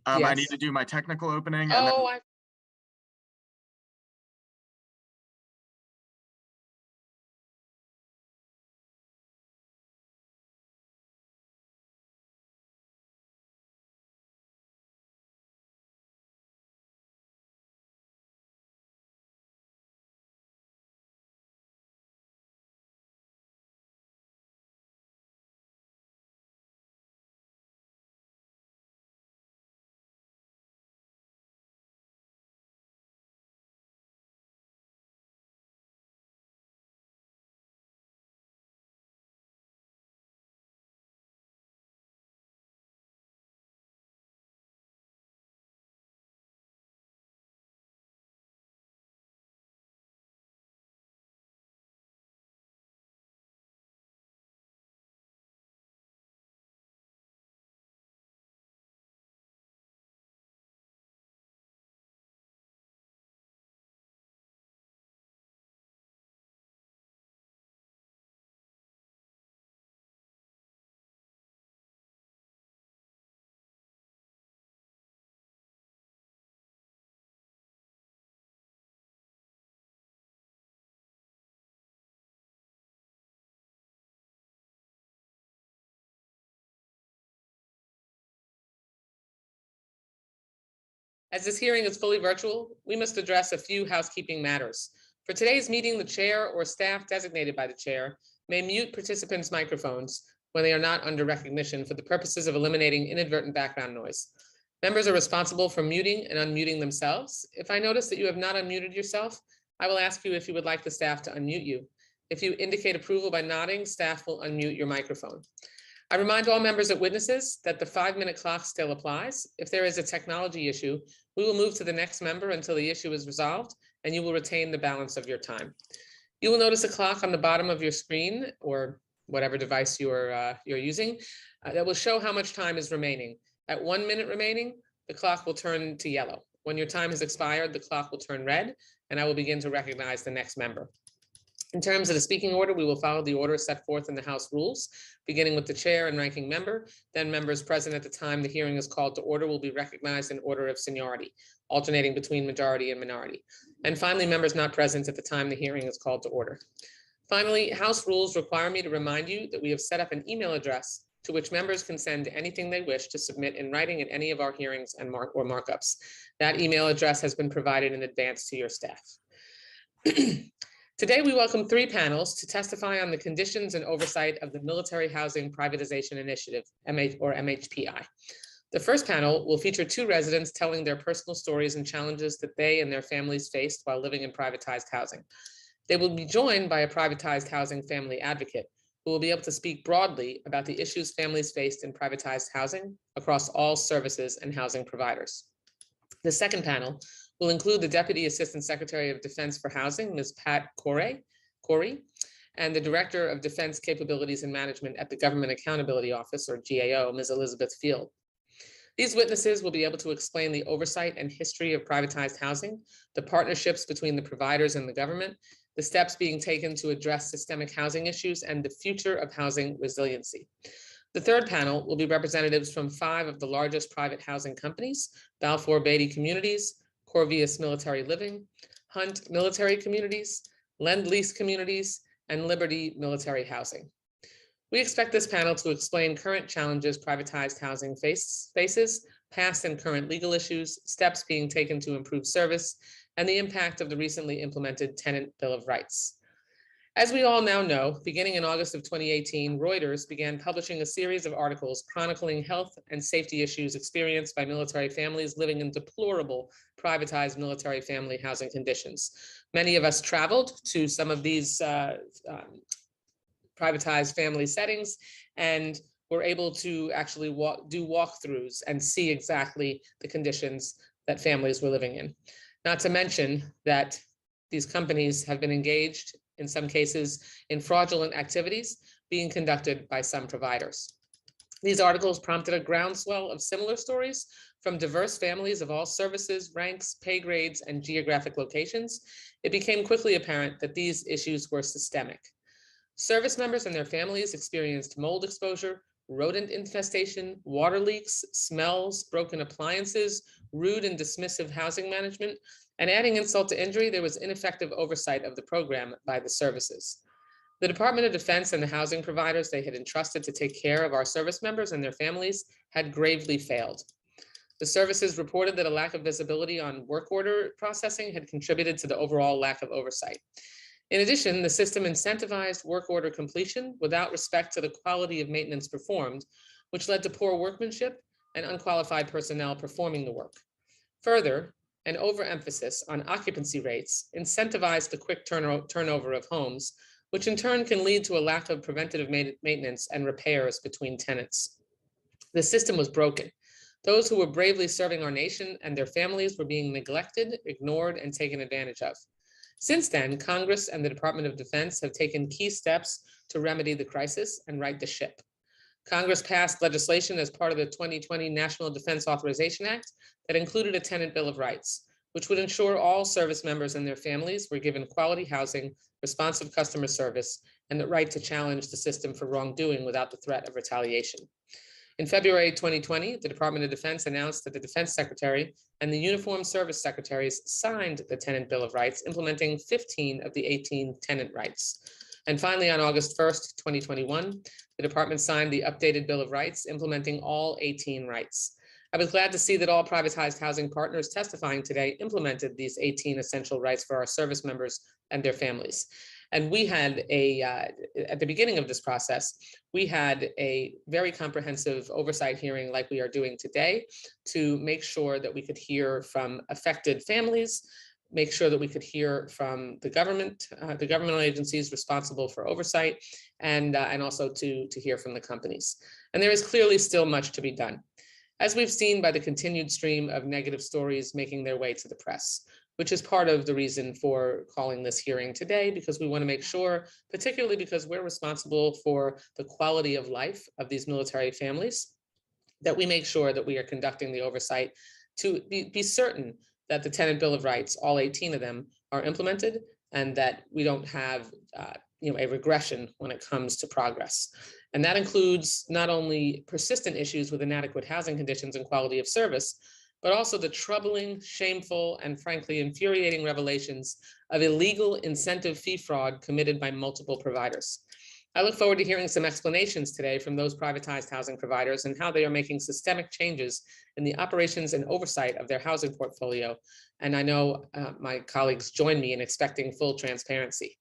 I need Yes. to do my technical opening. And then Oh, I As this hearing is fully virtual, we must address a few housekeeping matters. For today's meeting, the chair or staff designated by the chair may mute participants' microphones when they are not under recognition for the purposes of eliminating inadvertent background noise. Members are responsible for muting and unmuting themselves. If I notice that you have not unmuted yourself, I will ask you if you would like the staff to unmute you. If you indicate approval by nodding, staff will unmute your microphone. I remind all members and witnesses that the 5-minute clock still applies. If there is a technology issue, we will move to the next member until the issue is resolved, and you will retain the balance of your time. You will notice a clock on the bottom of your screen or whatever device you're using that will show how much time is remaining. At 1 minute remaining, the clock will turn to yellow. When your time has expired, the clock will turn red, and I will begin to recognize the next member. In terms of the speaking order, we will follow the order set forth in the House rules, beginning with the chair and ranking member. Then members present at the time the hearing is called to order will be recognized in order of seniority, alternating between majority and minority. And finally, members not present at the time the hearing is called to order. Finally, House rules require me to remind you that we have set up an email address to which members can send anything they wish to submit in writing at any of our hearings and markups. That email address has been provided in advance to your staff. Today, we welcome 3 panels to testify on the conditions and oversight of the Military Housing Privatization Initiative, MHPI. The first panel will feature 2 residents telling their personal stories and challenges that they and their families faced while living in privatized housing. They will be joined by a privatized housing family advocate who will be able to speak broadly about the issues families faced in privatized housing across all services and housing providers. The second panel will include the Deputy Assistant Secretary of Defense for Housing, Ms. Pat Corey, and the Director of Defense Capabilities and Management at the Government Accountability Office, or GAO, Ms. Elizabeth Field. These witnesses will be able to explain the oversight and history of privatized housing, the partnerships between the providers and the government, the steps being taken to address systemic housing issues, and the future of housing resiliency. The third panel will be representatives from 5 of the largest private housing companies: Balfour Beatty Communities, Corvius Military Living, Hunt Military Communities, Lend Lease Communities, and Liberty Military Housing. We expect this panel to explain current challenges privatized housing faces, past and current legal issues, steps being taken to improve service, and the impact of the recently implemented Tenant Bill of Rights. As we all now know, beginning in August of 2018, Reuters began publishing a series of articles chronicling health and safety issues experienced by military families living in deplorable privatized military family housing conditions. Many of us traveled to some of these privatized family settings and were able to actually do walkthroughs and see exactly the conditions that families were living in. Not to mention that these companies have been engaged, in some cases, in fraudulent activities being conducted by some providers. These articles prompted a groundswell of similar stories from diverse families of all services, ranks, pay grades, and geographic locations. It became quickly apparent that these issues were systemic. Service members and their families experienced mold exposure, rodent infestation, water leaks, smells, broken appliances, rude and dismissive housing management, and adding insult to injury, there was ineffective oversight of the program by the services. The Department of Defense and the housing providers they had entrusted to take care of our service members and their families had gravely failed. The services reported that a lack of visibility on work order processing had contributed to the overall lack of oversight. In addition, the system incentivized work order completion without respect to the quality of maintenance performed, which led to poor workmanship and unqualified personnel performing the work. Further, an overemphasis on occupancy rates incentivized the quick turnover of homes, which in turn can lead to a lack of preventative maintenance and repairs between tenants. The system was broken. Those who were bravely serving our nation and their families were being neglected, ignored, and taken advantage of. Since then, Congress and the Department of Defense have taken key steps to remedy the crisis and right the ship. Congress passed legislation as part of the 2020 National Defense Authorization Act that included a tenant bill of rights, which would ensure all service members and their families were given quality housing, responsive customer service, and the right to challenge the system for wrongdoing without the threat of retaliation. In February 2020, the Department of Defense announced that the Defense Secretary and the Uniformed Service Secretaries signed the Tenant Bill of Rights, implementing 15 of the 18 tenant rights. And finally, on August 1st, 2021, the department signed the updated Bill of Rights, implementing all 18 rights. I was glad to see that all privatized housing partners testifying today implemented these 18 essential rights for our service members and their families. And we had at the beginning of this process, we had a very comprehensive oversight hearing like we are doing today to make sure that we could hear from affected families, make sure that we could hear from the governmental agencies responsible for oversight, and also to hear from the companies. And there is clearly still much to be done, as we've seen by the continued stream of negative stories making their way to the press, which is part of the reason for calling this hearing today, because we want to make sure, particularly because we're responsible for the quality of life of these military families, that we make sure that we are conducting the oversight to be certain that the Tenant Bill of Rights, all 18 of them, are implemented, and that we don't have a regression when it comes to progress. And that includes not only persistent issues with inadequate housing conditions and quality of service, but also the troubling, shameful, and frankly infuriating revelations of illegal incentive fee fraud committed by multiple providers. I look forward to hearing some explanations today from those privatized housing providers and how they are making systemic changes in the operations and oversight of their housing portfolio. And I know my colleagues join me in expecting full transparency.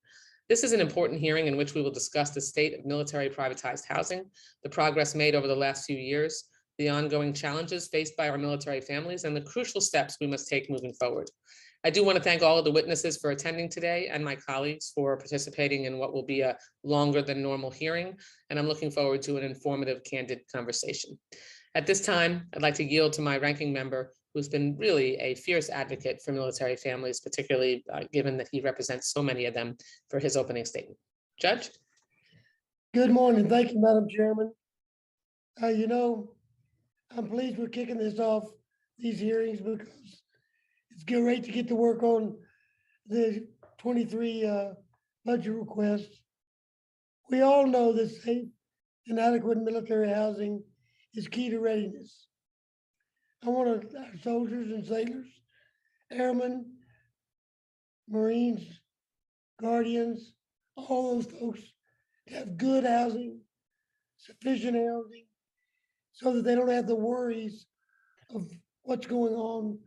This is an important hearing in which we will discuss the state of military privatized housing, the progress made over the last few years, the ongoing challenges faced by our military families, and the crucial steps we must take moving forward. I do want to thank all of the witnesses for attending today and my colleagues for participating in what will be a longer than normal hearing, and I'm looking forward to an informative, candid conversation. At this time, I'd like to yield to my ranking member, who's been really a fierce advocate for military families, particularly given that he represents so many of them, for his opening statement. Judge? Good morning. Thank you, Madam Chairman. I'm pleased we're kicking this off, these hearings, because it's great to get to work on the 23 budget requests. We all know that safe and adequate military housing is key to readiness. I want our soldiers and sailors, airmen, Marines, Guardians, all those folks to have good housing, sufficient housing, so that they don't have the worries of what's going on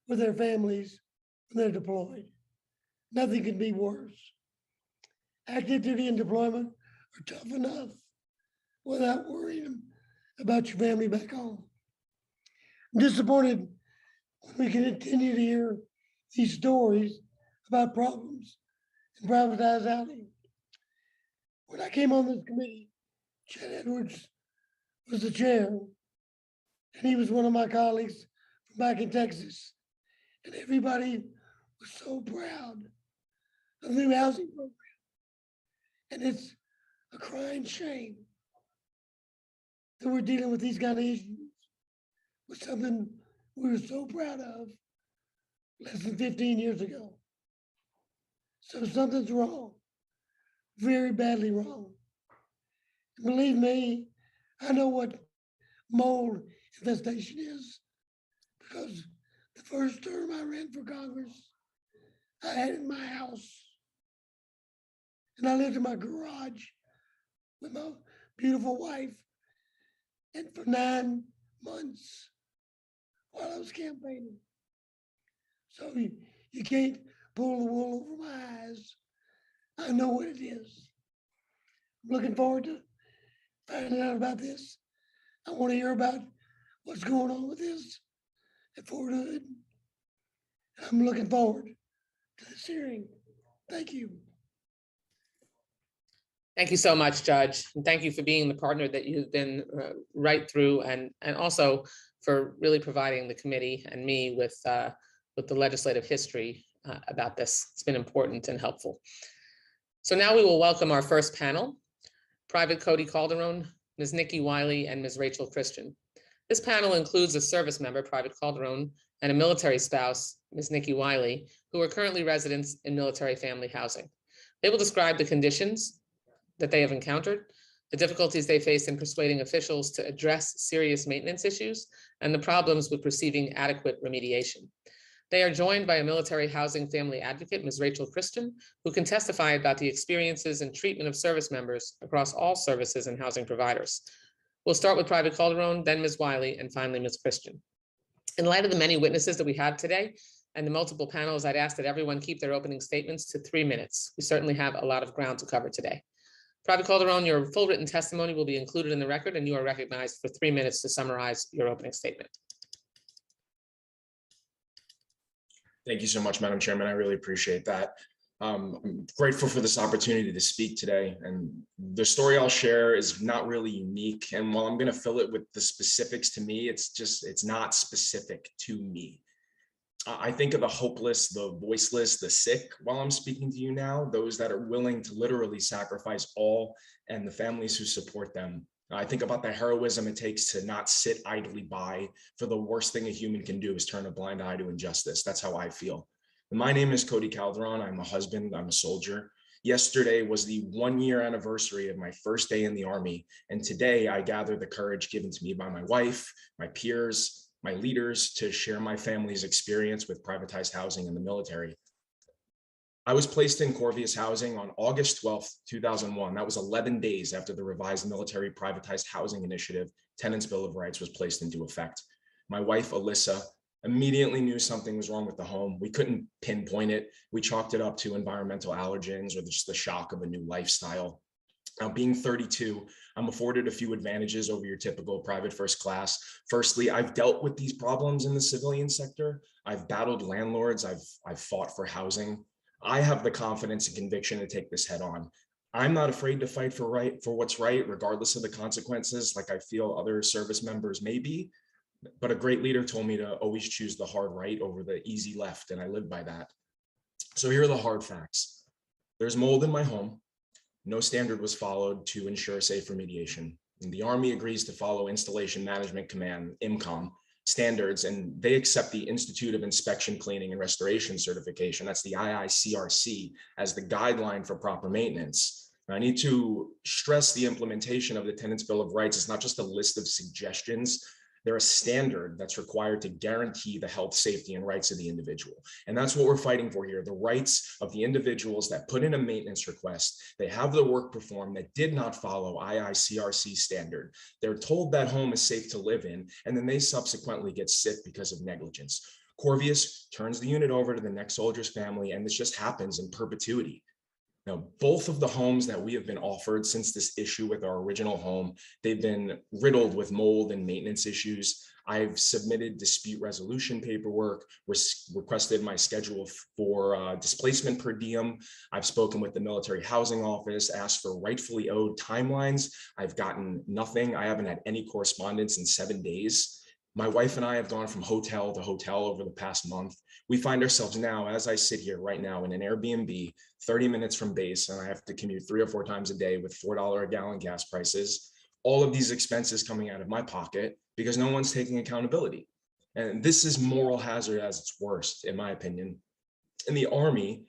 with their families when they're deployed. Nothing can be worse. Active duty and deployment are tough enough without worrying about your family back home. I'm disappointed when we continue to hear these stories about problems in privatized housing. When I came on this committee, Chad Edwards was the chair, and he was one of my colleagues from back in Texas. And everybody was so proud of the new housing program. And it's a crying shame that we're dealing with these kind of issues with something we were so proud of less than 15 years ago. So something's wrong, very badly wrong. And believe me, I know what mold infestation is because the first term I ran for Congress, I had it in my house. And I lived in my garage with my beautiful wife. And for 9 months while I was campaigning. So you can't pull the wool over my eyes. I know what it is. I'm looking forward to finding out about this. I want to hear about what's going on with this at Fort Hood. I'm looking forward to this hearing. Thank you. Thank you so much, Judge. And thank you for being the partner that you've been right through, and also for really providing the committee and me with the legislative history about this. It's been important and helpful. So now we will welcome our first panel, Private Cody Calderon, Ms. Nikki Wiley, and Ms. Rachel Christian. This panel includes a service member, Private Calderon, and a military spouse, Ms. Nikki Wiley, who are currently residents in military family housing. They will describe the conditions that they have encountered, the difficulties they face in persuading officials to address serious maintenance issues, and the problems with receiving adequate remediation. They are joined by a military housing family advocate, Ms. Rachel Christian, who can testify about the experiences and treatment of service members across all services and housing providers. We'll start with Private Calderon, then Ms. Wiley, and finally Ms. Christian. In light of the many witnesses that we have today and the multiple panels, I'd ask that everyone keep their opening statements to 3 minutes. We certainly have a lot of ground to cover today. Private Calderon, your full written testimony will be included in the record, and you are recognized for 3 minutes to summarize your opening statement. Thank you so much, Madam Chairman. I really appreciate that. I'm grateful for this opportunity to speak today. And the story I'll share is not really unique. And while I'm going to fill it with the specifics to me, it's not specific to me. I think of the hopeless, the voiceless, the sick while I'm speaking to you now, those that are willing to literally sacrifice all and the families who support them. I think about the heroism it takes to not sit idly by, for the worst thing a human can do is turn a blind eye to injustice. That's how I feel. My name is Cody Calderon. I'm a husband. I'm a soldier. Yesterday was the 1-year anniversary of my first day in the Army. And today I gather the courage given to me by my wife, my peers, my leaders to share my family's experience with privatized housing in the military. I was placed in Corvius housing on August 12th, 2001. That was 11 days after the revised military privatized housing initiative, Tenants' Bill of Rights, was placed into effect. My wife, Alyssa, immediately knew something was wrong with the home. We couldn't pinpoint it. We chalked it up to environmental allergens or just the shock of a new lifestyle. Now, being 32, I'm afforded a few advantages over your typical private first class. Firstly, I've dealt with these problems in the civilian sector. I've battled landlords. I've fought for housing. I have the confidence and conviction to take this head on. I'm not afraid to fight for what's right, regardless of the consequences, like I feel other service members may be. But a great leader told me to always choose the hard right over the easy left, and I live by that. So here are the hard facts. There's mold in my home. No standard was followed to ensure safe remediation. And the Army agrees to follow Installation Management Command, IMCOM, standards, and they accept the Institute of Inspection, Cleaning, and Restoration certification, that's the IICRC, as the guideline for proper maintenance. Now, I need to stress the implementation of the Tenants' Bill of Rights is not just a list of suggestions. They're a standard that's required to guarantee the health, safety, and rights of the individual. And that's what we're fighting for here, the rights of the individuals that put in a maintenance request. They have the work performed that did not follow IICRC standard. They're told that home is safe to live in, and then they subsequently get sick because of negligence. Corvius turns the unit over to the next soldier's family, and this just happens in perpetuity. Now, both of the homes that we have been offered since this issue with our original home, they've been riddled with mold and maintenance issues. I've submitted dispute resolution paperwork, requested my schedule for displacement per diem. I've spoken with the military housing office, asked for rightfully owed timelines. I've gotten nothing. I haven't had any correspondence in 7 days. My wife and I have gone from hotel to hotel over the past month. We find ourselves now, as I sit here right now, in an Airbnb, 30 minutes from base, and I have to commute 3 or 4 times a day with $4 a gallon gas prices. All of these expenses coming out of my pocket because no one's taking accountability. And this is moral hazard at its worst, in my opinion. In the Army,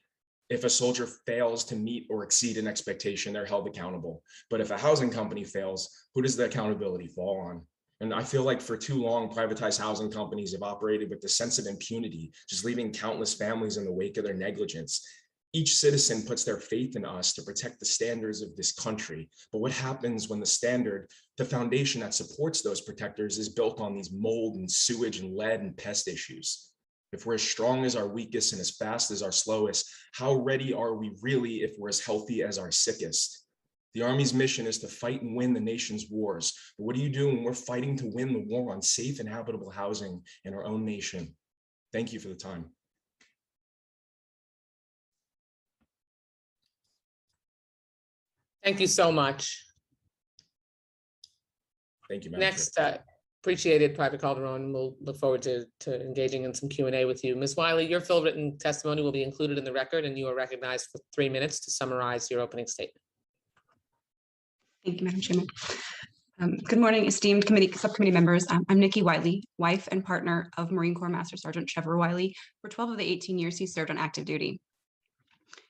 If a soldier fails to meet or exceed an expectation, they're held accountable. But if a housing company fails, who does the accountability fall on? And I feel like for too long, privatized housing companies have operated with the sense of impunity, just leaving countless families in the wake of their negligence. Each citizen puts their faith in us to protect the standards of this country. But what happens when the standard, the foundation that supports those protectors, is built on these mold and sewage and lead and pest issues? If we're as strong as our weakest and as fast as our slowest, how ready are we really if we're as healthy as our sickest? The Army's mission is to fight and win the nation's wars. But what do you do when we're fighting to win the war on safe and habitable housing in our own nation? Thank you for the time. Thank you so much. Thank you, Madam Next, Chair. appreciated Private Calderon. We'll look forward to engaging in some Q&A with you. Ms. Wiley, your full written testimony will be included in the record, and you are recognized for 3 minutes to summarize your opening statement. Thank you, Madam Chairman. Good morning, esteemed subcommittee members. I'm Nikki Wiley, wife and partner of Marine Corps Master Sergeant Trevor Wiley. For 12 of the 18 years he served on active duty.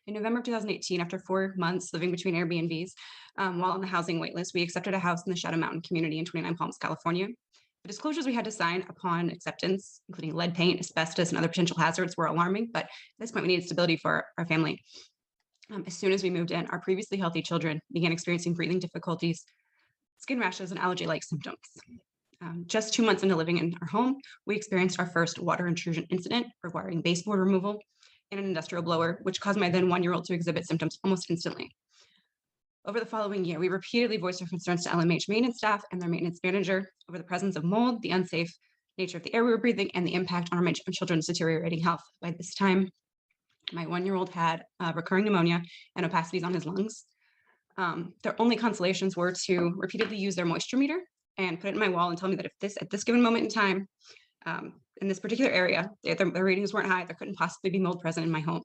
In November 2018, after 4 months living between Airbnbs while on the housing waitlist, we accepted a house in the Shadow Mountain community in 29 Palms, California. The disclosures we had to sign upon acceptance, including lead paint, asbestos, and other potential hazards, were alarming, but at this point we needed stability for our family. As soon as we moved in, our previously healthy children began experiencing breathing difficulties, skin rashes, and allergy-like symptoms. Just 2 months into living in our home, we experienced our first water intrusion incident requiring baseboard removal and an industrial blower, which caused my then 1-year-old to exhibit symptoms almost instantly. Over the following year, we repeatedly voiced our concerns to LMH maintenance staff and their maintenance manager over the presence of mold, the unsafe nature of the air we were breathing, and the impact on our children's deteriorating health. By this time, my 1-year-old had recurring pneumonia and opacities on his lungs. Their only consolations were to repeatedly use their moisture meter and put it in my wall and tell me that if at this given moment in time, in this particular area, their readings weren't high, there couldn't possibly be mold present in my home.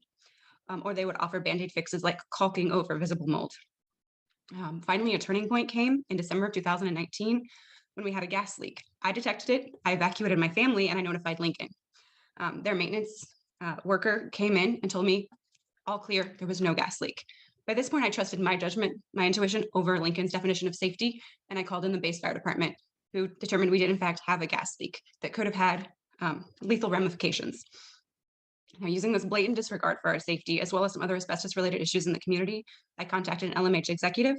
Or they would offer Band-Aid fixes like caulking over visible mold. Finally, a turning point came in December of 2019 when we had a gas leak. I detected it, I evacuated my family, and I notified Lincoln. Their maintenance worker came in and told me, all clear, there was no gas leak. By this point, I trusted my judgment, my intuition over Lincoln's definition of safety, and I called in the base fire department, who determined we did in fact have a gas leak that could have had lethal ramifications. Now, using this blatant disregard for our safety, as well as some other asbestos-related issues in the community, I contacted an LMH executive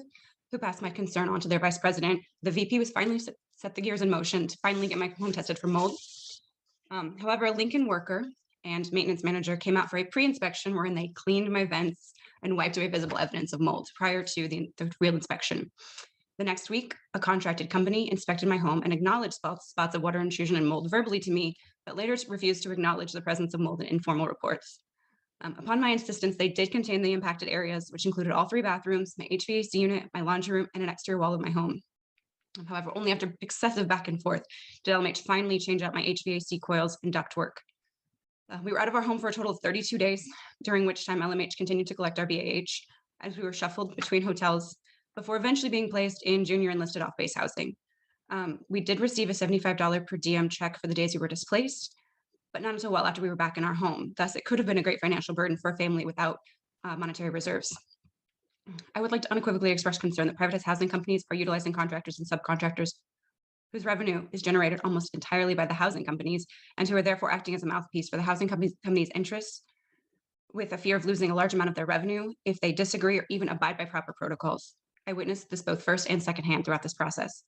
who passed my concern on to their vice president. The VP was finally set the gears in motion to finally get my home tested for mold. However, a Lincoln worker and maintenance manager came out for a pre-inspection wherein they cleaned my vents and wiped away visible evidence of mold prior to the real inspection. The next week, a contracted company inspected my home and acknowledged spots of water intrusion and mold verbally to me, but later refused to acknowledge the presence of mold in informal reports. Upon my insistence, they did contain the impacted areas, which included all 3 bathrooms, my HVAC unit, my laundry room, and an exterior wall of my home. However, only after excessive back and forth did LMH finally change out my HVAC coils and ductwork. We were out of our home for a total of 32 days, during which time LMH continued to collect our BAH as we were shuffled between hotels before eventually being placed in junior enlisted off-base housing. We did receive a $75 per diem check for the days we were displaced, but not until well after we were back in our home. Thus, it could have been a great financial burden for a family without monetary reserves. I would like to unequivocally express concern that privatized housing companies are utilizing contractors and subcontractors whose revenue is generated almost entirely by the housing companies and who are therefore acting as a mouthpiece for the housing companies' interests with a fear of losing a large amount of their revenue if they disagree or even abide by proper protocols. I witnessed this both first and secondhand throughout this process.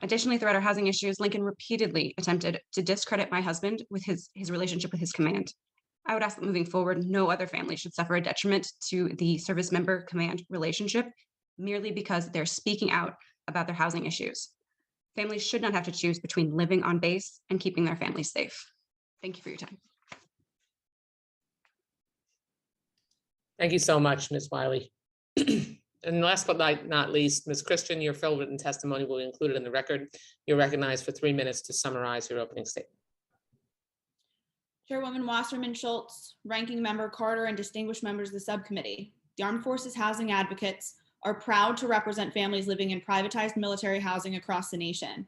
Additionally, throughout our housing issues, Lincoln repeatedly attempted to discredit my husband with his relationship with his command. I would ask that moving forward, no other family should suffer a detriment to the service member command relationship merely because they're speaking out about their housing issues. Families should not have to choose between living on base and keeping their families safe. Thank you for your time. Thank you so much, Ms. Wiley. And last but not least, Ms. Christian, your full written testimony will be included in the record. You're recognized for 3 minutes to summarize your opening statement. Chairwoman Wasserman Schultz, Ranking Member Carter, and distinguished members of the subcommittee. The Armed Forces Housing Advocates are proud to represent families living in privatized military housing across the nation.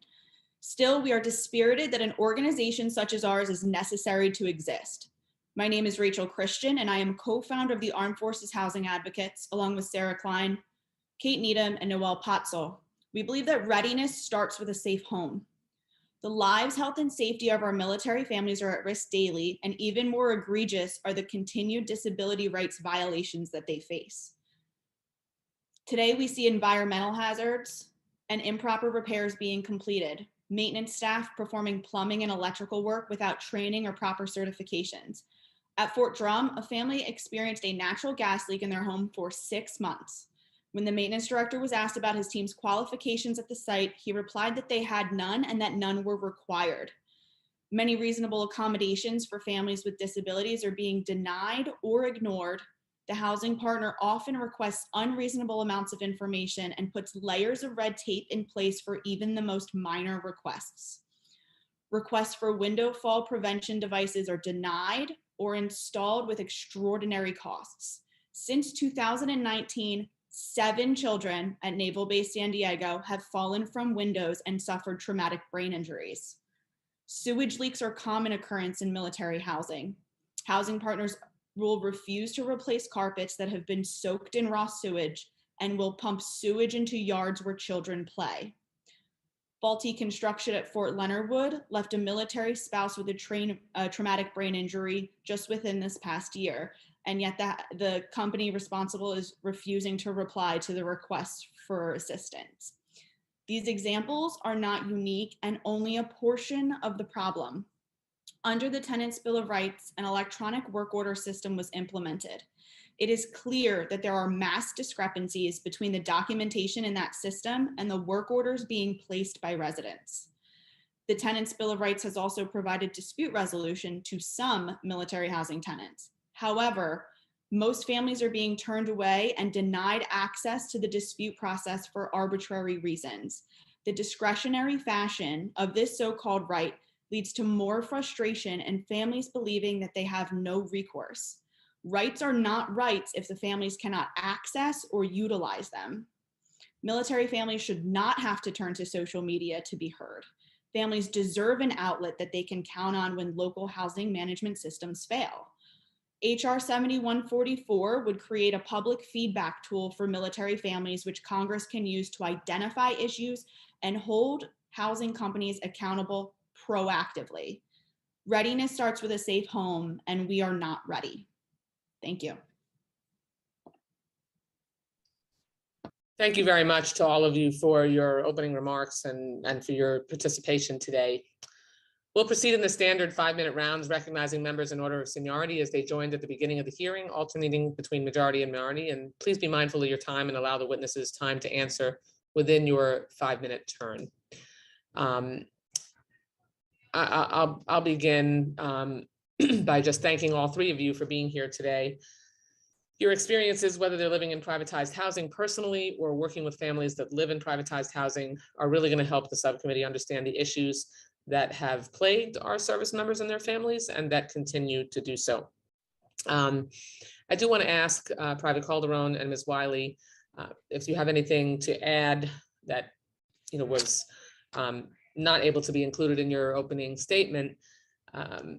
Still, we are dispirited that an organization such as ours is necessary to exist. My name is Rachel Christian, and I am co-founder of the Armed Forces Housing Advocates, along with Sarah Klein, Kate Needham, and Noelle Potzel. We believe that readiness starts with a safe home. The lives, health, and safety of our military families are at risk daily, and even more egregious are the continued disability rights violations that they face. Today, we see environmental hazards and improper repairs being completed, maintenance staff performing plumbing and electrical work without training or proper certifications. At Fort Drum, a family experienced a natural gas leak in their home for 6 months. When the maintenance director was asked about his team's qualifications at the site, he replied that they had none and that none were required. Many reasonable accommodations for families with disabilities are being denied or ignored. The housing partner often requests unreasonable amounts of information and puts layers of red tape in place for even the most minor requests. Requests for window fall prevention devices are denied or installed with extraordinary costs. Since 2019, 7 children at Naval Base San Diego have fallen from windows and suffered traumatic brain injuries. Sewage leaks are a common occurrence in military housing. Housing partners will refuse to replace carpets that have been soaked in raw sewage and will pump sewage into yards where children play. Faulty construction at Fort Leonard Wood left a military spouse with a traumatic brain injury just within this past year, and yet the company responsible is refusing to reply to the request for assistance. These examples are not unique and only a portion of the problem. Under the Tenants' Bill of Rights, an electronic work order system was implemented. It is clear that there are mass discrepancies between the documentation in that system and the work orders being placed by residents. The Tenants' Bill of Rights has also provided dispute resolution to some military housing tenants. However, most families are being turned away and denied access to the dispute process for arbitrary reasons. The discretionary fashion of this so-called right leads to more frustration and families believing that they have no recourse. Rights are not rights if the families cannot access or utilize them. Military families should not have to turn to social media to be heard. Families deserve an outlet that they can count on when local housing management systems fail. HR 7144 would create a public feedback tool for military families, which Congress can use to identify issues and hold housing companies accountable proactively. Readiness starts with a safe home, and we are not ready. Thank you. Thank you very much to all of you for your opening remarks and for your participation today. We'll proceed in the standard 5-minute rounds, recognizing members in order of seniority as they joined at the beginning of the hearing, alternating between majority and minority. And please be mindful of your time and allow the witnesses time to answer within your 5-minute turn. I'll begin by just thanking all 3 of you for being here today. Your experiences, whether they're living in privatized housing personally or working with families that live in privatized housing, are really going to help the subcommittee understand the issues that have plagued our service members and their families and that continue to do so. I do want to ask Private Calderon and Ms. Wiley if you have anything to add that was not able to be included in your opening statement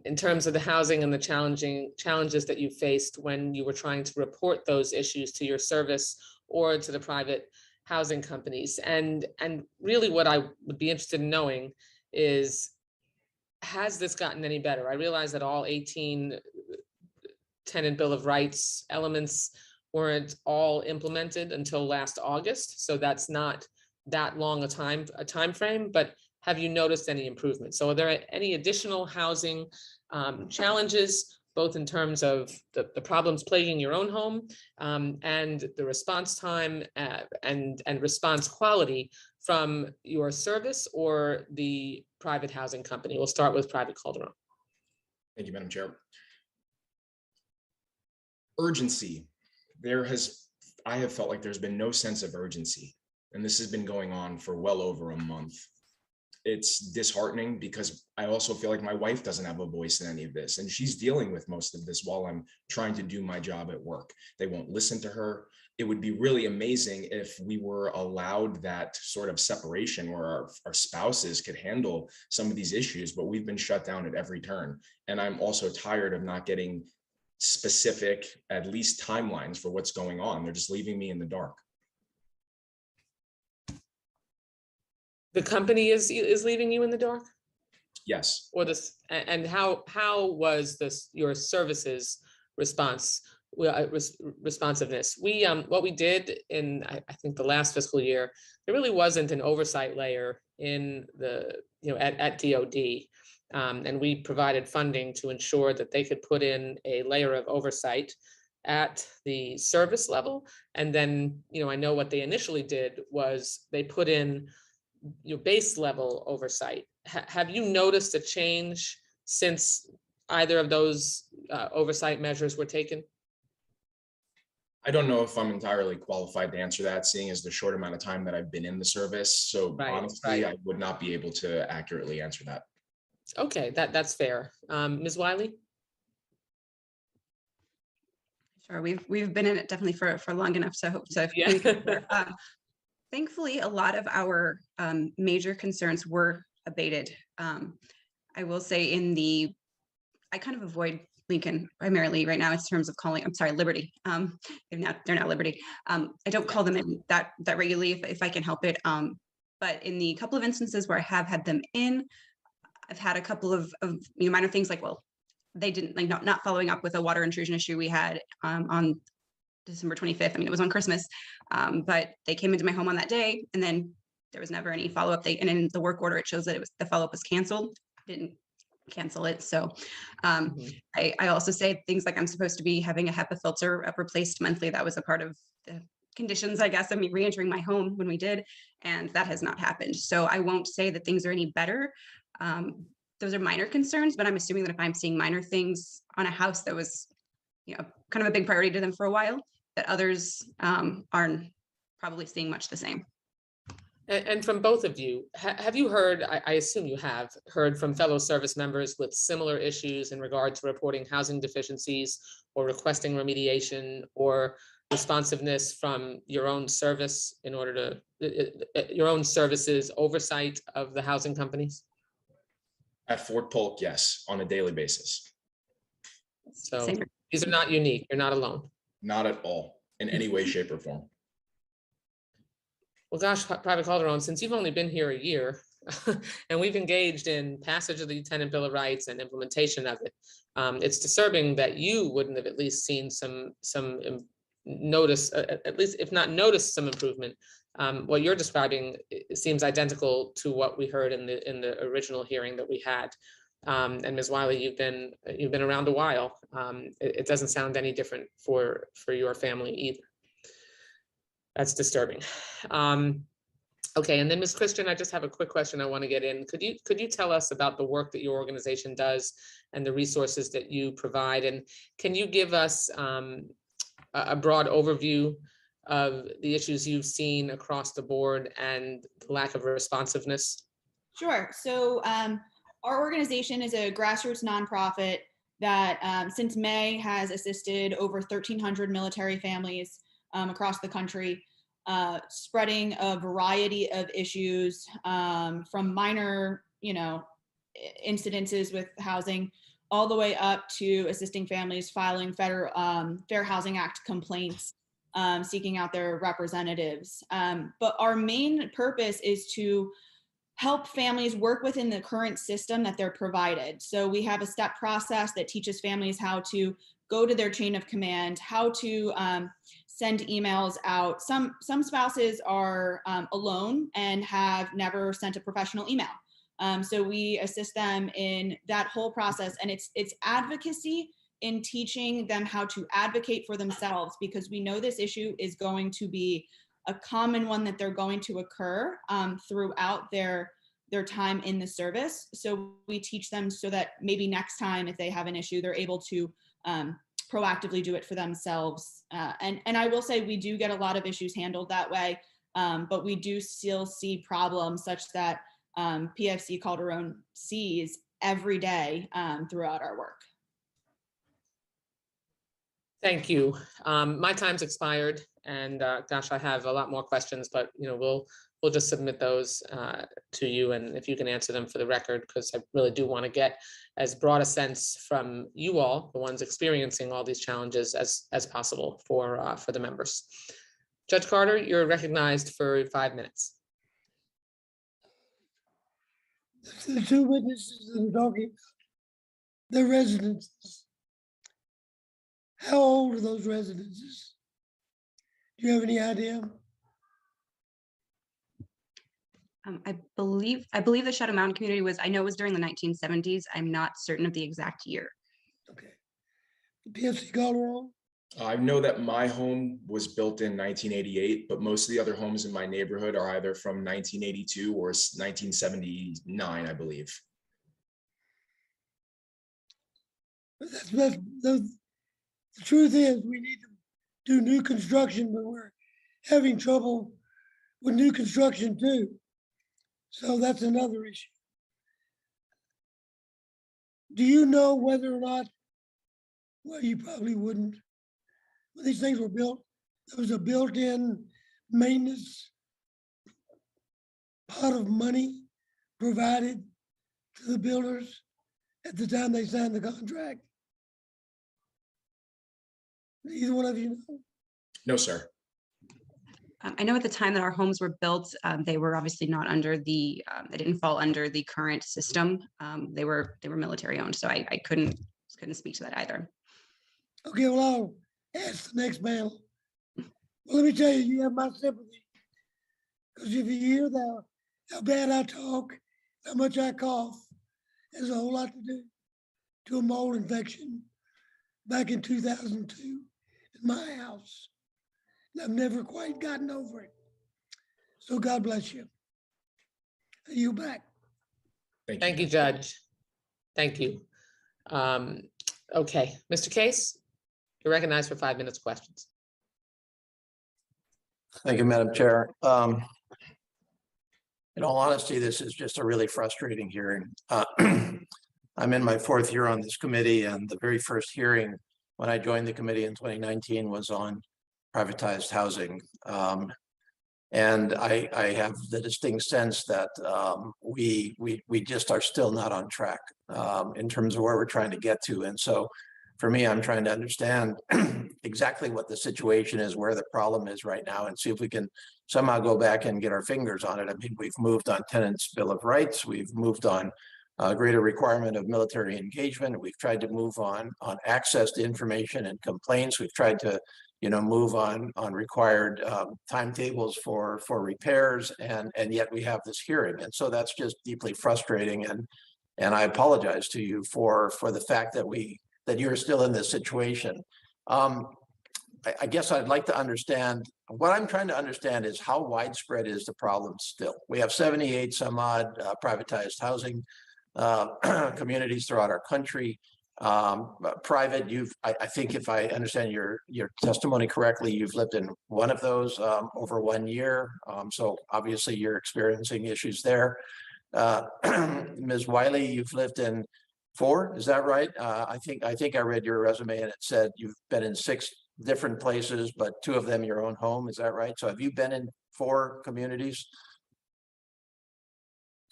in terms of the housing and the challenges that you faced when you were trying to report those issues to your service or to the private housing companies. And really what I would be interested in knowing is, has this gotten any better? I realize that all 18 Tenant Bill of Rights elements weren't all implemented until last August, so that's not that long a time frame, but have you noticed any improvement? So are there any additional housing challenges, both in terms of the problems plaguing your own home and the response time and response quality from your service or the private housing company? We'll start with Private Calderon. Thank you, Madam Chair. Urgency. I have felt like there's been no sense of urgency, and this has been going on for well over a month. It's disheartening because I also feel like my wife doesn't have a voice in any of this, and she's dealing with most of this while I'm trying to do my job at work. They won't listen to her. it would be really amazing if we were allowed that sort of separation where our spouses could handle some of these issues, but we've been shut down at every turn. And I'm also tired of not getting specific, at least timelines for what's going on. They're just leaving me in the dark. The company is leaving you in the dark? Yes. Or this, and how was this, your services response, responsiveness? We, what we did in, I think the last fiscal year, there really wasn't an oversight layer in the, at DOD. And we provided funding to ensure that they could put in a layer of oversight at the service level. And then, I know what they initially did was they put in your base level oversight. Have you noticed a change since either of those oversight measures were taken? I don't know if I'm entirely qualified to answer that, seeing as the short amount of time that I've been in the service. So honestly, I would not be able to accurately answer that. Okay, that's fair. Ms. Wiley? Sure, we've been in it definitely for long enough, so Yeah. Thankfully, a lot of our major concerns were abated. I will say I kind of avoid Lincoln primarily right now in terms of calling, I'm sorry, Liberty. They're now Liberty. I don't call them in that regularly if I can help it. But in the couple of instances where I have had them in, I've had a couple of minor things like, well, they didn't not following up with a water intrusion issue we had on December 25th. I mean, it was on Christmas, but they came into my home on that day, and then there was never any follow-up. And in the work order, it shows that the follow-up was canceled. I didn't cancel it. So I also say things like I'm supposed to be having a HEPA filter replaced monthly. That was a part of the conditions, I guess. I mean, re-entering my home when we did, and that has not happened. So I won't say that things are any better. Those are minor concerns, but I'm assuming that if I'm seeing minor things on a house that was, kind of a big priority to them for a while, that others aren't probably seeing much the same. And from both of you, have you heard, I assume you have heard from fellow service members with similar issues in regard to reporting housing deficiencies or requesting remediation or responsiveness from your own service in order to, your own services oversight of the housing companies? At Fort Polk, yes, on a daily basis. So Same. These are not unique. You're not alone. Not at all, in any way, shape, or form. Well, gosh, Private Calderon, since you've only been here a year and we've engaged in passage of the Tenant Bill of Rights and implementation of it, it's disturbing that you wouldn't have at least seen some notice, at least if not noticed some improvement. What you're describing seems identical to what we heard in the original hearing that we had. And Ms. Wiley, you've been around a while. It doesn't sound any different for your family either. That's disturbing. Okay, and then Ms. Christian, I just have a quick question I want to get in. Could you tell us about the work that your organization does and the resources that you provide? And can you give us a broad overview of the issues you've seen across the board and the lack of responsiveness? Sure. So our organization is a grassroots nonprofit that since May has assisted over 1,300 military families across the country, spreading a variety of issues from minor, incidences with housing all the way up to assisting families filing Fair Housing Act complaints, seeking out their representatives. But our main purpose is to help families work within the current system that they're provided. So we have a step process that teaches families how to go to their chain of command, how to send emails out. Some spouses are alone and have never sent a professional email. So we assist them in that whole process, and it's advocacy in teaching them how to advocate for themselves, because we know this issue is going to be a common one that they're going to occur throughout their time in the service. So we teach them so that maybe next time if they have an issue, they're able to proactively do it for themselves. And I will say we do get a lot of issues handled that way, but we do still see problems such that PFC Calderon sees every day throughout our work. Thank you. My time's expired, and gosh, I have a lot more questions, but we'll just submit those to you, and if you can answer them for the record, because I really do want to get as broad a sense from you all, the ones experiencing all these challenges, as possible for the members. Judge Carter, you're recognized for 5 minutes. The two witnesses that are talking about their residences. How old are those residences? Do you have any idea? I believe the Shadow Mountain community was, I know it was during the 1970s. I'm not certain of the exact year. Okay. The PFC Colorado? I know that my home was built in 1988, but most of the other homes in my neighborhood are either from 1982 or 1979, I believe. The truth is, we need to do new construction, but we're having trouble with new construction too. So that's another issue. Do you know whether or not, well, you probably wouldn't, when these things were built, there was a built-in maintenance pot of money provided to the builders at the time they signed the contract? Either one of you know? No, sir. I know at the time that our homes were built, they were obviously not under the, they didn't fall under the current system. They were military owned, so I couldn't speak to that either. Okay, well, I'll ask the next panel. Well, let me tell you, you have my sympathy. Because if you hear how bad I talk, how much I cough, there's a whole lot to do to a mold infection back in 2002 in my house. And I've never quite gotten over it. So God bless you. Are you back? Thank you, Judge. Thank you. Okay, Mr. Case, you're recognized for 5 minutes questions. Thank you, Madam Chair. In all honesty, this is just a really frustrating hearing. I'm in my 4th year on this committee, and the very first hearing when I joined the committee in 2019 was on privatized housing. And I have the distinct sense that we just are still not on track in terms of where we're trying to get to. And so for me, I'm trying to understand exactly what the situation is, where the problem is right now, and see if we can somehow go back and get our fingers on it. I mean, we've moved on Tenants' Bill of Rights. We've moved on greater requirement of military engagement. We've tried to move on access to information and complaints. We've tried to move on required timetables for repairs, and yet we have this hearing. And so that's just deeply frustrating. And I apologize to you for the fact that you're still in this situation. I guess I'd like to understand, what I'm trying to understand is how widespread is the problem still? We have 78 some odd privatized housing communities throughout our country. Private, I think if I understand your testimony correctly, you've lived in one of those over 1 year. So obviously you're experiencing issues there. Ms. Wiley, you've lived in 4, is that right? I think I read your resume and it said you've been in 6 different places, but 2 of them your own home, is that right? So have you been in 4 communities?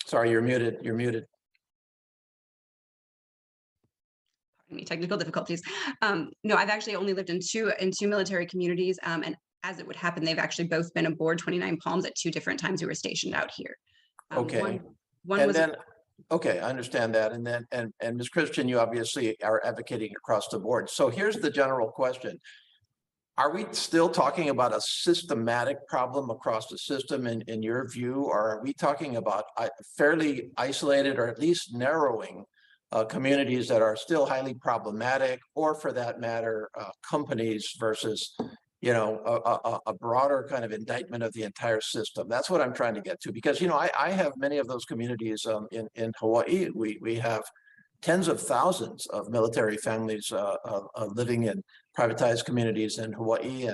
Sorry, you're muted. Technical difficulties. No, I've actually only lived in two military communities, and as it would happen, they've actually both been aboard 29 Palms at 2 different times we were stationed out here. Okay. Okay, I understand that. And then, and Ms. Christian, you obviously are advocating across the board. So here's the general question. Are we still talking about a systematic problem across the system in your view, or are we talking about fairly isolated or at least narrowing communities that are still highly problematic, or for that matter, companies versus, a broader kind of indictment of the entire system? That's what I'm trying to get to, because, I have many of those communities in Hawaii. We have tens of thousands of military families living in privatized communities in Hawaii,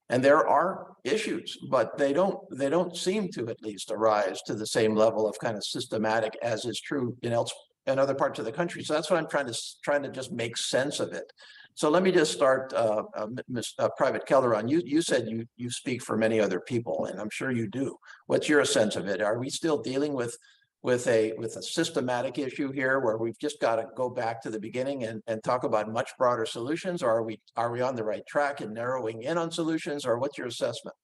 and there are issues, but they don't seem to at least arise to the same level of kind of systematic as is true in other parts of the country. So that's what I'm trying to just make sense of it. So let me just start, Ms. Private Calderon, you said you speak for many other people, and I'm sure you do. What's your sense of it? Are we still dealing with a systematic issue here where we've just got to go back to the beginning and talk about much broader solutions? Or are we on the right track and narrowing in on solutions, or what's your assessment?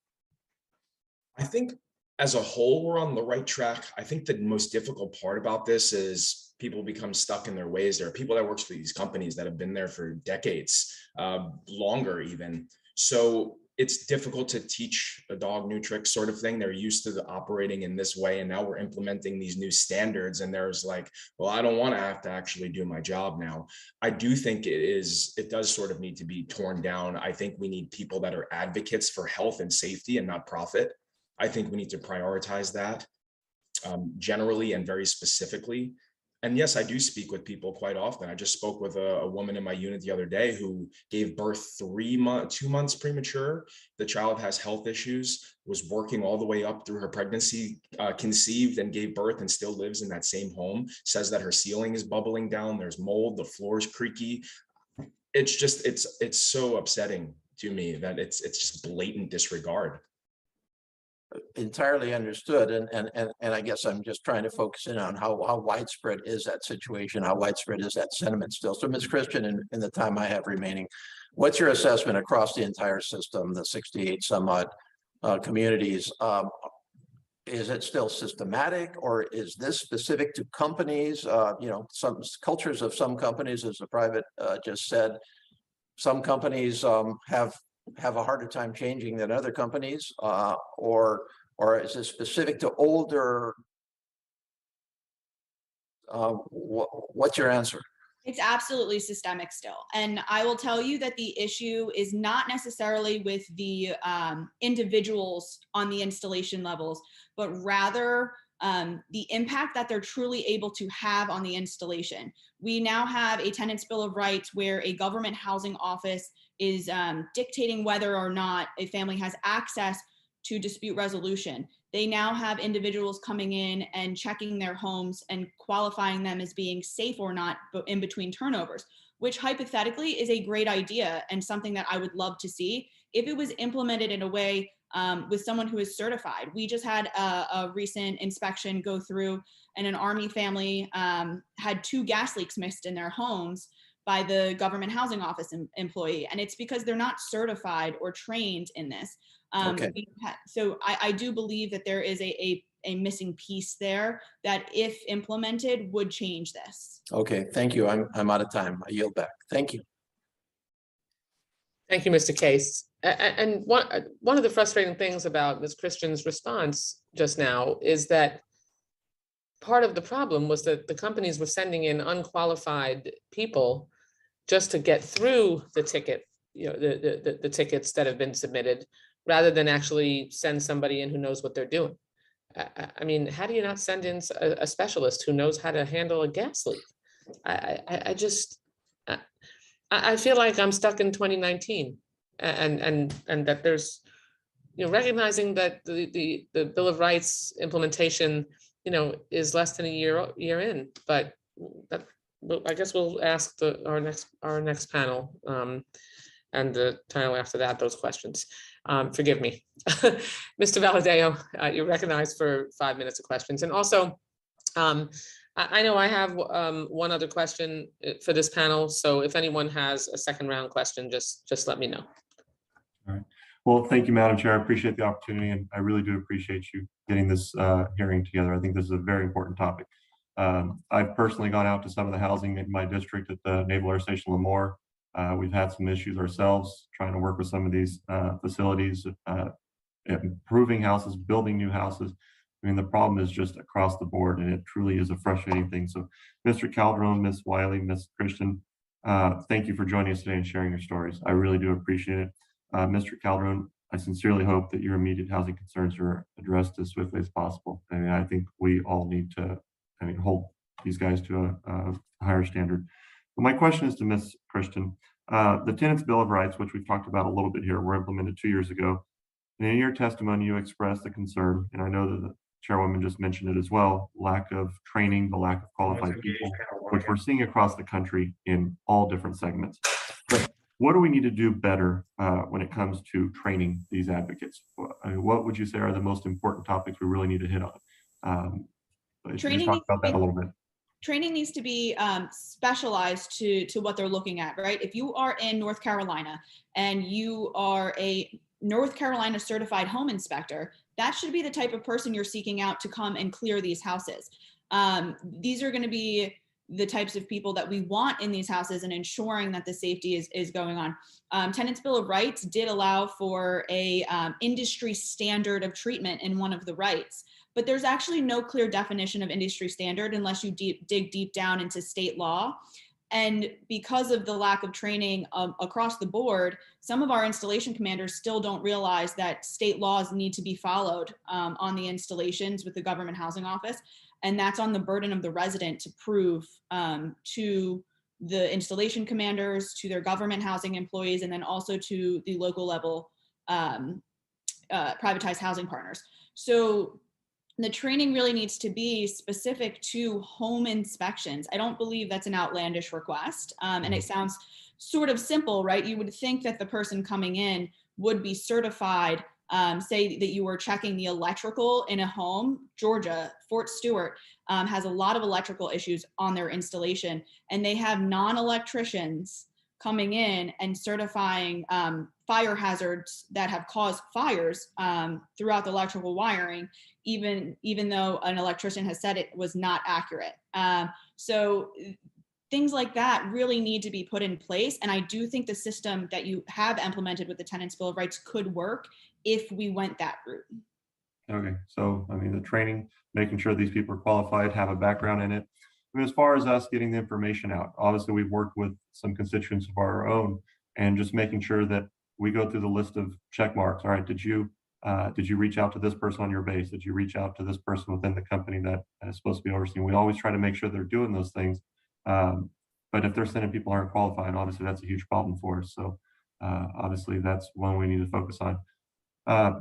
I think as a whole, we're on the right track. I think the most difficult part about this is people become stuck in their ways. There are people that work for these companies that have been there for decades, longer even. So it's difficult to teach a dog new tricks sort of thing. They're used to operating in this way. And now we're implementing these new standards. And there's like, well, I don't want to have to actually do my job now. I do think it does sort of need to be torn down. I think we need people that are advocates for health and safety and not profit. I think we need to prioritize that generally and very specifically. And yes, I do speak with people quite often. I just spoke with a woman in my unit the other day who gave birth 2 months premature. The child has health issues, was working all the way up through her pregnancy, conceived and gave birth and still lives in that same home, says that her ceiling is bubbling down, there's mold, the floor is creaky. It's just, it's so upsetting to me that it's just blatant disregard. Entirely understood, and I guess I'm just trying to focus in on how widespread is that situation, how widespread is that sentiment still. So, Ms. Christian, in the time I have remaining, what's your assessment across the entire system, the 68 some odd communities? Is it still systematic, or is this specific to companies? Some cultures of some companies, as the private just said, some companies have a harder time changing than other companies, or is it specific to older? What's your answer? It's absolutely systemic still. And I will tell you that the issue is not necessarily with the individuals on the installation levels, but rather the impact that they're truly able to have on the installation. We now have a Tenants' Bill of Rights where a government housing office is dictating whether or not a family has access to dispute resolution. They now have individuals coming in and checking their homes and qualifying them as being safe or not in between turnovers, which hypothetically is a great idea and something that I would love to see if it was implemented in a way with someone who is certified. We just had a recent inspection go through, and an Army family had 2 gas leaks missed in their homes by the government housing office employee. And it's because they're not certified or trained in this. Okay. So I do believe that there is a missing piece there that, if implemented, would change this. Okay, thank you. I'm out of time. I yield back. Thank you. Thank you, Mr. Case. And one of the frustrating things about Ms. Christian's response just now is that part of the problem was that the companies were sending in unqualified people just to get through the ticket, the tickets that have been submitted, rather than actually send somebody in who knows what they're doing. I mean, how do you not send in a specialist who knows how to handle a gas leak? I feel like I'm stuck in 2019, and that there's, recognizing that the Bill of Rights implementation, is less than a year in, but I guess we'll ask our next panel and the panel after that those questions. Forgive me, Mr. Valadeo, you're recognized for 5 minutes of questions, and also I know I have one other question for this panel. So if anyone has a second round question, just let me know. All right. Well, thank you, Madam Chair. I appreciate the opportunity, and I really do appreciate you getting this hearing together. I think this is a very important topic. I've personally gone out to some of the housing in my district at the Naval Air Station Lemoore. We've had some issues ourselves trying to work with some of these facilities, improving houses, building new houses. I mean, the problem is just across the board, and it truly is a frustrating thing. So, Mr. Calderon, Ms. Wiley, Ms. Christian, thank you for joining us today and sharing your stories. I really do appreciate it. Mr. Calderon, I sincerely hope that your immediate housing concerns are addressed as swiftly as possible. I mean, I think we all need to, hold these guys to a higher standard. But my question is to Ms. Christian. The Tenants' Bill of Rights, which we've talked about a little bit here, were implemented 2 years ago. And in your testimony, you expressed the concern, and I know that the Chairwoman just mentioned it as well, lack of training, the lack of qualified people, which we're seeing across the country in all different segments. But what do we need to do better when it comes to training these advocates? I mean, what would you say are the most important topics we really need to hit on? If you just talk about that a little bit. Training needs to be specialized to what they're looking at, right? If you are in North Carolina and you are a North Carolina certified home inspector, that should be the type of person you're seeking out to come and clear these houses. These are going to be the types of people that we want in these houses and ensuring that the safety is going on. Tenants' Bill of Rights did allow for a industry standard of treatment in one of the rights, but there's actually no clear definition of industry standard unless you dig deep down into state law. And because of the lack of training across the board, some of our installation commanders still don't realize that state laws need to be followed on the installations with the Government Housing Office. And that's on the burden of the resident to prove to the installation commanders, to their government housing employees, and then also to the local level privatized housing partners. So the training really needs to be specific to home inspections. I don't believe that's an outlandish request. And it sounds sort of simple, right? You would think that the person coming in would be certified, say that you were checking the electrical in a home. Georgia, Fort Stewart has a lot of electrical issues on their installation, and they have non-electricians coming in and certifying fire hazards that have caused fires throughout the electrical wiring, even though an electrician has said it was not accurate. So things like that really need to be put in place. And I do think the system that you have implemented with the Tenants' Bill of Rights could work if we went that route. Okay, so I mean, the training, making sure these people are qualified, have a background in it. I mean, as far as us getting the information out, obviously we've worked with some constituents of our own and just making sure that we go through the list of check marks. All right, did you reach out to this person on your base? Did you reach out to this person within the company that is supposed to be overseeing? We always try to make sure they're doing those things. But if they're sending people who aren't qualified, obviously that's a huge problem for us. So obviously that's one we need to focus on.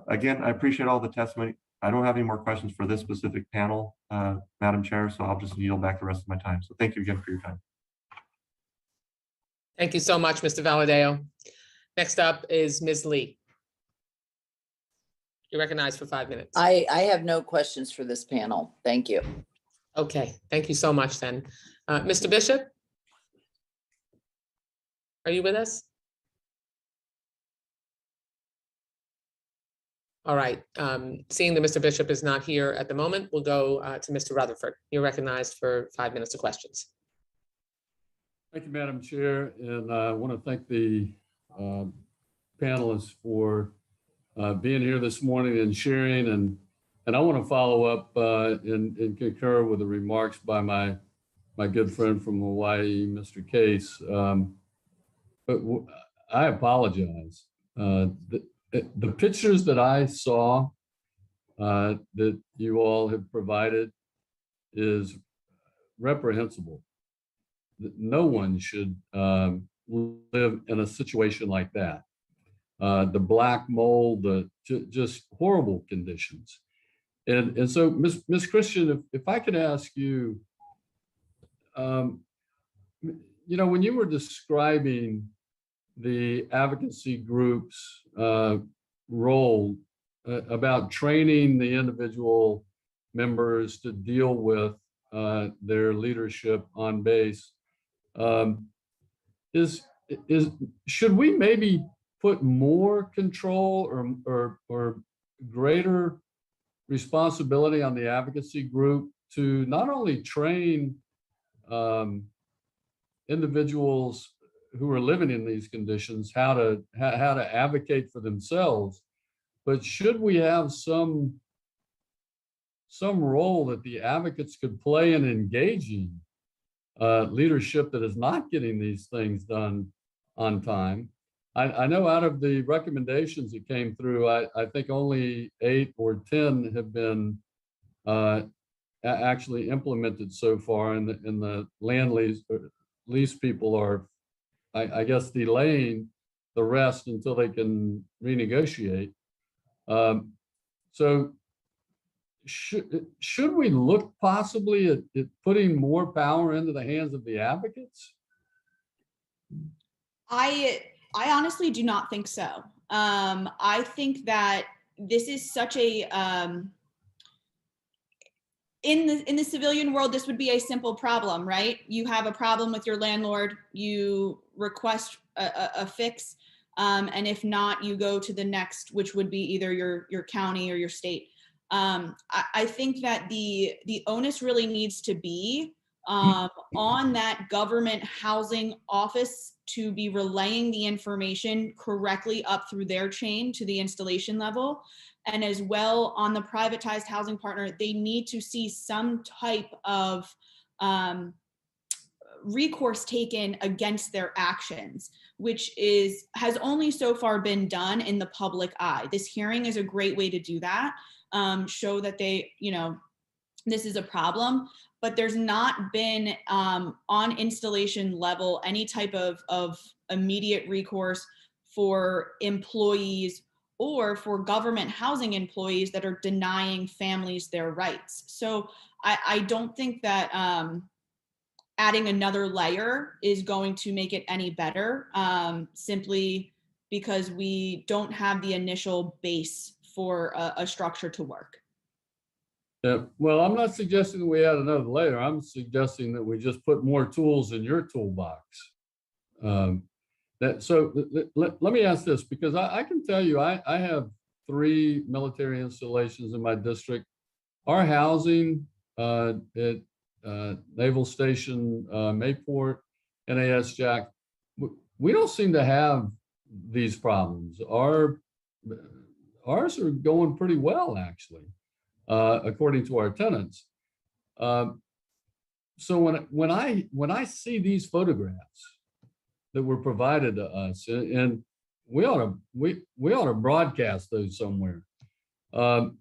Again, I appreciate all the testimony. I don't have any more questions for this specific panel, Madam Chair, so I'll just yield back the rest of my time. So thank you again for your time. Thank you so much, Mr. Valadeo. Next up is Ms. Lee. You're recognized for 5 minutes. I have no questions for this panel. Thank you. Okay, thank you so much then. Mr. Bishop? Are you with us? All right, seeing that Mr. Bishop is not here at the moment, we'll go to Mr. Rutherford. You're recognized for 5 minutes of questions. Thank you, Madam Chair, and I want to thank the panelists for being here this morning and sharing, and I want to follow up and concur with the remarks by my good friend from Hawaii, Mr. Case. But I apologize. The pictures that I saw that you all have provided is reprehensible. No one should live in a situation like that. The black mold, just horrible conditions. And so, Ms. Christian, if I could ask you, when you were describing the advocacy group's role about training the individual members to deal with their leadership on base, should we maybe put more control or greater responsibility on the advocacy group to not only train individuals who are living in these conditions how to advocate for themselves, but should we have some role that the advocates could play in engaging leadership that is not getting these things done on time? I know out of the recommendations that came through, I think only 8 or 10 have been actually implemented so far, and the land lease people are, I guess, delaying the rest until they can renegotiate. So should we look possibly at putting more power into the hands of the advocates? I honestly do not think so. I think that this is such a in the civilian world, this would be a simple problem, right? You have a problem with your landlord, you request a fix, and if not, you go to the next, which would be either your county or your state. I think that the onus really needs to be on that government housing office to be relaying the information correctly up through their chain to the installation level. And as well on the privatized housing partner, they need to see some type of recourse taken against their actions, which has only so far been done in the public eye. This hearing is a great way to do that, show that they, this is a problem, but there's not been on installation level any type of immediate recourse for employees or for government housing employees that are denying families their rights. So I don't think that adding another layer is going to make it any better, simply because we don't have the initial base for a structure to work. Yeah, well, I'm not suggesting that we add another layer. I'm suggesting that we just put more tools in your toolbox. Let me ask this, because I can tell you, I have 3 military installations in my district. Our housing at Naval Station Mayport, NAS Jack, we don't seem to have these problems. Ours are going pretty well, actually. According to our tenants. So when I see these photographs that were provided to us, and we ought to broadcast those somewhere. But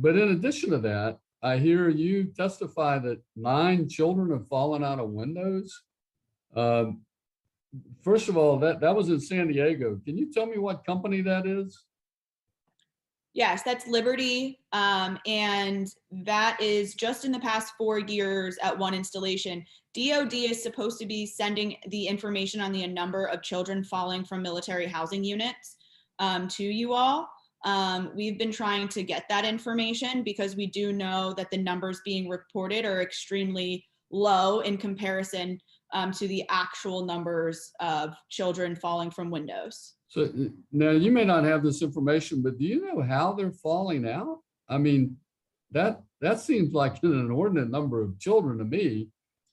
in addition to that, I hear you testify that 9 children have fallen out of windows. First of all, that was in San Diego. Can you tell me what company that is? Yes, that's Liberty. And that is just in the past 4 years at one installation. DOD is supposed to be sending the information on the number of children falling from military housing units to you all. We've been trying to get that information because we do know that the numbers being reported are extremely low in comparison to the actual numbers of children falling from windows. So now you may not have this information, but do you know how they're falling out? I mean, that seems like an inordinate number of children to me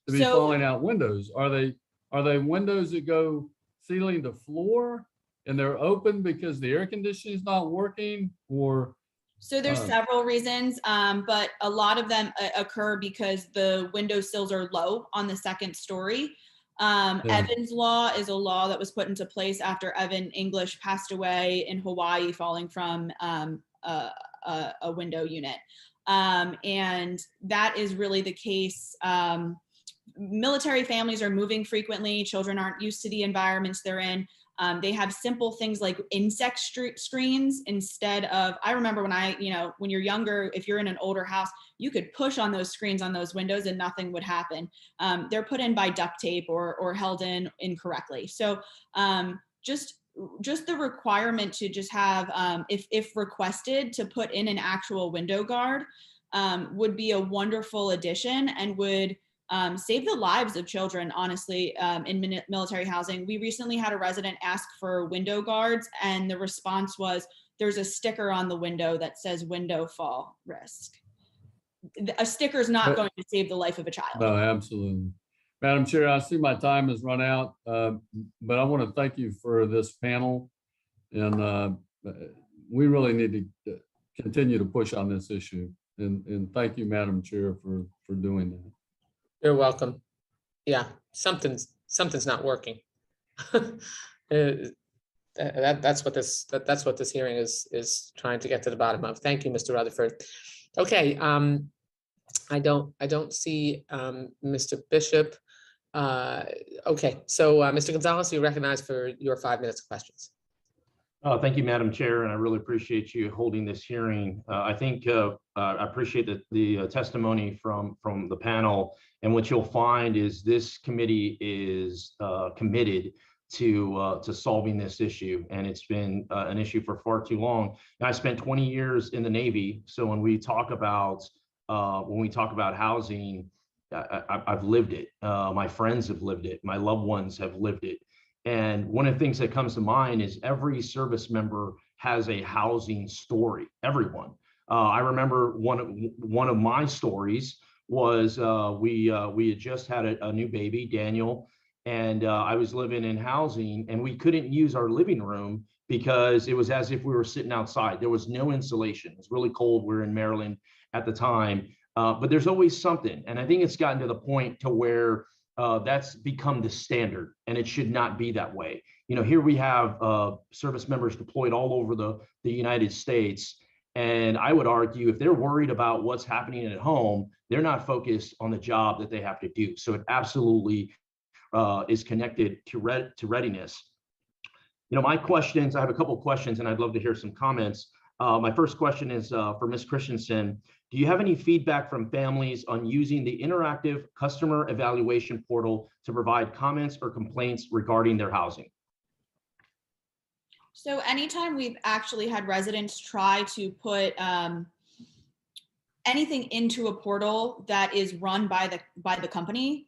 to be falling out windows. Are they windows that go ceiling to floor and they're open because the air conditioning is not working, or? So there's several reasons, but a lot of them occur because the window sills are low on the second story. Evan's Law is a law that was put into place after Evan English passed away in Hawaii, falling from a window unit. And that is really the case. Military families are moving frequently. Children aren't used to the environments they're in. They have simple things like insect screens instead of, I remember when you're younger, if you're in an older house, you could push on those screens on those windows and nothing would happen. They're put in by duct tape or held in incorrectly. So just the requirement to just have, if requested, to put in an actual window guard would be a wonderful addition and would save the lives of children, honestly, in military housing. We recently had a resident ask for window guards, and the response was, there's a sticker on the window that says window fall risk. A sticker is not going to save the life of a child. No, absolutely. Madam Chair, I see my time has run out, but I want to thank you for this panel. And we really need to continue to push on this issue. And thank you, Madam Chair, for doing that. You're welcome. Yeah, something's not working. That's what this hearing is trying to get to the bottom of. Thank you, Mr. Rutherford. Okay, I don't see Mr. Bishop. Okay, so Mr. Gonzalez, you're recognized for your 5 minutes of questions. Thank you, Madam Chair, and I really appreciate you holding this hearing. I think I appreciate the testimony from the panel, and what you'll find is this committee is committed to solving this issue, and it's been an issue for far too long. And I spent 20 years in the Navy, so when we talk about housing, I've lived it. My friends have lived it. My loved ones have lived it. And one of the things that comes to mind is every service member has a housing story. Everyone. I remember one of my stories was we had just had a new baby, Daniel, and I was living in housing, and we couldn't use our living room because it was as if we were sitting outside. There was no insulation. It was really cold. We were in Maryland at the time, but there's always something. And I think it's gotten to the point to where that's become the standard, and it should not be that way. You know, here we have service members deployed all over the United States. And I would argue if they're worried about what's happening at home, they're not focused on the job that they have to do. So it absolutely is connected to readiness. You know, my questions, I have a couple of questions and I'd love to hear some comments. My first question is for Ms. Christensen. Do you have any feedback from families on using the interactive customer evaluation portal to provide comments or complaints regarding their housing? So anytime we've actually had residents try to put anything into a portal that is run by the company,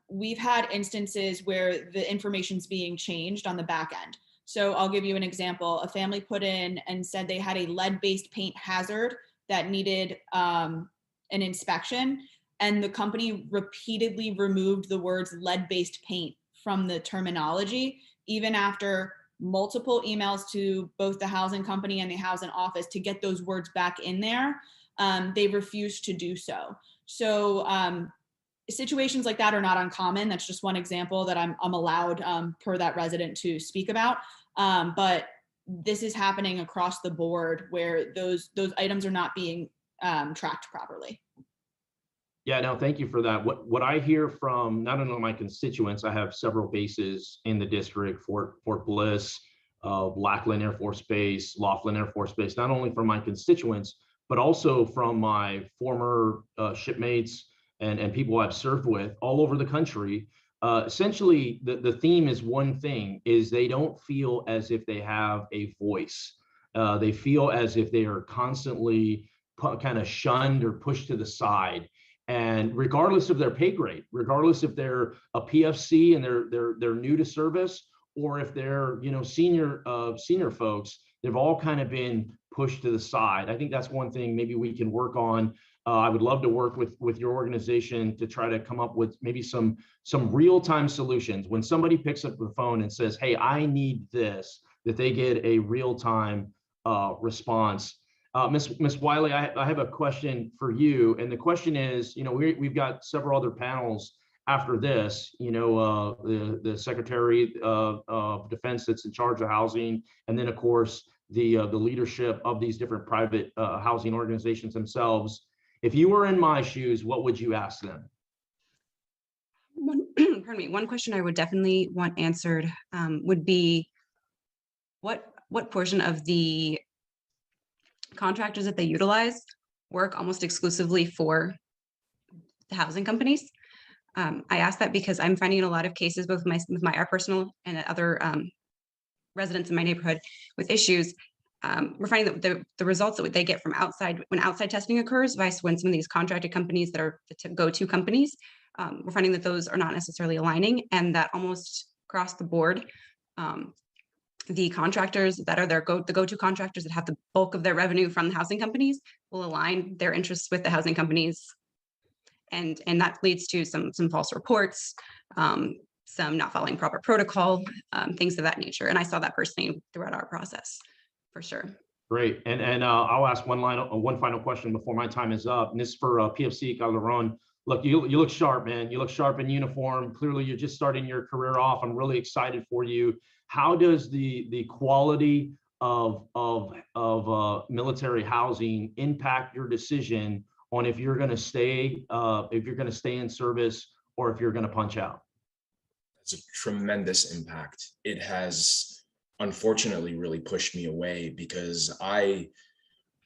we've had instances where the information's being changed on the back end. So I'll give you an example. A family put in and said they had a lead-based paint hazard that needed an inspection, and the company repeatedly removed the words lead-based paint from the terminology, even after multiple emails to both the housing company and the housing office to get those words back in there. They refused to do so. So situations like that are not uncommon. That's just one example that I'm allowed per that resident to speak about. But this is happening across the board where those items are not being tracked properly. Yeah, no, thank you for that. What I hear from not only my constituents, I have several bases in the district, Fort Bliss, Lackland Air Force Base, Laughlin Air Force Base, not only from my constituents, but also from my former shipmates and people I've served with all over the country. Essentially, the theme is one thing, is they don't feel as if they have a voice. They feel as if they are constantly kind of shunned or pushed to the side. And regardless of their pay grade, regardless if they're a PFC and they're new to service, or if they're senior folks, they've all kind of been pushed to the side. I think that's one thing maybe we can work on. I would love to work with your organization to try to come up with maybe some real-time solutions. When somebody picks up the phone and says, "Hey, I need this," that they get a real-time response. Ms. Wiley, I have a question for you, and the question is, we've got several other panels after this. The Secretary of Defense that's in charge of housing, and then of course the leadership of these different private housing organizations themselves. If you were in my shoes, what would you ask them? Pardon me. One question I would definitely want answered would be what portion of the contractors that they utilize work almost exclusively for the housing companies. I ask that because I'm finding in a lot of cases, both with our personal and other residents in my neighborhood with issues, we're finding that the results that they get from outside, when outside testing occurs, vice when some of these contracted companies that are the go-to companies, we're finding that those are not necessarily aligning, and that almost across the board, the contractors that are the go-to contractors that have the bulk of their revenue from the housing companies will align their interests with the housing companies. And that leads to some false reports, some not following proper protocol, things of that nature. And I saw that personally throughout our process, for sure. Great. And I'll ask one final question before my time is up. And this is for PFC Calderon. Look, you look sharp, man. You look sharp in uniform. Clearly, you're just starting your career off. I'm really excited for you. How does the quality of military housing impact your decision on if you're going to stay in service or if you're going to punch out? It's a tremendous impact. It has unfortunately really pushed me away because I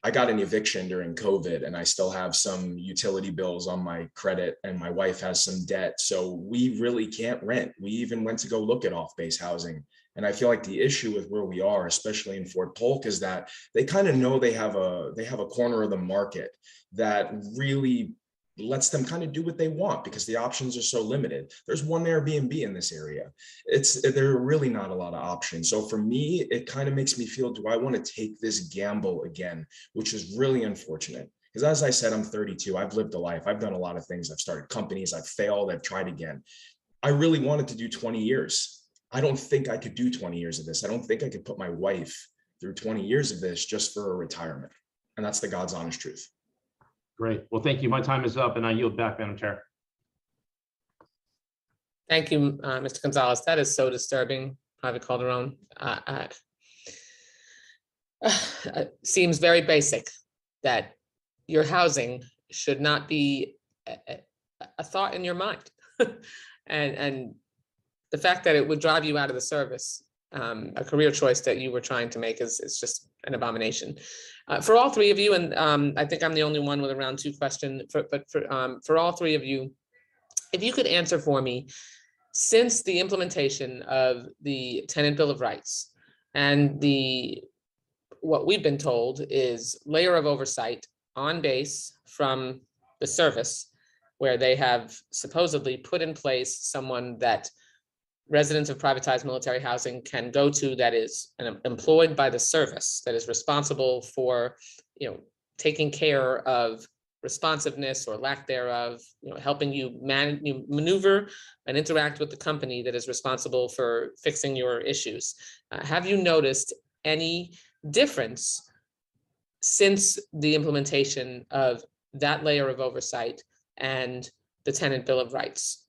I got an eviction during COVID and I still have some utility bills on my credit and my wife has some debt. So we really can't rent. We even went to go look at off-base housing. And I feel like the issue with where we are, especially in Fort Polk, is that they kind of know they have a corner of the market that really lets them kind of do what they want because the options are so limited. There's one Airbnb in this area. There are really not a lot of options. So for me, it kind of makes me feel, do I want to take this gamble again, which is really unfortunate. Because as I said, I'm 32. I've lived a life. I've done a lot of things. I've started companies. I've failed. I've tried again. I really wanted to do 20 years. I don't think I could do 20 years of this. I don't think I could put my wife through 20 years of this just for a retirement. And that's the God's honest truth. Great. Well, thank you. My time is up and I yield back, Madam Chair. Thank you, Mr. Gonzalez. That is so disturbing, Private Calderon. Seems very basic that your housing should not be a thought in your mind. and the fact that it would drive you out of the service, a career choice that you were trying to make is just an abomination. For all three of you, and I think I'm the only one with a round two question, but for all three of you, if you could answer for me, since the implementation of the Tenant Bill of Rights and what we've been told is layer of oversight on base from the service, where they have supposedly put in place someone that residents of privatized military housing can go to that is employed by the service, that is responsible for, taking care of responsiveness or lack thereof, helping you maneuver and interact with the company that is responsible for fixing your issues. Have you noticed any difference since the implementation of that layer of oversight and the Tenant Bill of Rights?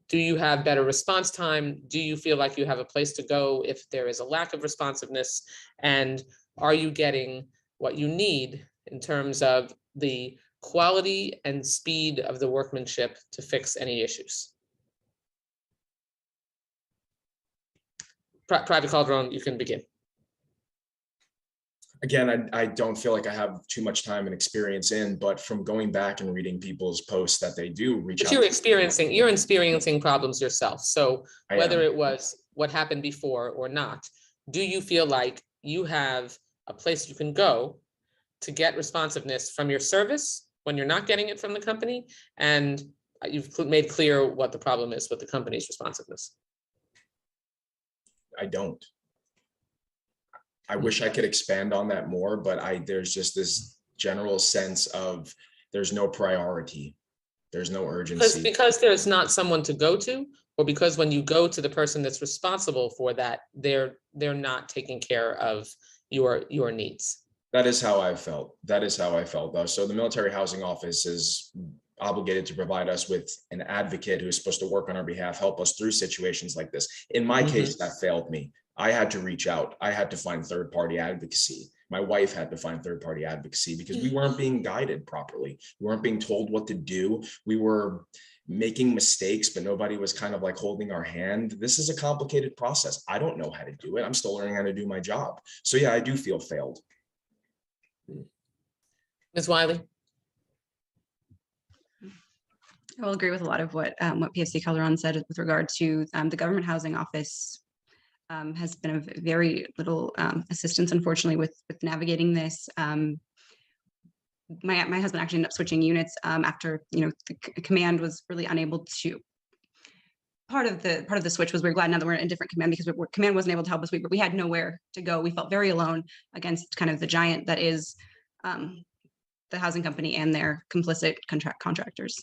Do you have better response time? Do you feel like you have a place to go if there is a lack of responsiveness? And are you getting what you need in terms of the quality and speed of the workmanship to fix any issues? Private Calderon, you can begin. Again, I don't feel like I have too much time and experience but from going back and reading people's posts that they do reach out. But you're experiencing problems yourself. So whether it was what happened before or not, do you feel like you have a place you can go to get responsiveness from your service when you're not getting it from the company? And you've made clear what the problem is with the company's responsiveness. I don't. I wish I could expand on that more, but there's just this general sense of there's no priority. There's no urgency. Because there's not someone to go to, or because when you go to the person that's responsible for that, they're not taking care of your needs. That is how I felt. So the Military Housing Office is obligated to provide us with an advocate who is supposed to work on our behalf, help us through situations like this. In my case, that failed me. I had to reach out. I had to find third-party advocacy. My wife had to find third-party advocacy because we weren't being guided properly. We weren't being told what to do. We were making mistakes, but nobody was kind of like holding our hand. This is a complicated process. I don't know how to do it. I'm still learning how to do my job. So yeah, I do feel failed. Ms. Wiley? I will agree with a lot of what PFC Calderon said with regard to the Government Housing Office has been of very little assistance, unfortunately, with navigating this. My husband actually ended up switching units after the command was really unable to. Part of the switch was we're glad now that we're in a different command because command wasn't able to help us. We had nowhere to go. We felt very alone against kind of the giant that is the housing company and their complicit contractors.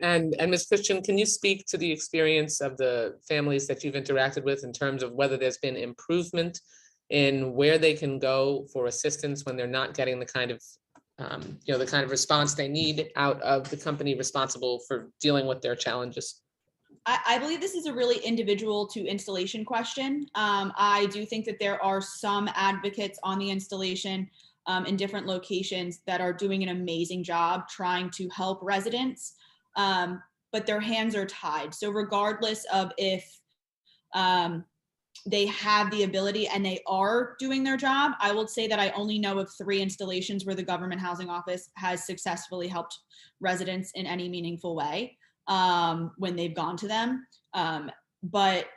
And Ms. Christian, can you speak to the experience of the families that you've interacted with in terms of whether there's been improvement in where they can go for assistance when they're not getting the kind of the kind of response they need out of the company responsible for dealing with their challenges? I believe this is a really individual to installation question. I do think that there are some advocates on the installation in different locations that are doing an amazing job trying to help residents, but their hands are tied. So regardless of if they have the ability and they are doing their job. I will say that I only know of 3 installations where the Government Housing Office has successfully helped residents in any meaningful way when they've gone to them. But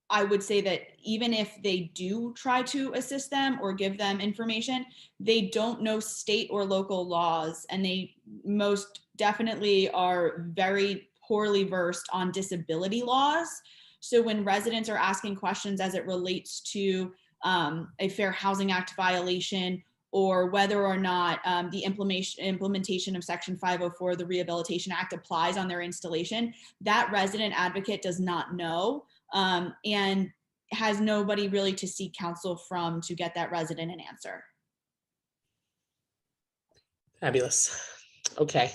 I would say that even if they do try to assist them or give them information, they don't know state or local laws, and they most definitely are very poorly versed on disability laws. So when residents are asking questions as it relates to a Fair Housing Act violation, or whether or not the implementation of Section 504 of the Rehabilitation Act applies on their installation, that resident advocate does not know and has nobody really to seek counsel from to get that resident an answer. Fabulous. Okay.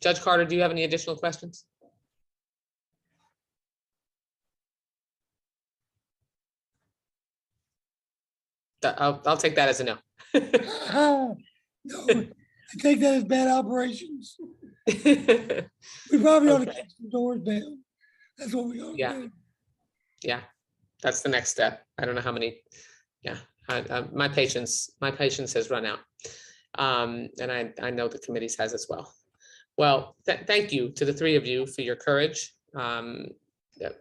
Judge Carter, do you have any additional questions? I'll take that as a no. No, I take that as bad operations. We probably ought to Okay. kick some doors down. That's what we ought to Yeah. do. Yeah, that's the next step. I don't know how many. Yeah, my patience has run out, and I know the committees has as well. Well, thank you to the 3 of you for your courage,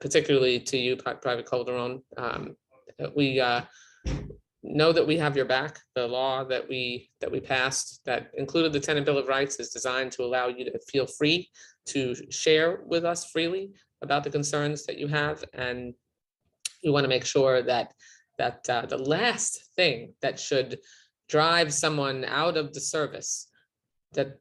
particularly to you, Private Calderon. We know that we have your back. The law that we passed that included the Tenant Bill of Rights is designed to allow you to feel free to share with us freely about the concerns that you have, and we want to make sure that the last thing that should drive someone out of the service, that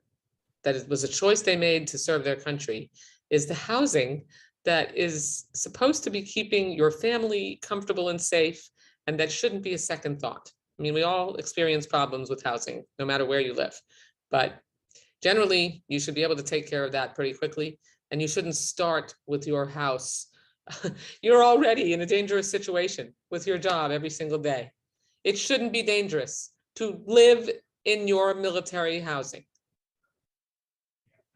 it was a choice they made to serve their country, is the housing that is supposed to be keeping your family comfortable and safe, and that shouldn't be a second thought. I mean, we all experience problems with housing, no matter where you live, but generally you should be able to take care of that pretty quickly, and you shouldn't start with your house. You're already in a dangerous situation with your job every single day. It shouldn't be dangerous to live in your military housing.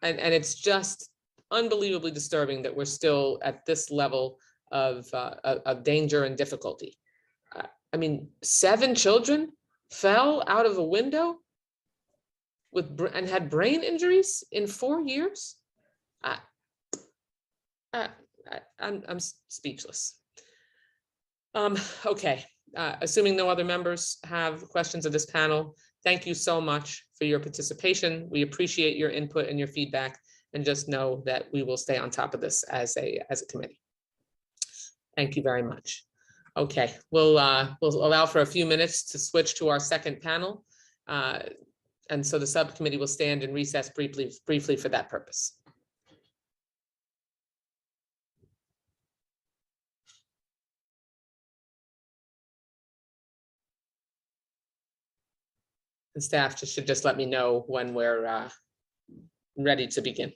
And it's just unbelievably disturbing that we're still at this level of danger and difficulty. I mean, 7 children fell out of a window and had brain injuries in 4 years. I'm speechless. Okay, assuming no other members have questions of this panel, thank you so much for your participation. We appreciate your input and your feedback, and just know that we will stay on top of this as a committee. Thank you very much. Okay, we'll allow for a few minutes to switch to our second panel. And so the subcommittee will stand in recess briefly for that purpose. And staff should just let me know when we're ready to begin.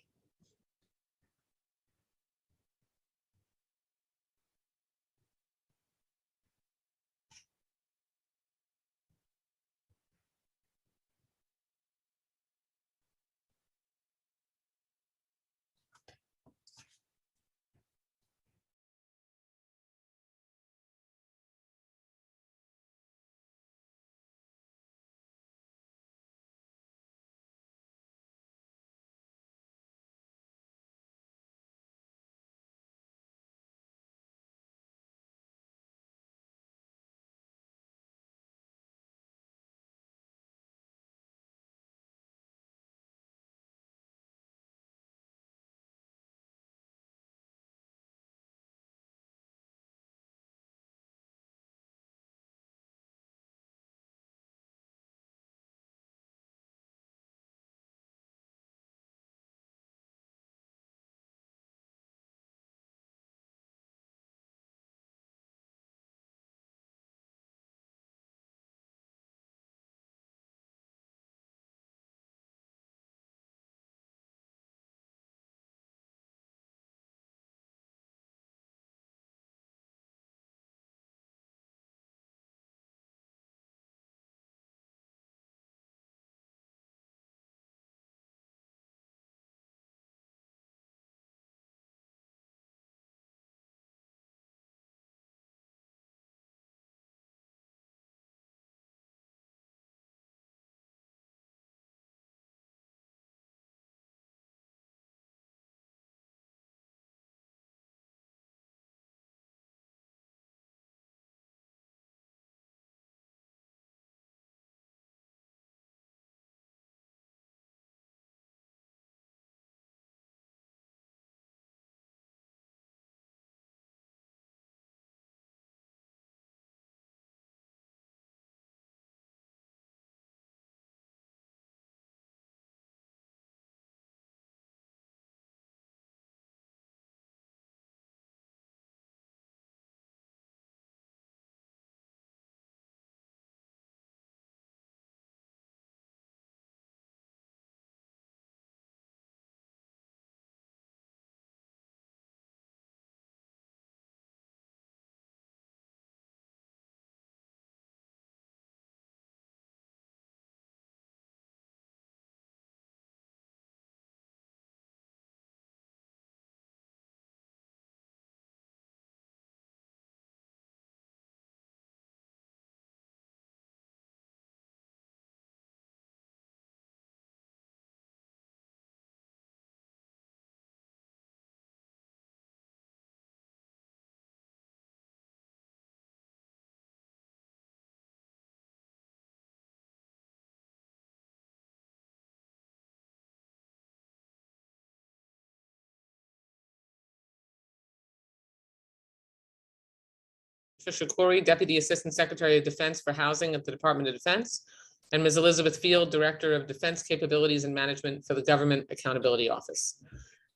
Patricia Corey, Deputy Assistant Secretary of Defense for Housing at the Department of Defense, and Ms. Elizabeth Field, Director of Defense Capabilities and Management for the Government Accountability Office.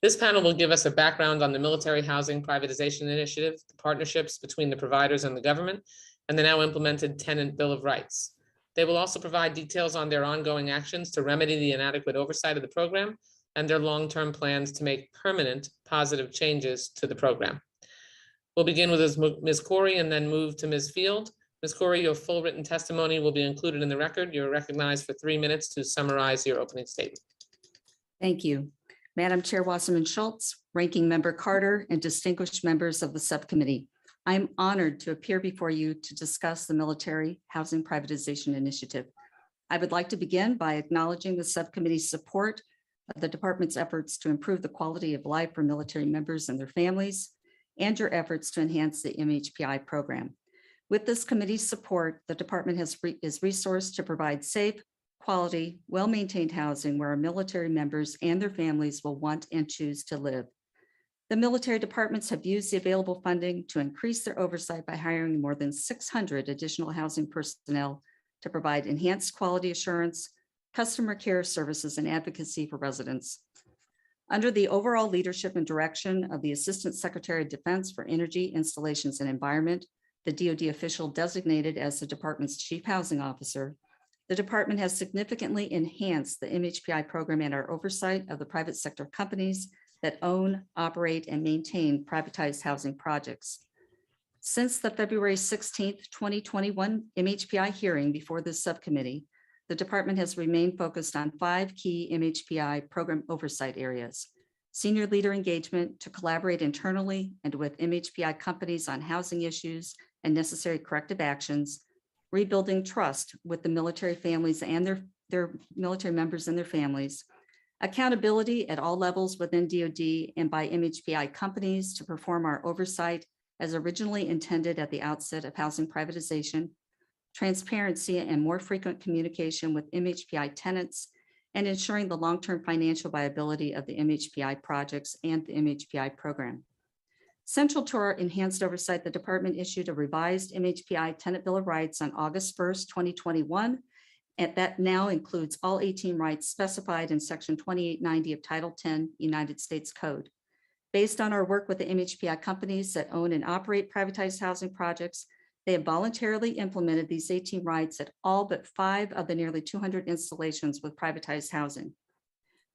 This panel will give us a background on the Military Housing Privatization Initiative, the partnerships between the providers and the government, and the now implemented Tenant Bill of Rights. They will also provide details on their ongoing actions to remedy the inadequate oversight of the program and their long-term plans to make permanent positive changes to the program. We'll begin with Ms. Corey and then move to Ms. Field. Ms. Corey, your full written testimony will be included in the record. You're recognized for 3 minutes to summarize your opening statement. Thank you. Madam Chair Wasserman Schultz, Ranking Member Carter, and distinguished members of the subcommittee. I'm honored to appear before you to discuss the Military Housing Privatization Initiative. I would like to begin by acknowledging the subcommittee's support of the department's efforts to improve the quality of life for military members and their families, and your efforts to enhance the MHPI program. With this committee's support, the department is resourced to provide safe, quality, well-maintained housing where our military members and their families will want and choose to live. The military departments have used the available funding to increase their oversight by hiring more than 600 additional housing personnel to provide enhanced quality assurance, customer care services, and advocacy for residents. Under the overall leadership and direction of the Assistant Secretary of Defense for Energy, Installations, and Environment, the DoD official designated as the department's Chief Housing Officer, the department has significantly enhanced the MHPI program and our oversight of the private sector companies that own, operate, and maintain privatized housing projects. Since the February 16th, 2021 MHPI hearing before this subcommittee, the department has remained focused on 5 key MHPI program oversight areas: senior leader engagement to collaborate internally and with MHPI companies on housing issues and necessary corrective actions, rebuilding trust with the military families and their military members and their families, accountability at all levels within DoD and by MHPI companies to perform our oversight as originally intended at the outset of housing privatization, transparency and more frequent communication with MHPI tenants, and ensuring the long-term financial viability of the MHPI projects and the MHPI program. Central to our enhanced oversight, the department issued a revised MHPI Tenant Bill of Rights on August 1st, 2021, and that now includes all 18 rights specified in Section 2890 of Title 10 United States Code. Based on our work with the MHPI companies that own and operate privatized housing projects, they have voluntarily implemented these 18 rights at all but 5 of the nearly 200 installations with privatized housing.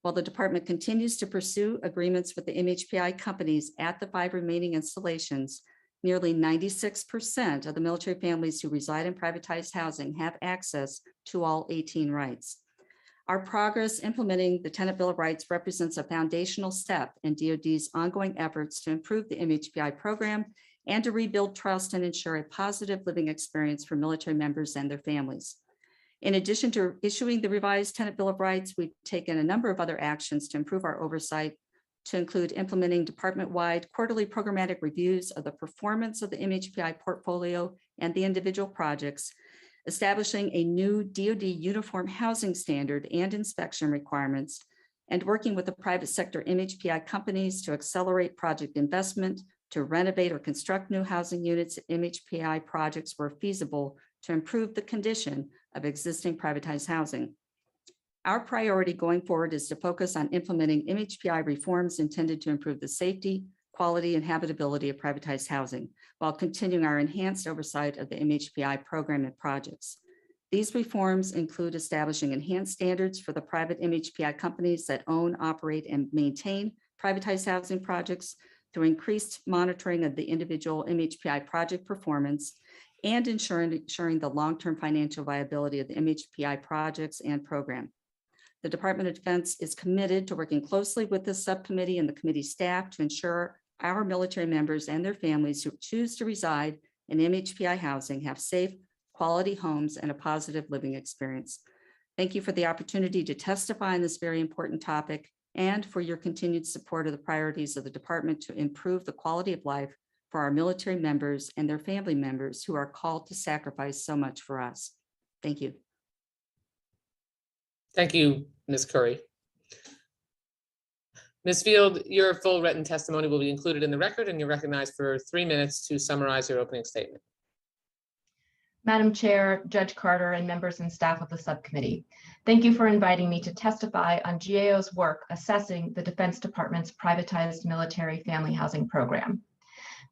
While the department continues to pursue agreements with the MHPI companies at the 5 remaining installations, nearly 96% of the military families who reside in privatized housing have access to all 18 rights. Our progress implementing the Tenant Bill of Rights represents a foundational step in DoD's ongoing efforts to improve the MHPI program and to rebuild trust and ensure a positive living experience for military members and their families. In addition to issuing the revised Tenant Bill of Rights, we've taken a number of other actions to improve our oversight, to include implementing department-wide quarterly programmatic reviews of the performance of the MHPI portfolio and the individual projects, establishing a new DoD uniform housing standard and inspection requirements, and working with the private sector MHPI companies to accelerate project investment, to renovate or construct new housing units at MHPI projects where feasible to improve the condition of existing privatized housing. Our priority going forward is to focus on implementing MHPI reforms intended to improve the safety, quality, and habitability of privatized housing, while continuing our enhanced oversight of the MHPI program and projects. These reforms include establishing enhanced standards for the private MHPI companies that own, operate, and maintain privatized housing projects through increased monitoring of the individual MHPI project performance and ensuring the long-term financial viability of the MHPI projects and program. The Department of Defense is committed to working closely with this subcommittee and the committee staff to ensure our military members and their families who choose to reside in MHPI housing have safe, quality homes and a positive living experience. Thank you for the opportunity to testify on this very important topic and for your continued support of the priorities of the department to improve the quality of life for our military members and their family members who are called to sacrifice so much for us. Thank you. Thank you, Ms. Curry. Ms. Field, your full written testimony will be included in the record and you're recognized for 3 minutes to summarize your opening statement. Madam Chair, Judge Carter, and members and staff of the subcommittee. Thank you for inviting me to testify on GAO's work assessing the Defense Department's privatized military family housing program.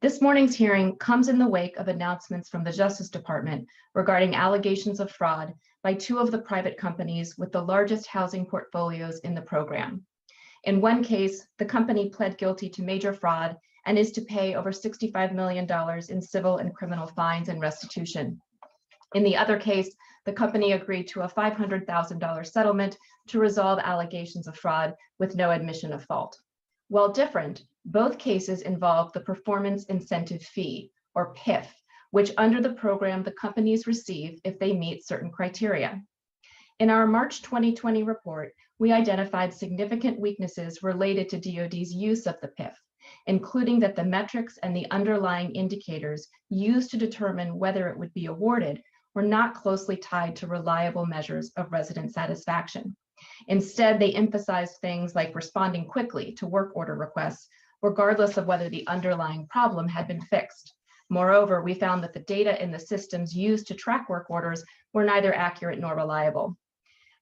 This morning's hearing comes in the wake of announcements from the Justice Department regarding allegations of fraud by two of the private companies with the largest housing portfolios in the program. In one case, the company pled guilty to major fraud and is to pay over $65 million in civil and criminal fines and restitution. In the other case, the company agreed to a $500,000 settlement to resolve allegations of fraud with no admission of fault. While different, both cases involve the performance incentive fee, or PIF, which under the program the companies receive if they meet certain criteria. In our March 2020 report, we identified significant weaknesses related to DoD's use of the PIF, including that the metrics and the underlying indicators used to determine whether it would be awarded were not closely tied to reliable measures of resident satisfaction. Instead, they emphasized things like responding quickly to work order requests, regardless of whether the underlying problem had been fixed. Moreover, we found that the data in the systems used to track work orders were neither accurate nor reliable.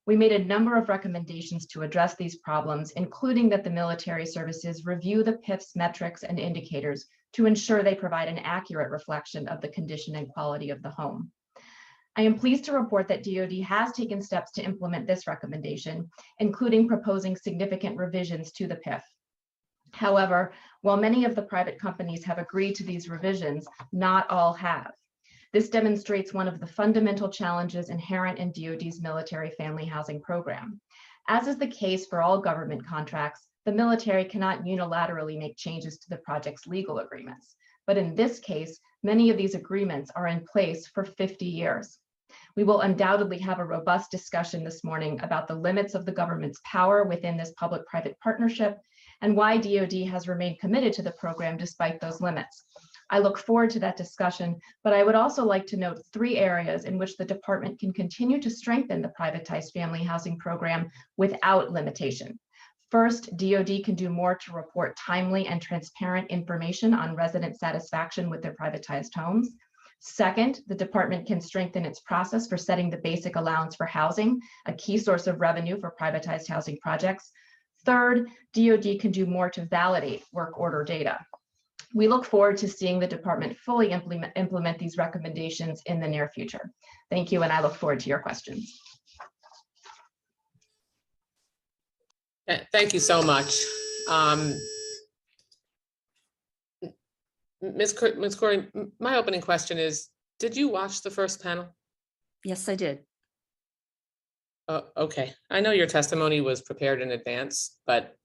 We made a number of recommendations to address these problems, including that the military services review the PIF's metrics and indicators to ensure they provide an accurate reflection of the condition and quality of the home. I am pleased to report that DoD has taken steps to implement this recommendation, including proposing significant revisions to the PIF. However, while many of the private companies have agreed to these revisions, not all have. This demonstrates one of the fundamental challenges inherent in DoD's military family housing program. As is the case for all government contracts, the military cannot unilaterally make changes to the project's legal agreements. But in this case, many of these agreements are in place for 50 years. We will undoubtedly have a robust discussion this morning about the limits of the government's power within this public-private partnership and why DoD has remained committed to the program despite those limits. I look forward to that discussion, but I would also like to note 3 areas in which the department can continue to strengthen the privatized family housing program without limitation. First, DoD can do more to report timely and transparent information on resident satisfaction with their privatized homes. Second, the department can strengthen its process for setting the basic allowance for housing, a key source of revenue for privatized housing projects. Third, DoD can do more to validate work order data. We look forward to seeing the department fully implement these recommendations in the near future. Thank you, and I look forward to your questions. Thank you so much. Ms. Corey, my opening question is, did you watch the first panel? Yes, I did. Okay, I know your testimony was prepared in advance, but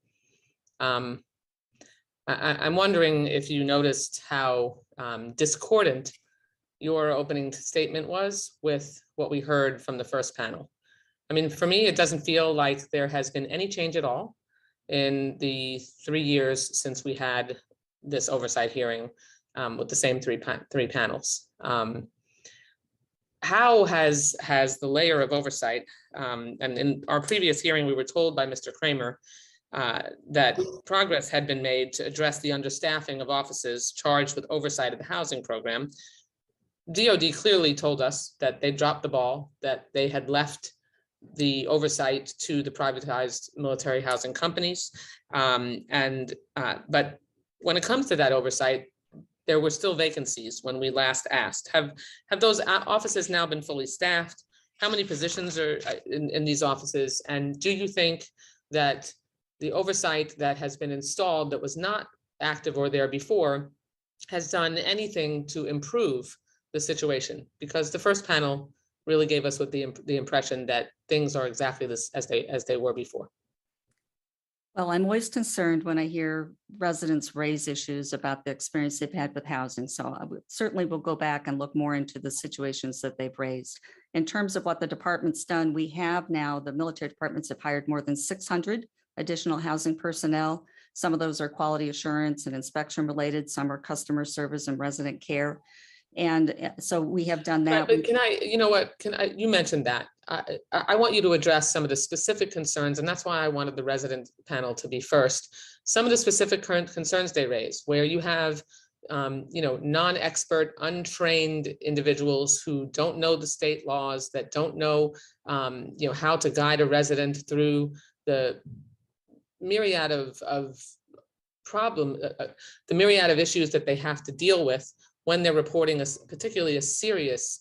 I'm wondering if you noticed how discordant your opening statement was with what we heard from the first panel. I mean, for me, it doesn't feel like there has been any change at all in the 3 years since we had this oversight hearing with the same three panels. How has the layer of oversight, and in our previous hearing, we were told by Mr. Kramer that progress had been made to address the understaffing of offices charged with oversight of the housing program. DoD clearly told us that they dropped the ball, that they had left the oversight to the privatized military housing companies. But when it comes to that oversight, there were still vacancies when we last asked. Have those offices now been fully staffed? How many positions are in these offices? And do you think that the oversight that has been installed that was not active or there before has done anything to improve the situation? Because the first panel really gave us with the impression that things are exactly this as they were before. Well, I'm always concerned when I hear residents raise issues about the experience they've had with housing. So I certainly will go back and look more into the situations that they've raised. In terms of what the department's done, we have now, the military departments have hired more than 600 additional housing personnel. Some of those are quality assurance and inspection related. Some are customer service and resident care. And so we have done that. But can I, you know what, you mentioned that. I want you to address some of the specific concerns, and that's why I wanted the resident panel to be first. Some of the specific current concerns they raised, where you have non-expert, untrained individuals who don't know the state laws, that don't know, how to guide a resident through the myriad of the myriad of issues that they have to deal with when they're reporting particularly a serious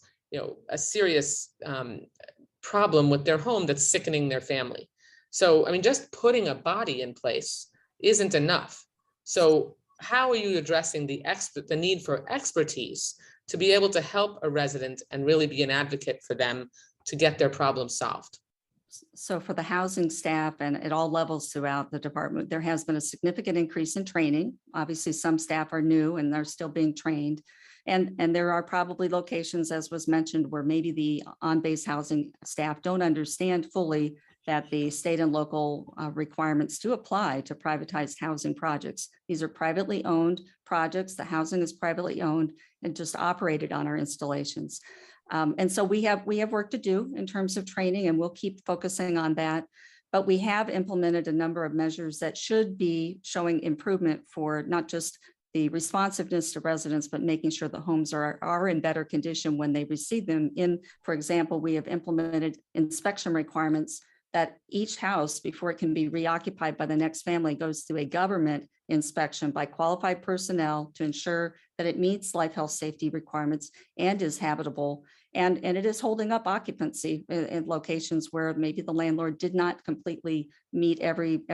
problem with their home that's sickening their family. So, I mean, just putting a body in place isn't enough. So how are you addressing the need for expertise to be able to help a resident and really be an advocate for them to get their problem solved? So for the housing staff and at all levels throughout the department, there has been a significant increase in training. Obviously, some staff are new and they're still being trained. And there are probably locations, as was mentioned, where maybe the on-base housing staff don't understand fully that the state and local requirements do apply to privatized housing projects. These are privately owned projects. The housing is privately owned and just operated on our installations. And so we have work to do in terms of training, and we'll keep focusing on that. But we have implemented a number of measures that should be showing improvement for not just the responsiveness to residents, but making sure the homes are in better condition when they receive them. For example, we have implemented inspection requirements that each house, before it can be reoccupied by the next family, goes through a government inspection by qualified personnel to ensure that it meets life, health, safety requirements and is habitable. And it is holding up occupancy in locations where maybe the landlord did not completely meet every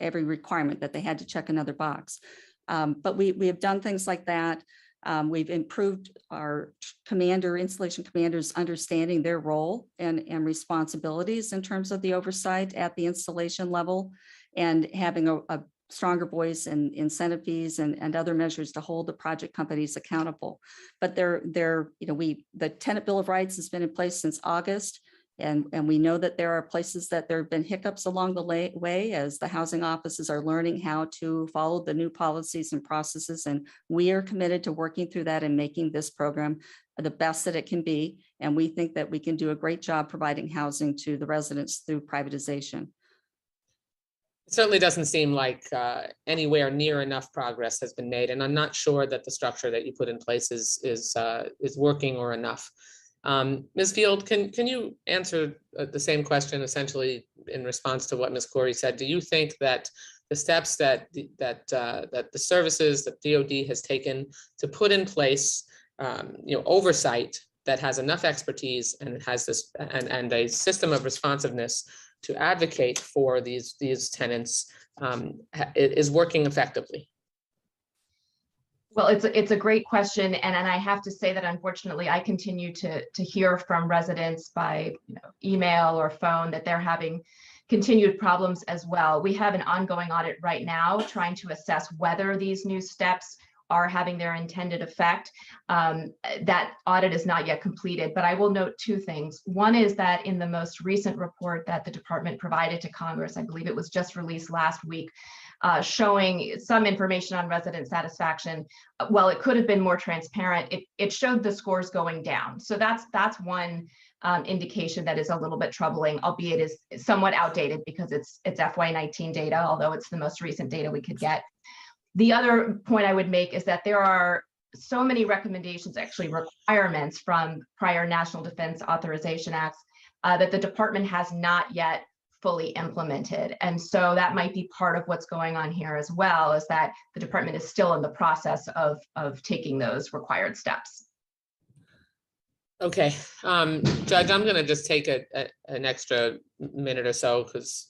requirement, that they had to check another box. But we have done things like that. We've improved our installation commanders understanding their role and responsibilities in terms of the oversight at the installation level, and having a stronger voice and incentive fees and other measures to hold the project companies accountable. But the Tenant Bill of Rights has been in place since August. And we know that there are places that there have been hiccups along the way as the housing offices are learning how to follow the new policies and processes. And we are committed to working through that and making this program the best that it can be. And we think that we can do a great job providing housing to the residents through privatization. It certainly doesn't seem like anywhere near enough progress has been made. And I'm not sure that the structure that you put in place is working or enough. Ms. Field, can you answer the same question essentially in response to what Ms. Corey said? Do you think that the steps that the services that DoD has taken to put in place, oversight that has enough expertise and has this and a system of responsiveness to advocate for these tenants is working effectively? Well, it's a great question, and I have to say that unfortunately, I continue to hear from residents by email or phone that they're having continued problems as well. We have an ongoing audit right now trying to assess whether these new steps are having their intended effect. That audit is not yet completed, but I will note two things. One is that in the most recent report that the department provided to Congress, I believe it was just released last week, showing some information on resident satisfaction. While it could have been more transparent, it showed the scores going down. So that's one indication that is a little bit troubling, albeit is somewhat outdated because it's FY19 data, although it's the most recent data we could get. The other point I would make is that there are so many recommendations, actually requirements from prior National Defense Authorization Acts that the department has not yet fully implemented. And so that might be part of what's going on here as well, is that the department is still in the process of taking those required steps. Okay, Judge, I'm going to just take an extra minute or so because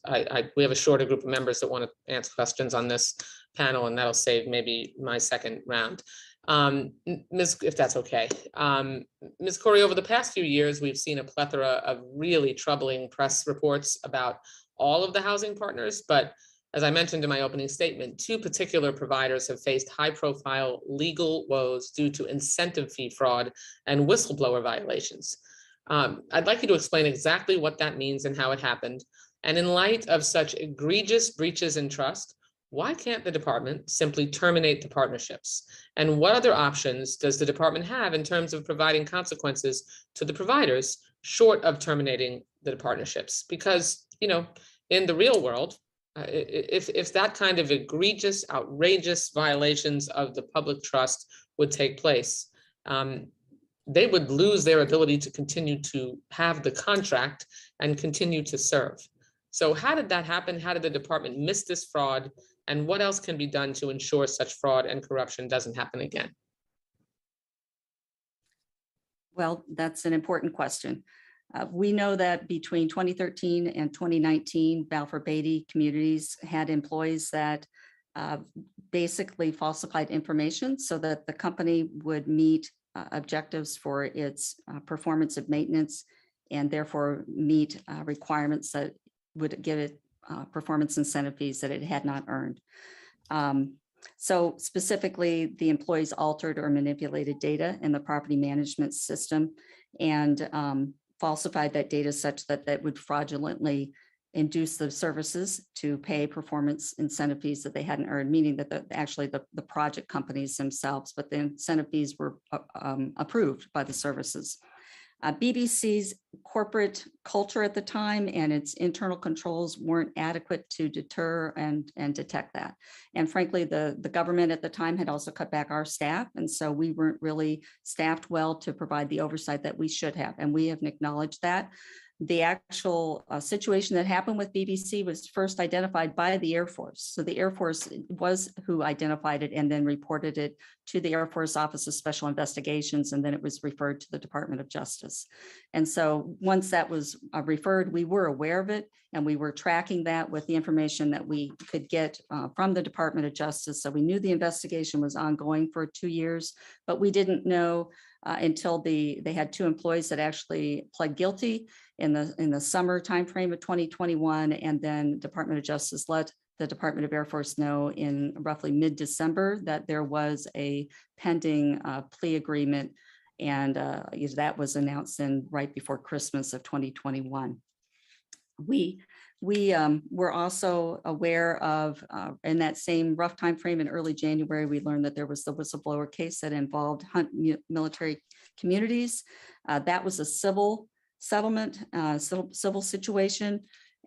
we have a shorter group of members that want to answer questions on this panel, and that'll save maybe my second round. If that's okay. Ms. Corey, over the past few years, we've seen a plethora of really troubling press reports about all of the housing partners, but as I mentioned in my opening statement, two particular providers have faced high-profile legal woes due to incentive fee fraud and whistleblower violations. I'd like you to explain exactly what that means and how it happened. And in light of such egregious breaches in trust, why can't the department simply terminate the partnerships? And what other options does the department have in terms of providing consequences to the providers short of terminating the partnerships? Because, in the real world, if that kind of egregious, outrageous violations of the public trust would take place, they would lose their ability to continue to have the contract and continue to serve. So how did that happen? How did the department miss this fraud? And what else can be done to ensure such fraud and corruption doesn't happen again? Well, that's an important question. We know that between 2013 and 2019, Balfour Beatty Communities had employees that basically falsified information so that the company would meet objectives for its performance of maintenance and therefore meet requirements that would give it performance incentive fees that it had not earned. So specifically, the employees altered or manipulated data in the property management system and falsified that data such that that would fraudulently induce the services to pay performance incentive fees that they hadn't earned, meaning that the project companies themselves, but the incentive fees were approved by the services. BBC's corporate culture at the time and its internal controls weren't adequate to deter and detect that. And frankly, the government at the time had also cut back our staff. And so we weren't really staffed well to provide the oversight that we should have. And we have acknowledged that. The actual situation that happened with BBC was first identified by the Air Force. So the Air Force was who identified it and then reported it to the Air Force Office of Special Investigations, and then it was referred to the Department of Justice. And so once that was referred, we were aware of it, and we were tracking that with the information that we could get from the Department of Justice. So we knew the investigation was ongoing for 2 years, but we didn't know until they had 2 employees that actually pled guilty in the summer timeframe of 2021, and then Department of Justice let the Department of Air Force know in roughly mid-December that there was a pending plea agreement, and that was announced in right before Christmas of 2021. We were also aware of, in that same rough time frame in early January, we learned that there was the whistleblower case that involved Hunt Military Communities. That was a civil settlement, civil situation,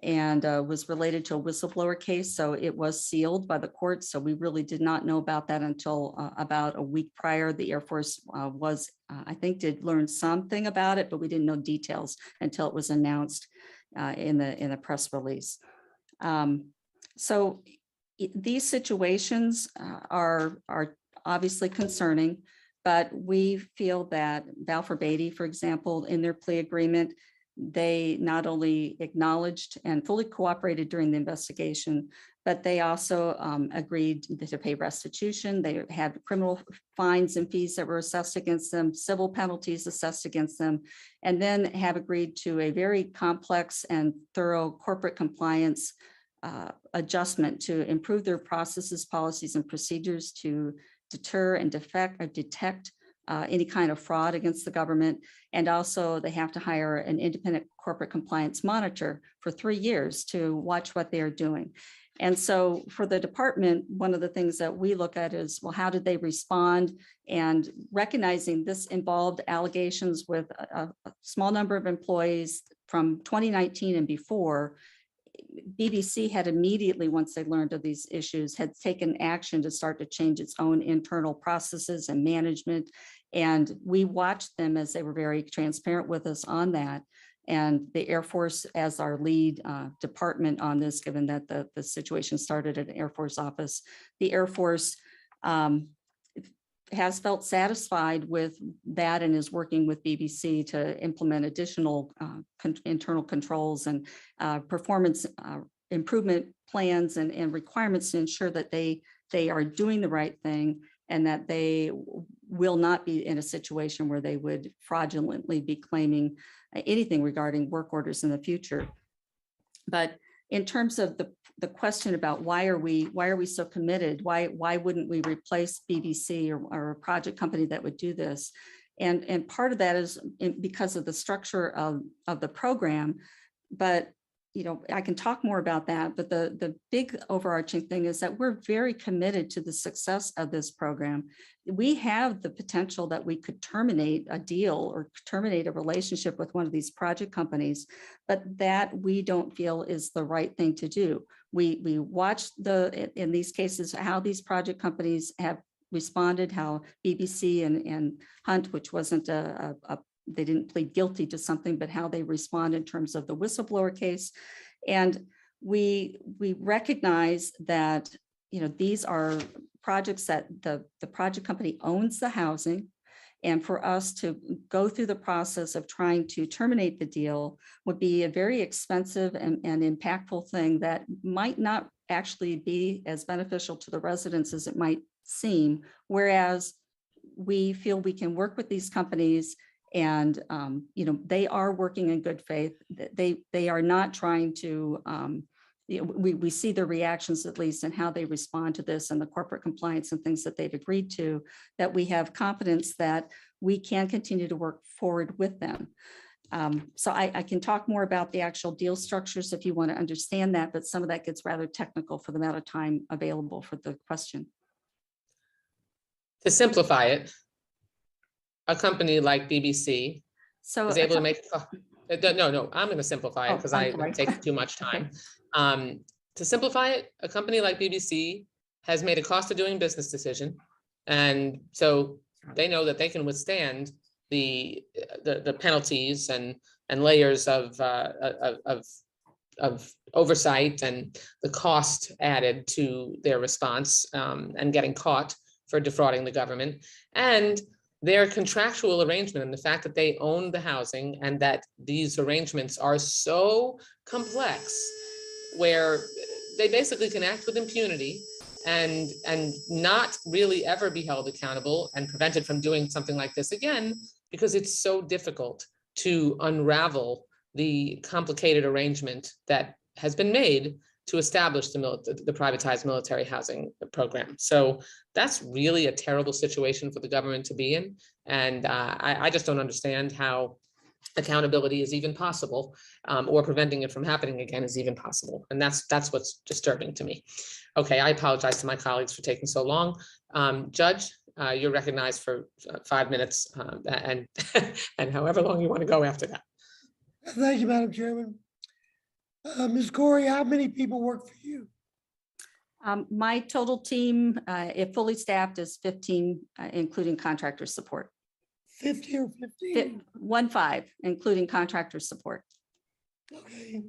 and was related to a whistleblower case. So it was sealed by the court. So we really did not know about that until about a week prior. The Air Force I think, did learn something about it, but we didn't know details until it was announced in the press release. So these situations are obviously concerning, but we feel that Balfour Beatty, for example, in their plea agreement, they not only acknowledged and fully cooperated during the investigation, but they also agreed to pay restitution. They had criminal fines and fees that were assessed against them, civil penalties assessed against them, and then have agreed to a very complex and thorough corporate compliance adjustment to improve their processes, policies, and procedures to deter and detect any kind of fraud against the government. And also they have to hire an independent corporate compliance monitor for 3 years to watch what they are doing. And so for the department, one of the things that we look at is, well, how did they respond? And recognizing this involved allegations with a small number of employees from 2019 and before, BBC had immediately, once they learned of these issues, had taken action to start to change its own internal processes and management. And we watched them as they were very transparent with us on that. And the Air Force, as our lead department on this, given that the situation started at the Air Force office, the Air Force has felt satisfied with that and is working with BBC to implement additional internal controls and performance improvement plans and requirements to ensure that they are doing the right thing and that they will not be in a situation where they would fraudulently be claiming anything regarding work orders in the future. But in terms of the question about why are we so committed? Why wouldn't we replace BBC or a project company that would do this? And part of that is because of the structure of the program. But I can talk more about that, but the big overarching thing is that we're very committed to the success of this program. We have the potential that we could terminate a deal or terminate a relationship with one of these project companies, but that we don't feel is the right thing to do. We watch in these cases how these project companies have responded, how BBC and Hunt, which wasn't they didn't plead guilty to something, but how they respond in terms of the whistleblower case. And we recognize that, these are projects that the project company owns the housing. And for us to go through the process of trying to terminate the deal would be a very expensive and impactful thing that might not actually be as beneficial to the residents as it might seem. Whereas we feel we can work with these companies and, they are working in good faith. They are not trying to, we see the reactions, at least, and how they respond to this and the corporate compliance and things that they've agreed to, that we have confidence that we can continue to work forward with them. So I can talk more about the actual deal structures if you want to understand that, but some of that gets rather technical for the amount of time available for the question. To simplify it, a company like BBC is able to make, no, I'm going to simplify it because I take too much time. To simplify it, a company like BBC has made a cost of doing business decision. And so they know that they can withstand the penalties and layers of oversight and the cost added to their response and getting caught for defrauding the government. And their contractual arrangement and the fact that they own the housing and that these arrangements are so complex where they basically can act with impunity and not really ever be held accountable and prevented from doing something like this again, because it's so difficult to unravel the complicated arrangement that has been made to establish the privatized military housing program. So that's really a terrible situation for the government to be in. And I just don't understand how accountability is even possible, or preventing it from happening again is even possible. And that's what's disturbing to me. Okay, I apologize to my colleagues for taking so long. Judge, you're recognized for 5 minutes and however long you want to go after that. Thank you, Madam Chairman. Ms. Corey, how many people work for you? My total team, if fully staffed, is 15, including contractor support. 50 or 15? 15, including contractor support. Okay.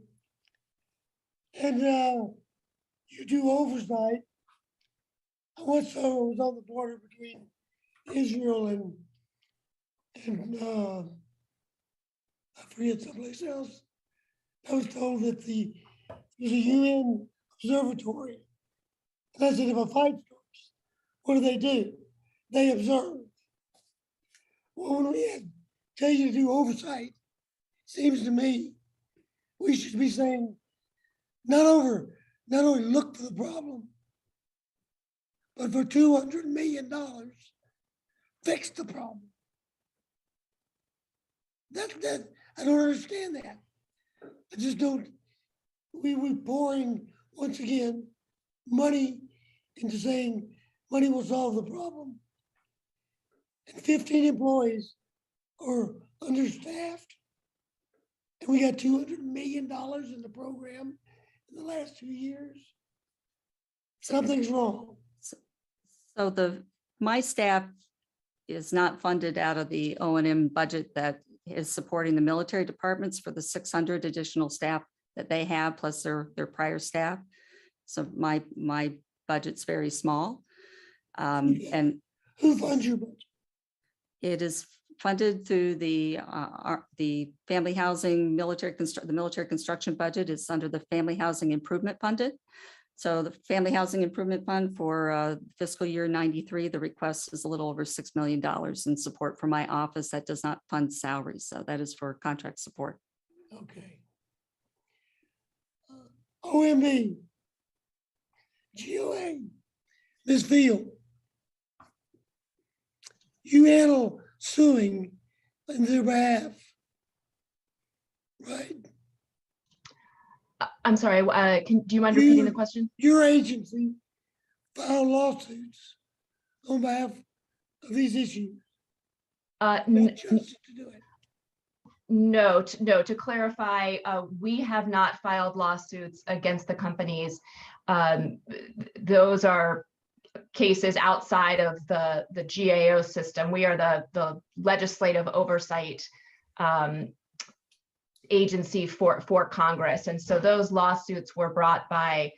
And you do oversight. I once was on the border between Israel and I forget someplace else. I was told that there's a UN observatory. And I said, if a fight starts, what do? They observe. Well, when we tell you to do oversight, seems to me we should be saying not only look for the problem, but for $200 million, fix the problem. That I don't understand that. I just don't. We're pouring once again money into saying money will solve the problem. And 15 employees are understaffed. And we got $200 million in the program in the last 2 years. Something's wrong. So my staff is not funded out of the O&M budget that is supporting the military departments for the 600 additional staff that they have, plus their prior staff. So my budget's very small. And who funds your budget? It is funded through the family housing the military construction budget is under the family housing improvement funded. So the family housing improvement fund for fiscal year 93, the request is a little over $6 million in support for my office. That does not fund salaries. So that is for contract support. Okay. OMB, GOA, Ms. Field, you handle suing on their behalf, right? I'm sorry, do you mind repeating the question? Your agency filed lawsuits on behalf of these issues. No, to clarify, we have not filed lawsuits against the companies. Those are cases outside of the GAO system. We are the legislative oversight agency for Congress. And so those lawsuits were brought by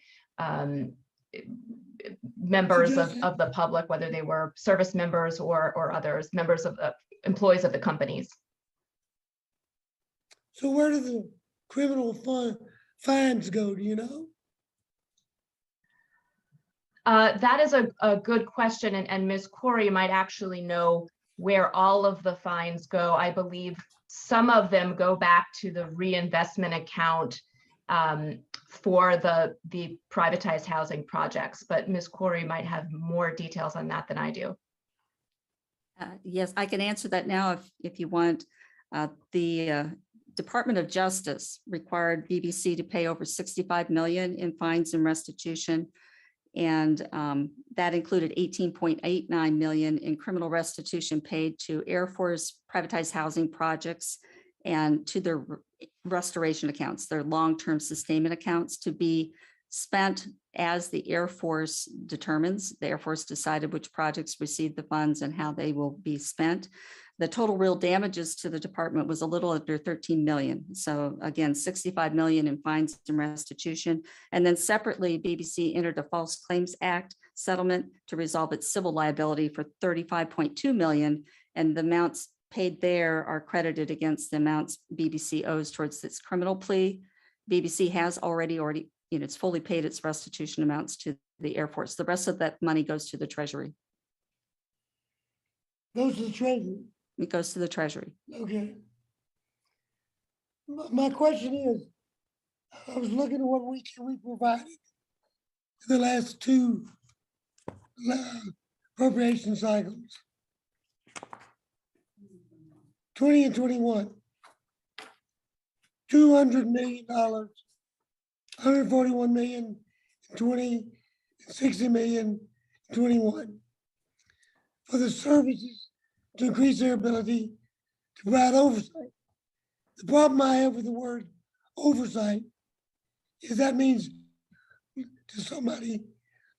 members of the public, whether they were service members or others, members of the employees of the companies. So where do the criminal fines go, do you know? That is a good question, and Ms. Corey might actually know where all of the fines go. I believe some of them go back to the reinvestment account for the privatized housing projects, but Ms. Corey might have more details on that than I do. Yes, I can answer that now if you want. The Department of Justice required BBC to pay over 65 million in fines and restitution. And that included 18.89 million in criminal restitution paid to Air Force privatized housing projects and to their restoration accounts, their long-term sustainment accounts, to be spent as the Air Force determines. The Air Force decided which projects received the funds and how they will be spent. The total real damages to the department was a little under 13 million. So again, 65 million in fines and restitution. And then separately, BBC entered a False Claims Act settlement to resolve its civil liability for 35.2 million. And the amounts paid there are credited against the amounts BBC owes towards its criminal plea. BBC has already, it's fully paid its restitution amounts to the Air Force. The rest of that money goes to the Treasury. Goes to the Treasury. It goes to the Treasury. Okay. My question is, I was looking at what we provided in the last two appropriation cycles, 20 and 21, $200 million, 141 million in 20, and 60 million in 21 for the services to increase their ability to provide oversight. The problem I have with the word oversight is that means to somebody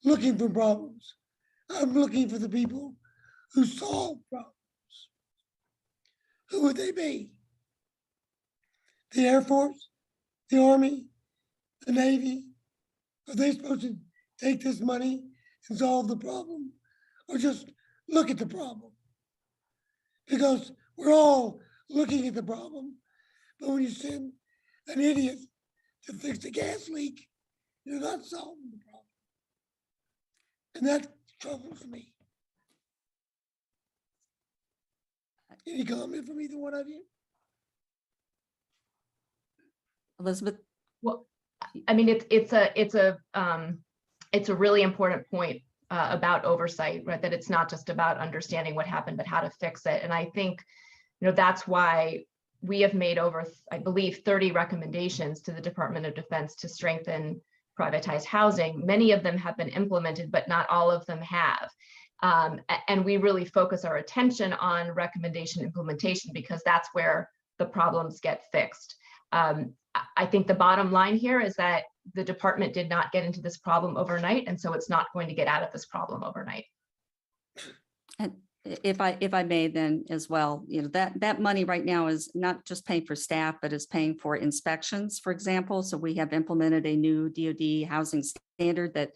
looking for problems. I'm looking for the people who solve problems. Who would they be? The Air Force, the Army, the Navy? Are they supposed to take this money and solve the problem, or just look at the problem? Because we're all looking at the problem, but when you send an idiot to fix a gas leak, you're not solving the problem. And that troubles me. Any comment from either one of you? Elizabeth? Well, I mean, it's a really important point about oversight, right? That it's not just about understanding what happened, but how to fix it. And I think, that's why we have made over, I believe, 30 recommendations to the Department of Defense to strengthen privatized housing. Many of them have been implemented, but not all of them have. And we really focus our attention on recommendation implementation because that's where the problems get fixed. I think the bottom line here is that the department did not get into this problem overnight, and so it's not going to get out of this problem overnight. And if I may then as well, that money right now is not just paying for staff, but is paying for inspections, for example. So we have implemented a new DoD housing standard that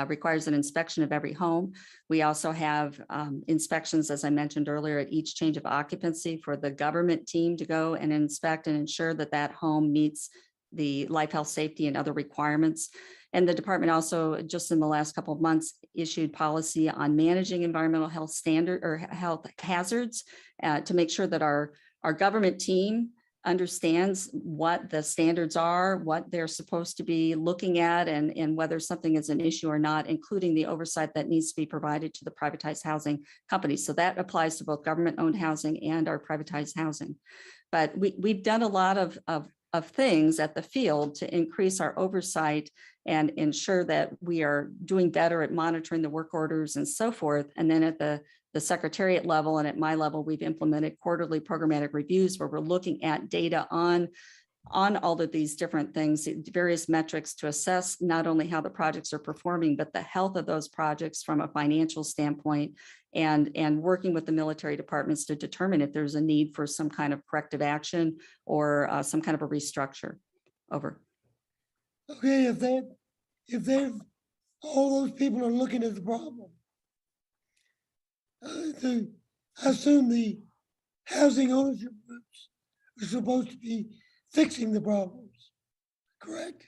requires an inspection of every home. We also have inspections, as I mentioned earlier, at each change of occupancy for the government team to go and inspect and ensure that that home meets the life, health, safety, and other requirements. And the department also, just in the last couple of months, issued policy on managing environmental health standard or health hazards to make sure that our government team understands what the standards are, what they're supposed to be looking at, and whether something is an issue or not, including the oversight that needs to be provided to the privatized housing companies. So that applies to both government-owned housing and our privatized housing. But we've done a lot of things at the field to increase our oversight and ensure that we are doing better at monitoring the work orders and so forth. And then at the secretariat level and at my level, we've implemented quarterly programmatic reviews where we're looking at data on on all of these different things, various metrics to assess not only how the projects are performing, but the health of those projects from a financial standpoint, and working with the military departments to determine if there's a need for some kind of corrective action or some kind of a restructure. Over. Okay, if they've, all those people are looking at the problem, I assume the housing ownership groups are supposed to be fixing the problems, correct?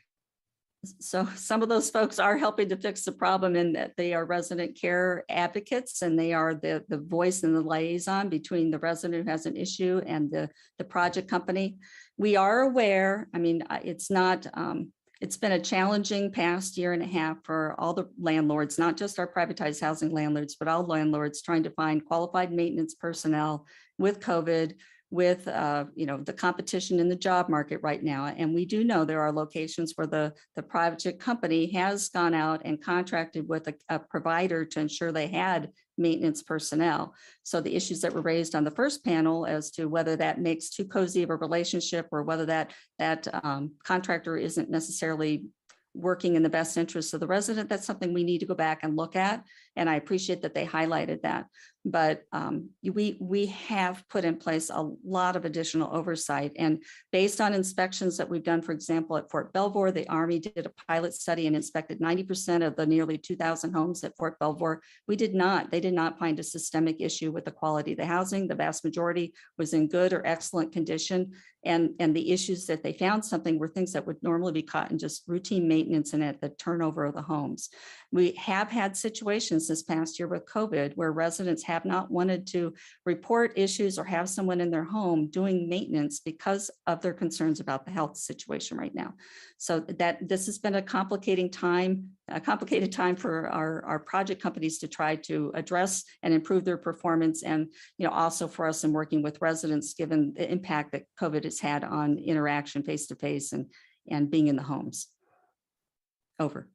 So some of those folks are helping to fix the problem in that they are resident care advocates, and they are the voice and the liaison between the resident who has an issue and the project company. We are aware, I mean, it's not, it's been a challenging past year and a half for all the landlords, not just our privatized housing landlords, but all landlords trying to find qualified maintenance personnel with COVID, with the competition in the job market right now. And we do know there are locations where the private company has gone out and contracted with a provider to ensure they had maintenance personnel. So the issues that were raised on the first panel as to whether that makes too cozy of a relationship, or whether that contractor isn't necessarily working in the best interest of the resident, that's something we need to go back and look at. And I appreciate that they highlighted that. But we have put in place a lot of additional oversight. And based on inspections that we've done, for example, at Fort Belvoir, the Army did a pilot study and inspected 90% of the nearly 2,000 homes at Fort Belvoir. They did not find a systemic issue with the quality of the housing. The vast majority was in good or excellent condition. And the issues that they found something were things that would normally be caught in just routine maintenance and at the turnover of the homes. We have had situations this past year with COVID where residents have not wanted to report issues or have someone in their home doing maintenance because of their concerns about the health situation right now. So that this has been a complicated time for our project companies to try to address and improve their performance, and also for us in working with residents, given the impact that COVID has had on interaction face to face and being in the homes. Over.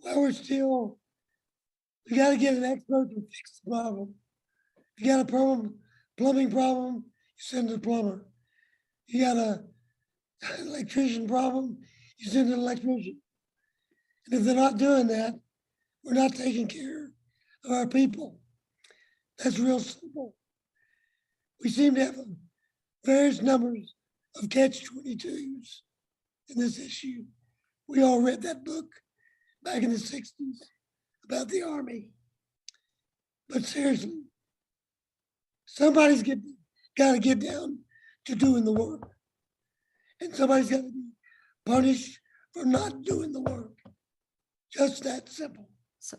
Well, we got to get an expert to fix the problem. If you got a plumbing problem, you send a plumber. You got an electrician problem, you send an electrician. And if they're not doing that, we're not taking care of our people. That's real simple. We seem to have various numbers of catch-22s in this issue. We all read that book back in the 60s about the Army. But seriously, somebody's got to get down to doing the work. And somebody's got to be punished for not doing the work. Just that simple.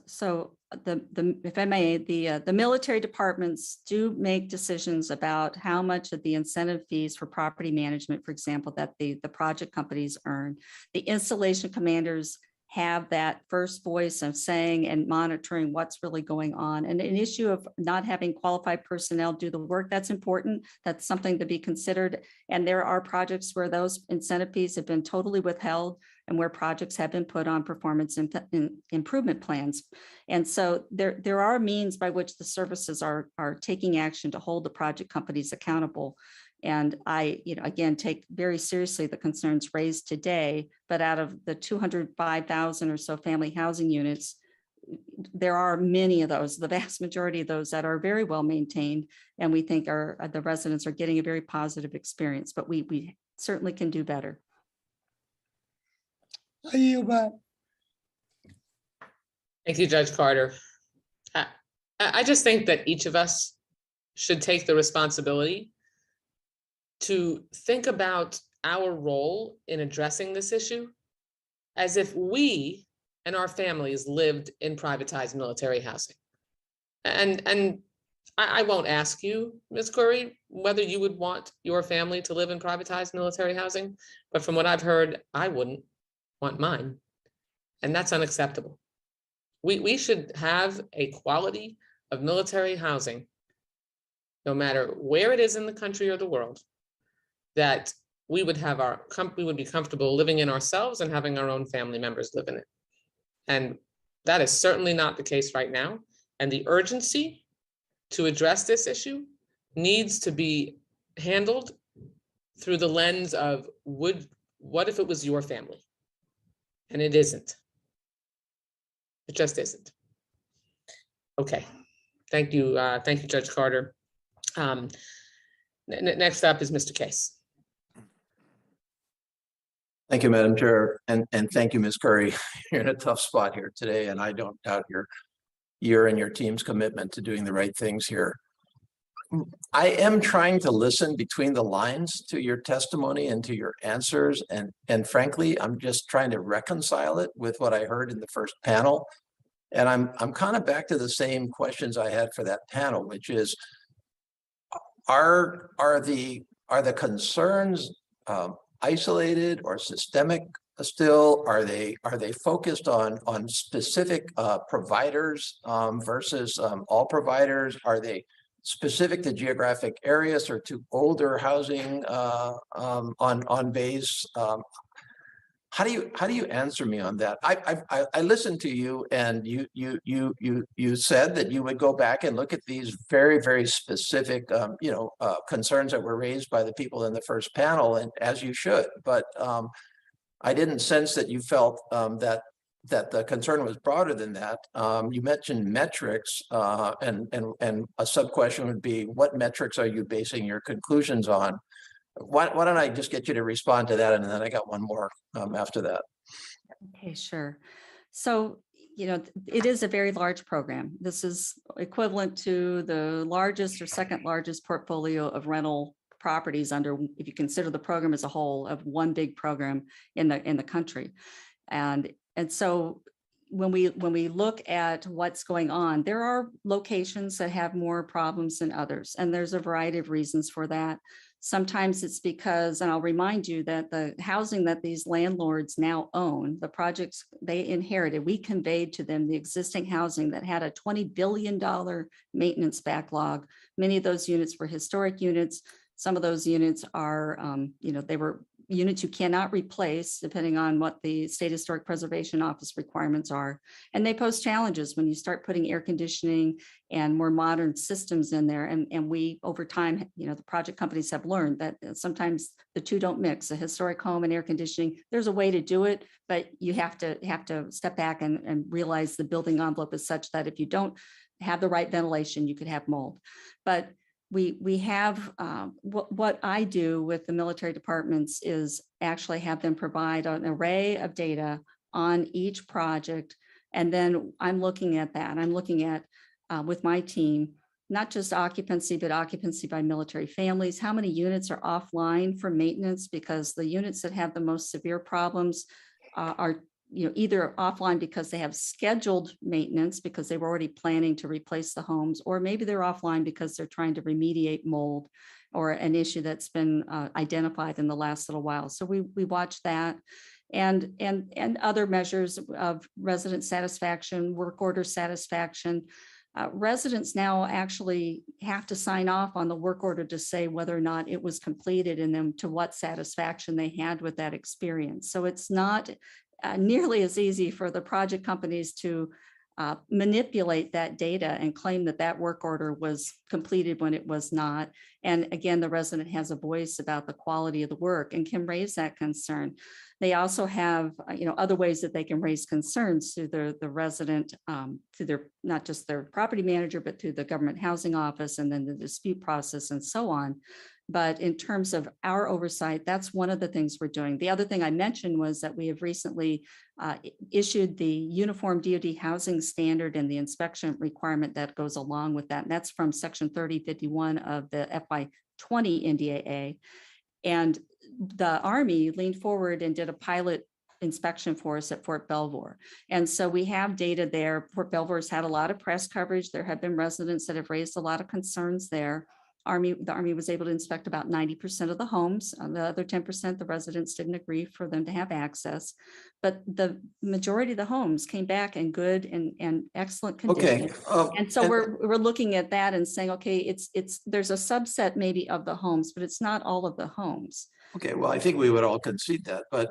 So if I may, the military departments do make decisions about how much of the incentive fees for property management, for example, that the project companies earn. The installation commanders have that first voice of saying and monitoring what's really going on. And an issue of not having qualified personnel do the work, that's important. That's something to be considered. And there are projects where those incentive fees have been totally withheld and where projects have been put on performance improvement plans. And so there are means by which the services are taking action to hold the project companies accountable. And I, again, take very seriously the concerns raised today, but out of the 205,000 or so family housing units, there are many of those, the vast majority of those that are very well maintained. And we think the residents are getting a very positive experience, but we certainly can do better. I yield back. Thank you, Judge Carter. I just think that each of us should take the responsibility to think about our role in addressing this issue as if we and our families lived in privatized military housing. And I won't ask you, Ms. Curry, whether you would want your family to live in privatized military housing, but from what I've heard, I wouldn't want mine. And that's unacceptable. We should have a quality of military housing, no matter where it is in the country or the world, that we would have we would be comfortable living in ourselves and having our own family members live in it. And that is certainly not the case right now. And the urgency to address this issue needs to be handled through the lens of what if it was your family? And it isn't. It just isn't. Okay, thank you, Judge Carter. Next up is Mr. Case. Thank you, Madam Chair, and thank you, Ms. Curry. You're in a tough spot here today, and I don't doubt your and your team's commitment to doing the right things here. I am trying to listen between the lines to your testimony and to your answers, and frankly, I'm just trying to reconcile it with what I heard in the first panel. And I'm kind of back to the same questions I had for that panel, which is, are the concerns isolated or systemic still? Are they focused on specific providers versus all providers? Are they specific to geographic areas or to older housing on base? How do you answer me on that? I listened to you, and you said that you would go back and look at these very specific concerns that were raised by the people in the first panel, and as you should. But I didn't sense that you felt that the concern was broader than that. You mentioned metrics, and a sub question would be, what metrics are you basing your conclusions on? Why don't I just get you to respond to that, and then I got one more after that. Okay, sure. So, it is a very large program. This is equivalent to the largest or second largest portfolio of rental properties under, if you consider the program as a whole, of one big program in the country. And so when we look at what's going on, there are locations that have more problems than others, and there's a variety of reasons for that. Sometimes it's because, and I'll remind you that the housing that these landlords now own, the projects they inherited, we conveyed to them the existing housing that had a $20 billion maintenance backlog. Many of those units were historic units. Some of those units are, they were units you cannot replace depending on what the State Historic Preservation Office requirements are. And they pose challenges when you start putting air conditioning and more modern systems in there. And we, over time, the project companies have learned that sometimes the two don't mix, a historic home and air conditioning. There's a way to do it, but you have to step back and realize the building envelope is such that if you don't have the right ventilation, you could have mold. But we have, what I do with the military departments is actually have them provide an array of data on each project. And then I'm looking at that. I'm looking at, with my team, not just occupancy, but occupancy by military families. How many units are offline for maintenance? Because the units that have the most severe problems are either offline because they have scheduled maintenance because they were already planning to replace the homes, or maybe they're offline because they're trying to remediate mold or an issue that's been identified in the last little while. So we watch that, and other measures of resident satisfaction, work order satisfaction. Residents now actually have to sign off on the work order to say whether or not it was completed and then to what satisfaction they had with that experience. So it's not nearly as easy for the project companies to manipulate that data and claim that that work order was completed when it was not. And again, the resident has a voice about the quality of the work and can raise that concern. They also have, other ways that they can raise concerns to the resident, to their, not just their property manager, but through the government housing office and then the dispute process and so on. But in terms of our oversight, that's one of the things we're doing. The other thing I mentioned was that we have recently issued the Uniform DoD Housing Standard and the inspection requirement that goes along with that. And that's from Section 3051 of the FY20 NDAA. And the Army leaned forward and did a pilot inspection for us at Fort Belvoir. And so we have data there. Fort Belvoir has had a lot of press coverage. There have been residents that have raised a lot of concerns there. The Army was able to inspect about 90% of the homes. The other 10%, the residents didn't agree for them to have access. But the majority of the homes came back in good and excellent condition. Okay. And so we're looking at that and saying, okay, there's a subset maybe of the homes, but it's not all of the homes. Okay, well, I think we would all concede that, but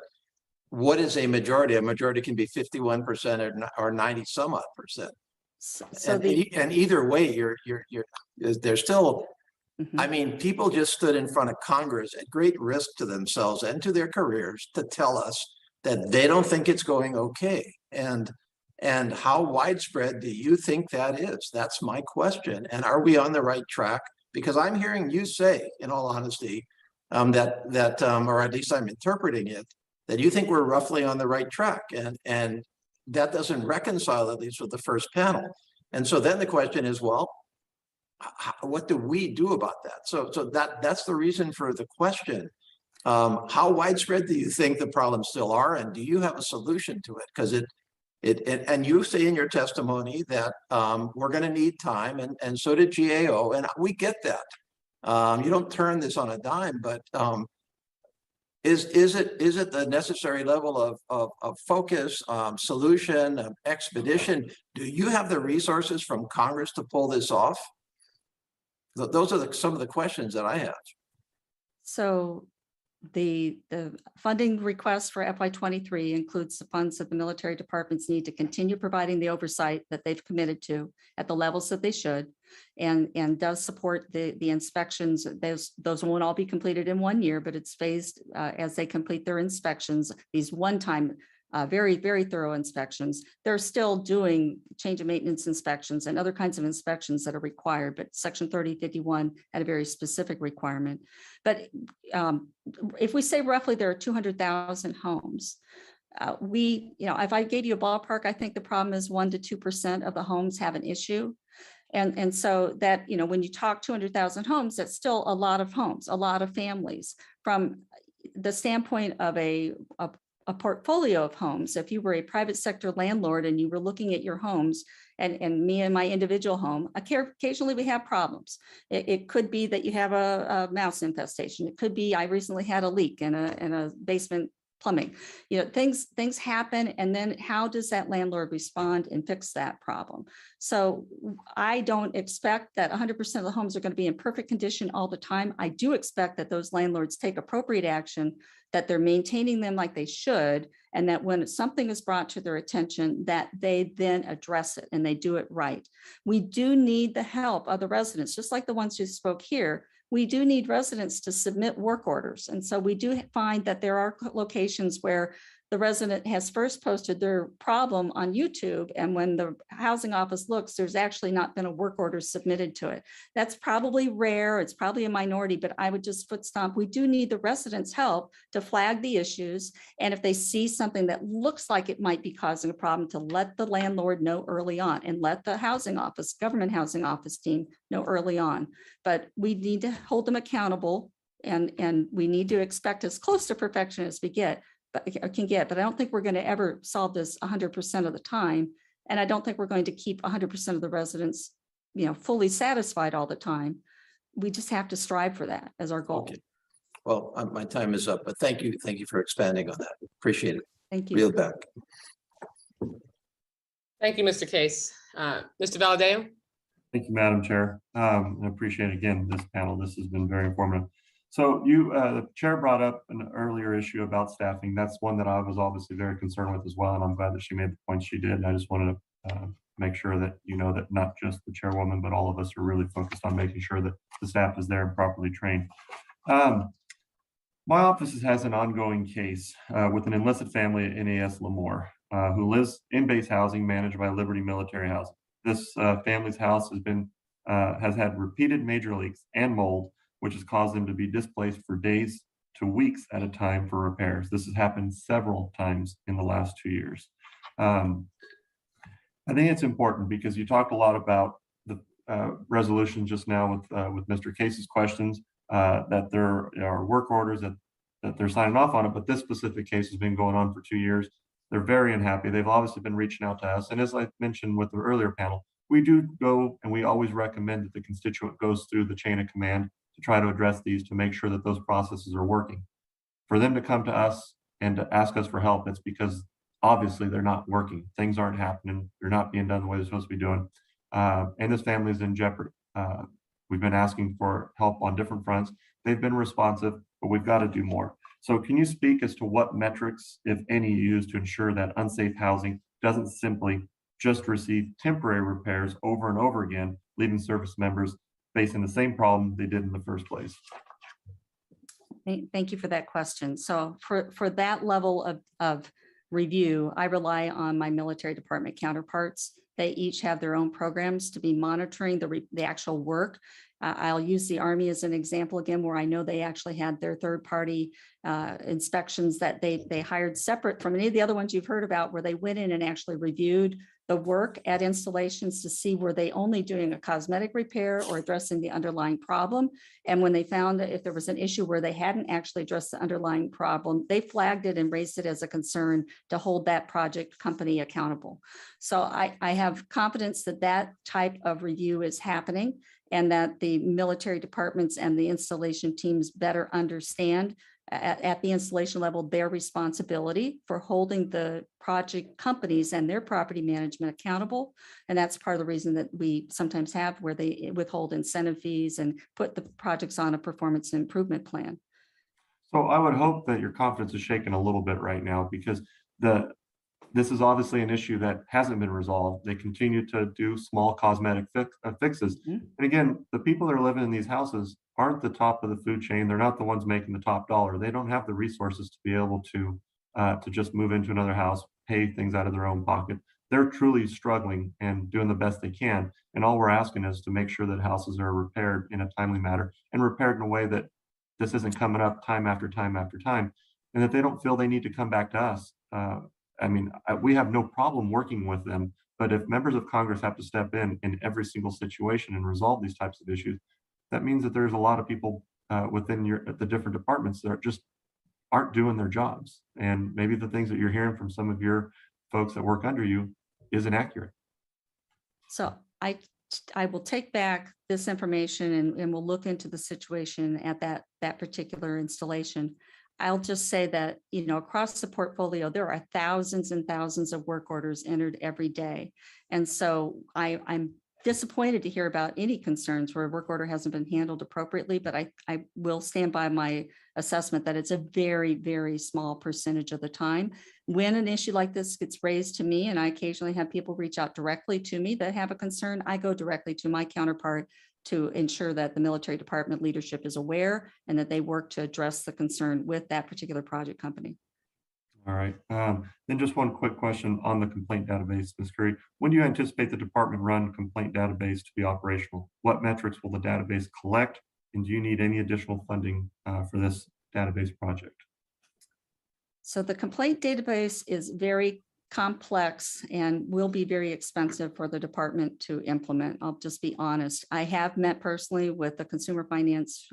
what is a majority? A majority can be 51% or 90 some odd percent. So and either way, there's still I mean, people just stood in front of Congress at great risk to themselves and to their careers to tell us that they don't think it's going okay. And how widespread do you think that is? That's my question. And are we on the right track? Because I'm hearing you say, in all honesty, or at least I'm interpreting it, that you think we're roughly on the right track. And that doesn't reconcile, at least with the first panel. And so then the question is, well, what do we do about that? So that's the reason for the question. How widespread do you think the problems still are? And do you have a solution to it? Because and you say in your testimony that we're going to need time, and so did GAO, and we get that. You don't turn this on a dime, but is it the necessary level of focus, solution, expedition? Do you have the resources from Congress to pull this off? Those are some of the questions that I have. So the funding request for FY23 includes the funds that the military departments need to continue providing the oversight that they've committed to at the levels that they should, and does support the inspections. Those won't all be completed in 1 year, but it's phased as they complete their inspections, these one-time very, very thorough inspections. They're still doing change of maintenance inspections and other kinds of inspections that are required, but Section 3051 had a very specific requirement. But if we say roughly there are 200,000 homes, if I gave you a ballpark, I think the problem is 1 to 2% of the homes have an issue. And so that, when you talk 200,000 homes, that's still a lot of homes, a lot of families. From the standpoint of a portfolio of homes, if you were a private sector landlord and you were looking at your homes, and me and my individual home, occasionally we have problems. It could be that you have a mouse infestation. It could be I recently had a leak in a basement plumbing. Things happen, and then how does that landlord respond and fix that problem? So I don't expect that 100% of the homes are going to be in perfect condition all the time. I do expect that those landlords take appropriate action, that they're maintaining them like they should, and that when something is brought to their attention, that they then address it and they do it right. We do need the help of the residents, just like the ones who spoke here. We do need residents to submit work orders. And so we do find that there are locations where the resident has first posted their problem on YouTube, and when the housing office looks, there's actually not been a work order submitted to it. That's probably rare, it's probably a minority, but I would just foot stomp. We do need the residents' help to flag the issues, and if they see something that looks like it might be causing a problem, to let the landlord know early on, and let the housing office, government housing office team know early on. But we need to hold them accountable, and we need to expect as close to perfection as we can get, but I don't think we're going to ever solve this 100% of the time. And I don't think we're going to keep 100% of the residents, fully satisfied all the time. We just have to strive for that as our goal. Okay. Well, my time is up, but thank you for expanding on that. Appreciate it. Thank you. Reel back. Thank you, Mr. Case. Mr. Valadeo? Thank you, Madam Chair. I appreciate again this panel. This has been very informative. So the chair brought up an earlier issue about staffing. That's one that I was obviously very concerned with as well, and I'm glad that she made the point she did. And I just wanted to make sure that that not just the chairwoman, but all of us are really focused on making sure that the staff is there and properly trained. My office has an ongoing case with an enlisted family at NAS Lemoore who lives in base housing managed by Liberty Military Housing. This family's house has had repeated major leaks and mold, which has caused them to be displaced for days to weeks at a time for repairs. This has happened several times in the last 2 years. I think it's important because you talked a lot about the resolution just now with Mr. Case's questions, that there are work orders that they're signing off on it, but this specific case has been going on for 2 years. They're very unhappy. They've obviously been reaching out to us. And as I mentioned with the earlier panel, we do go and we always recommend that the constituent goes through the chain of command to try to address these, to make sure that those processes are working. For them to come to us and to ask us for help, it's because obviously they're not working. Things aren't happening. They're not being done the way they're supposed to be doing. And this family is in jeopardy. We've been asking for help on different fronts. They've been responsive, but we've got to do more. So can you speak as to what metrics, if any, you use to ensure that unsafe housing doesn't simply just receive temporary repairs over and over again, leaving service members facing the same problem they did in the first place? Thank you for that question. So for that level of review, I rely on my military department counterparts. They each have their own programs to be monitoring the actual work. I'll use the Army as an example again, where I know they actually had their third-party inspections that they hired separate from any of the other ones you've heard about, where they went in and actually reviewed the work at installations to see were they only doing a cosmetic repair or addressing the underlying problem. And when they found that if there was an issue where they hadn't actually addressed the underlying problem, they flagged it and raised it as a concern to hold that project company accountable. So I have confidence that that type of review is happening and that the military departments and the installation teams better understand at the installation level their responsibility for holding the project companies and their property management accountable. And that's part of the reason that we sometimes have where they withhold incentive fees and put the projects on a performance improvement plan. So I would hope that your confidence is shaken a little bit right now, because this is obviously an issue that hasn't been resolved. They continue to do small cosmetic fixes. And again, the people that are living in these houses aren't the top of the food chain. They're not the ones making the top dollar. They don't have the resources to be able to just move into another house, pay things out of their own pocket. They're truly struggling and doing the best they can. And all we're asking is to make sure that houses are repaired in a timely manner and repaired in a way that this isn't coming up time after time after time, and that they don't feel they need to come back to us. I mean, we have no problem working with them, but if members of Congress have to step in every single situation and resolve these types of issues, that means that there's a lot of people within the different departments that just aren't doing their jobs. And maybe the things that you're hearing from some of your folks that work under you isn't accurate. So I will take back this information and we'll look into the situation at that particular installation. I'll just say that, you know, across the portfolio, there are thousands and thousands of work orders entered every day. And so I'm disappointed to hear about any concerns where a work order hasn't been handled appropriately, but I will stand by my assessment that it's a very, very small percentage of the time. When an issue like this gets raised to me, and I occasionally have people reach out directly to me that have a concern, I go directly to my counterpart to ensure that the military department leadership is aware and that they work to address the concern with that particular project company. All right. Then just one quick question on the complaint database, Ms. Curry. When do you anticipate the department run complaint database to be operational? What metrics will the database collect? And do you need any additional funding for this database project? So the complaint database is very complex and will be very expensive for the department to implement. I'll just be honest. I have met personally with the Consumer Finance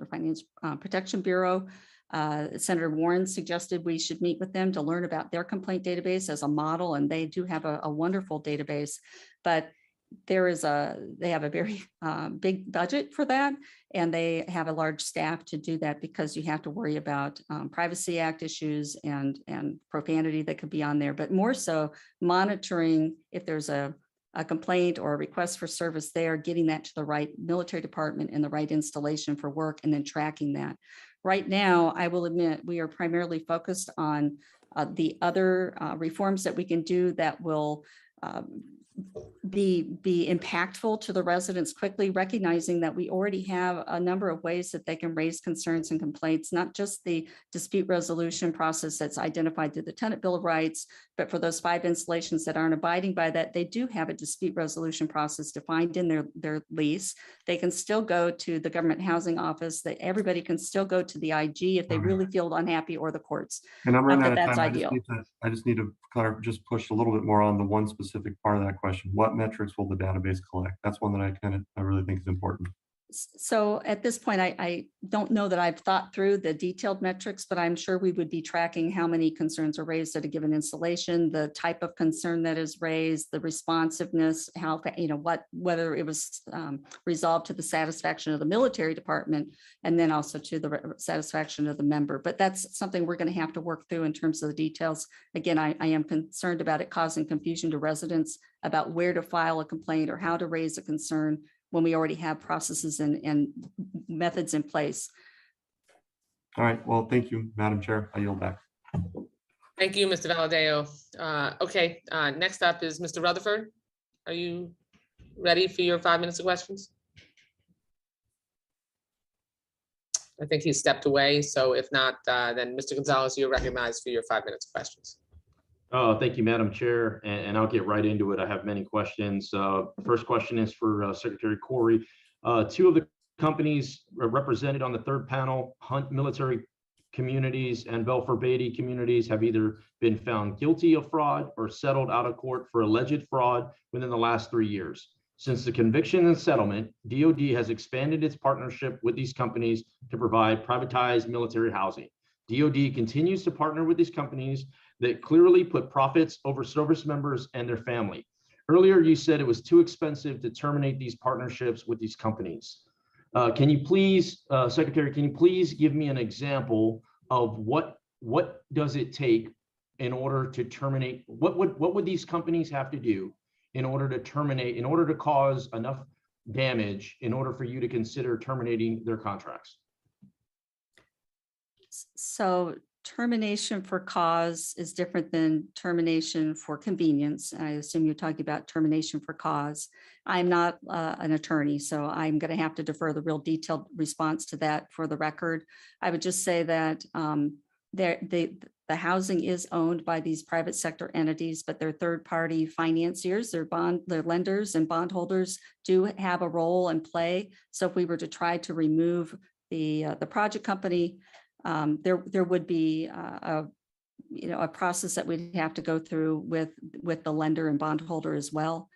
Protection Bureau. Senator Warren suggested we should meet with them to learn about their complaint database as a model, and they do have a wonderful database, but they have a very big budget for that, and they have a large staff to do that because you have to worry about Privacy Act issues and profanity that could be on there, but more so monitoring if there's a complaint or a request for service there, getting that to the right military department and the right installation for work, and then tracking that. Right now, I will admit, we are primarily focused on the other reforms that we can do that will be impactful to the residents quickly, recognizing that we already have a number of ways that they can raise concerns and complaints, not just the dispute resolution process that's identified through the Tenant Bill of Rights, but for those 5 installations that aren't abiding by that, they do have a dispute resolution process defined in their lease. They can still go to the government housing office, that everybody can still go to the IG if they really feel unhappy, or the courts. And I'm running out of That's time. ideal. I just need to just push a little bit more on the one specific part of that question. What metrics will the database collect? That's one that I really think is important. So at this point, I don't know that I've thought through the detailed metrics, but I'm sure we would be tracking how many concerns are raised at a given installation, the type of concern that is raised, the responsiveness, how, whether it was resolved to the satisfaction of the military department, and then also to the satisfaction of the member. But that's something we're going to have to work through in terms of the details. Again, I am concerned about it causing confusion to residents about where to file a complaint or how to raise a concern when we already have processes and methods in place. All right. Well, thank you, Madam Chair. I yield back. Thank you, Mr. Valadeo. Okay, next up is Mr. Rutherford. Are you ready for your 5 minutes of questions? I think he stepped away. So if not, then Mr. Gonzalez, you're recognized for your 5 minutes of questions. Thank you, Madam Chair, and I'll get right into it. I have many questions. First question is for Secretary Corey. Two of the companies represented on the third panel, Hunt Military Communities and Belfer Beatty Communities, have either been found guilty of fraud or settled out of court for alleged fraud within the last 3 years. Since the conviction and settlement, DoD has expanded its partnership with these companies to provide privatized military housing. DoD continues to partner with these companies that clearly put profits over service members and their family. Earlier, you said it was too expensive to terminate these partnerships with these companies. Can you please, Secretary, can you please give me an example of what does it take in order to terminate? What would these companies have to do in order to terminate, in order to cause enough damage in order for you to consider terminating their contracts? So termination for cause is different than termination for convenience. I assume you're talking about termination for cause. I'm not an attorney, so I'm going to have to defer the real detailed response to that for the record. I would just say that the housing is owned by these private sector entities, but their third-party financiers, their lenders and bondholders do have a role and play. So if we were to try to remove the project company, there would be a process that we'd have to go through with the lender and bondholder as well.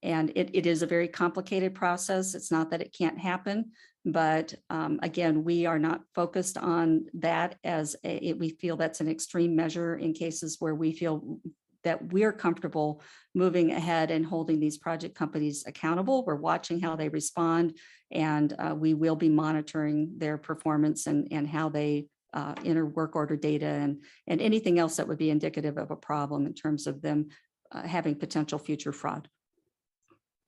And it is a very complicated process. It's not that it can't happen, but again, we are not focused on that as we feel that's an extreme measure in cases where we feel that we're comfortable moving ahead and holding these project companies accountable. We're watching how they respond, and we will be monitoring their performance and how they enter work order data and anything else that would be indicative of a problem in terms of them having potential future fraud.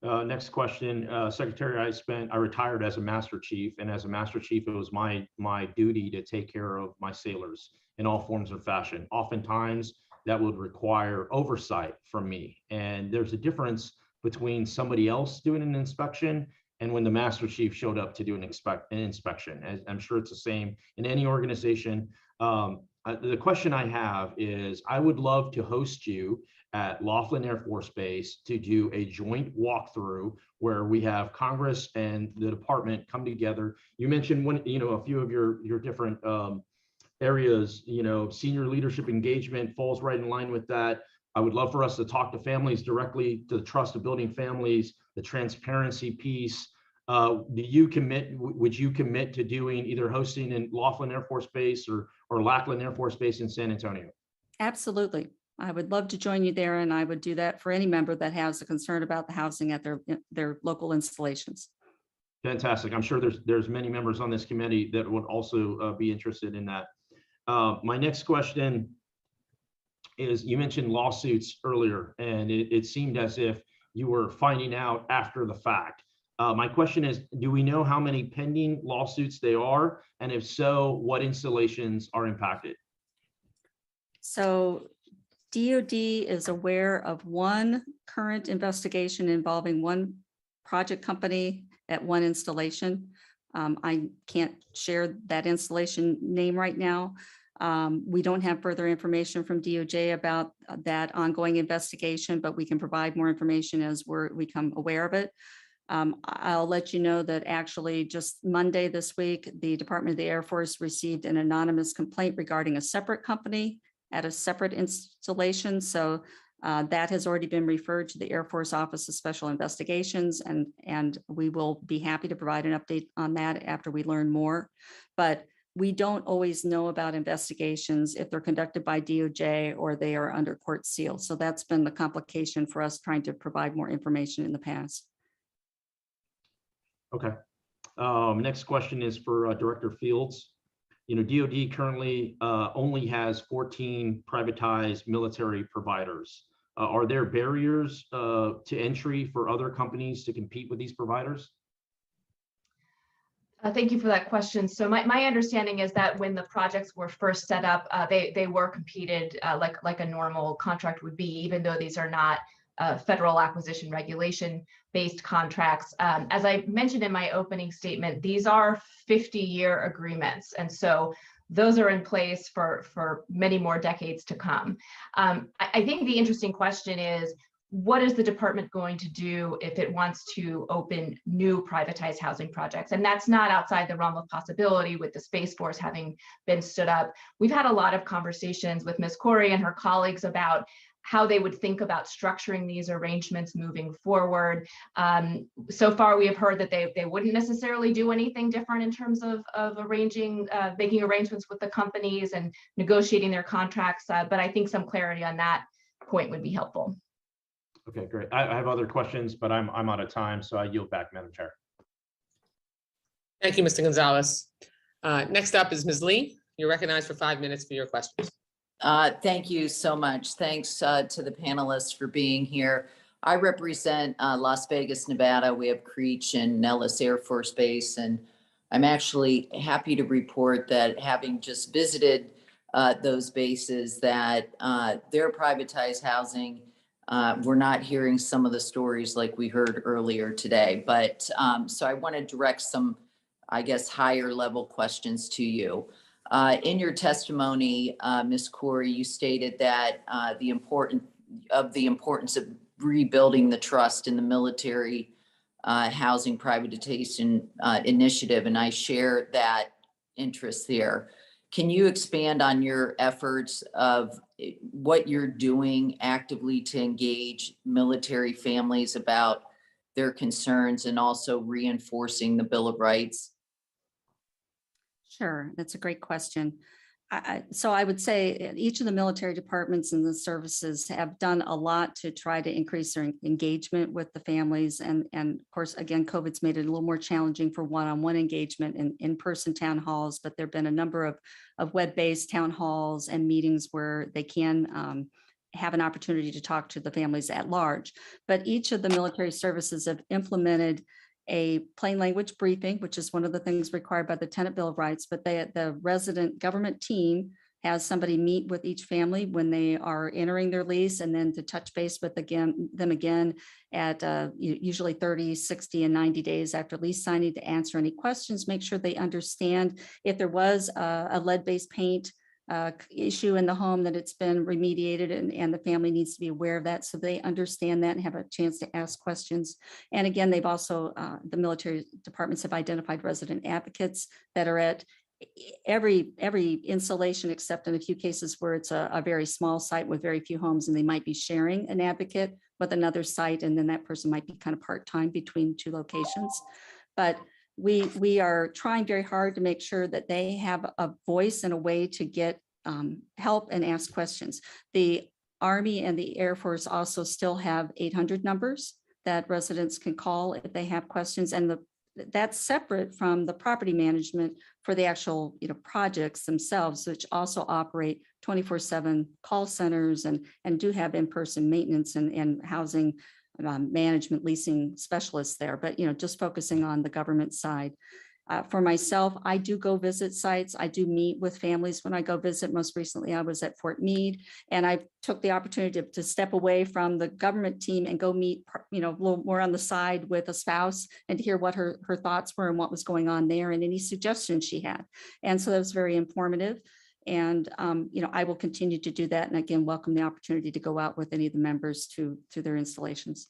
Next question, Secretary, I retired as a Master Chief, and as a Master Chief, it was my duty to take care of my sailors in all forms of fashion. Oftentimes, that would require oversight from me. And there's a difference between somebody else doing an inspection and when the Master Chief showed up to do an inspection. As I'm sure it's the same in any organization. The question I have is, I would love to host you at Laughlin Air Force Base to do a joint walkthrough where we have Congress and the department come together. You mentioned a few of your different areas, senior leadership engagement falls right in line with that. I would love for us to talk to families directly, to the trust of building families, the transparency piece. Would you commit to doing either hosting in Laughlin Air Force Base or Lackland Air Force Base in San Antonio? Absolutely. I would love to join you there, and I would do that for any member that has a concern about the housing at their local installations. Fantastic. I'm sure there's many members on this committee that would also be interested in that. My next question is, you mentioned lawsuits earlier, and it seemed as if you were finding out after the fact. My question is, do we know how many pending lawsuits there are? And if so, what installations are impacted? So DoD is aware of one current investigation involving one project company at one installation. I can't share that installation name right now. We don't have further information from DOJ about that ongoing investigation, but we can provide more information as we become aware of it. I'll let you know that actually just Monday this week, the Department of the Air Force received an anonymous complaint regarding a separate company at a separate installation. So that has already been referred to the Air Force Office of Special Investigations, and we will be happy to provide an update on that after we learn more. But we don't always know about investigations if they're conducted by DOJ or they are under court seal. So that's been the complication for us trying to provide more information in the past. Okay. Next question is for Director Fields. DoD currently only has 14 privatized military providers. Are there barriers to entry for other companies to compete with these providers? Thank you for that question. So my understanding is that when the projects were first set up, they were competed like a normal contract would be, even though these are not federal acquisition regulation-based contracts. As I mentioned in my opening statement, these are 50-year agreements. And so those are in place for many more decades to come. I think the interesting question is, what is the department going to do if it wants to open new privatized housing projects? And that's not outside the realm of possibility with the Space Force having been stood up. We've had a lot of conversations with Ms. Corey and her colleagues about how they would think about structuring these arrangements moving forward. So far, we have heard that they wouldn't necessarily do anything different in terms of arranging, making arrangements with the companies and negotiating their contracts. But I think some clarity on that point would be helpful. Okay, great. I have other questions, but I'm out of time, so I yield back, Madam Chair. Thank you, Mr. Gonzalez. Next up is Ms. Lee. You're recognized for 5 minutes for your questions. Thank you so much. Thanks to the panelists for being here. I represent Las Vegas, Nevada. We have Creech and Nellis Air Force Base, and I'm actually happy to report that, having just visited those bases, that their privatized housing, we're not hearing some of the stories like we heard earlier today. But so I want to direct some, I guess, higher level questions to you. In your testimony, Ms. Corey, you stated that the importance of rebuilding the trust in the military housing privatization initiative, and I share that interest there. Can you expand on your efforts of what you're doing actively to engage military families about their concerns and also reinforcing the Bill of Rights? Sure, that's a great question. So I would say each of the military departments and the services have done a lot to try to increase their engagement with the families. And of course, again, COVID's made it a little more challenging for one-on-one engagement and in-person town halls, but there've been a number of web-based town halls and meetings where they can have an opportunity to talk to the families at large. But each of the military services have implemented a plain language briefing, which is one of the things required by the Tenant Bill of Rights, but the resident government team has somebody meet with each family when they are entering their lease, and then to touch base with them again at usually 30, 60, and 90 days after lease signing to answer any questions, make sure they understand if there was a lead-based paint issue in the home, that it's been remediated, and the family needs to be aware of that so they understand that and have a chance to ask questions. And again, they've also, the military departments have identified resident advocates that are at every installation, except in a few cases where it's a very small site with very few homes, and they might be sharing an advocate with another site, and then that person might be kind of part-time between two locations. But we are trying very hard to make sure that they have a voice and a way to get help and ask questions. The Army and the Air Force also still have 800 numbers that residents can call if they have questions, and that's separate from the property management for the actual projects themselves, which also operate 24/7 call centers and do have in-person maintenance and housing management leasing specialists there. But just focusing on the government side. For myself, I do go visit sites. I do meet with families when I go visit. Most recently, I was at Fort Meade, and I took the opportunity to step away from the government team and go meet, a little more on the side with a spouse and to hear what her thoughts were and what was going on there and any suggestions she had. And so that was very informative. And, I will continue to do that. And again, welcome the opportunity to go out with any of the members to their installations.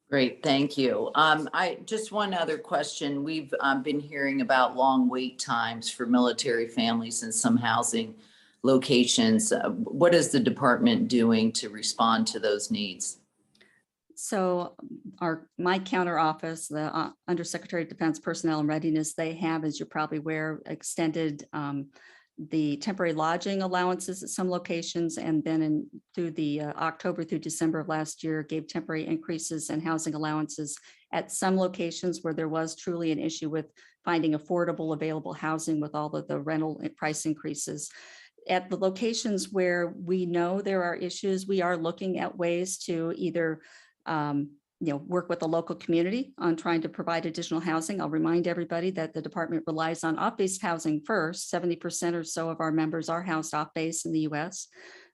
Great, thank you. I just one other question. We've been hearing about long wait times for military families in some housing locations. What is the department doing to respond to those needs? So my counter office, the Undersecretary of Defense Personnel and Readiness, they have, as you're probably aware, extended the temporary lodging allowances at some locations, and then through the October through December of last year, gave temporary increases in housing allowances at some locations where there was truly an issue with finding affordable available housing with all of the rental price increases. At the locations where we know there are issues, we are looking at ways to either work with the local community on trying to provide additional housing. I'll remind everybody that the department relies on off-base housing first. 70% or so of our members are housed off-base in the US.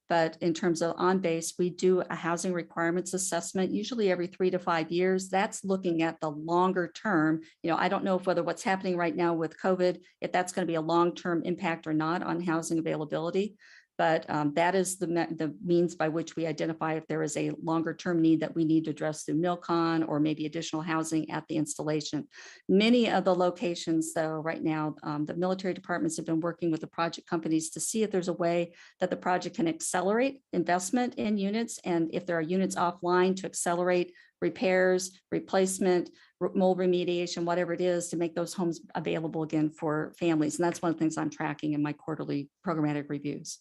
But in terms of on base, we do a housing requirements assessment, usually every 3 to 5 years. That's looking at the longer term. I don't know whether what's happening right now with COVID, if that's going to be a long-term impact or not on housing availability. But that is the means by which we identify if there is a longer term need that we need to address through MILCON or maybe additional housing at the installation. Many of the locations, though, right now, the military departments have been working with the project companies to see if there's a way that the project can accelerate investment in units, and if there are units offline, to accelerate repairs, replacement, mold remediation, whatever it is, to make those homes available again for families. And that's one of the things I'm tracking in my quarterly programmatic reviews.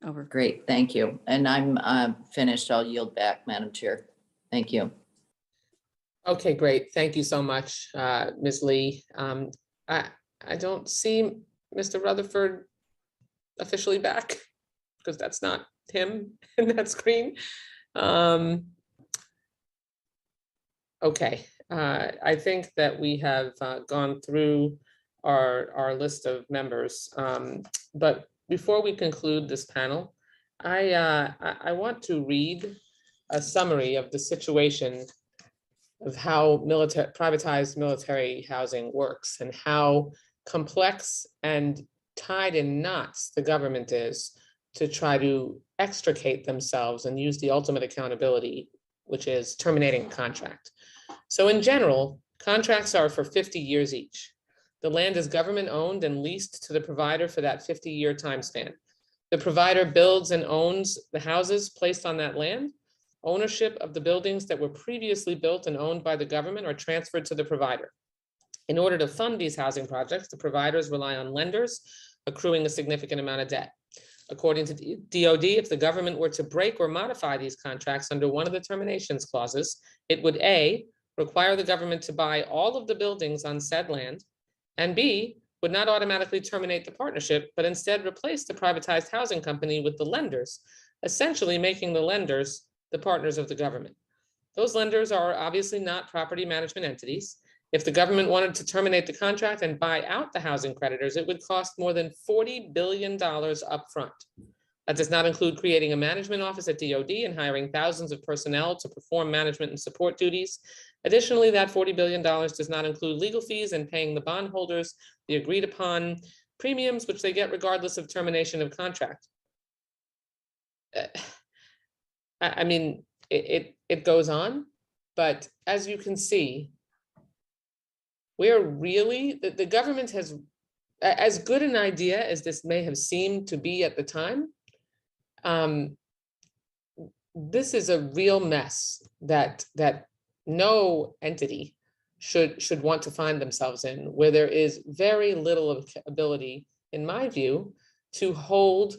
Over. Great, thank you. And I'm finished. I'll yield back, Madam Chair. Thank you. Okay, great. Thank you so much, Ms. Lee. I don't see Mr. Rutherford officially back because that's not him in that screen. Okay, I think that we have gone through our list of members, but before we conclude this panel, I want to read a summary of the situation of how privatized military housing works and how complex and tied in knots the government is to try to extricate themselves and use the ultimate accountability, which is terminating a contract. So in general, contracts are for 50 years each. The land is government owned and leased to the provider for that 50-year time span. The provider builds and owns the houses placed on that land. Ownership of the buildings that were previously built and owned by the government are transferred to the provider. In order to fund these housing projects, the providers rely on lenders, accruing a significant amount of debt. According to DoD, if the government were to break or modify these contracts under one of the terminations clauses, it would A, require the government to buy all of the buildings on said land, and B, would not automatically terminate the partnership, but instead replace the privatized housing company with the lenders, essentially making the lenders the partners of the government. Those lenders are obviously not property management entities. If the government wanted to terminate the contract and buy out the housing creditors, it would cost more than $40 billion upfront. That does not include creating a management office at DoD and hiring thousands of personnel to perform management and support duties. Additionally, that $40 billion does not include legal fees and paying the bondholders the agreed upon premiums, which they get regardless of termination of contract. I mean, it goes on, but as you can see, we're really, the government has, as good an idea as this may have seemed to be at the time, this is a real mess that no entity should want to find themselves in, where there is very little ability, in my view, to hold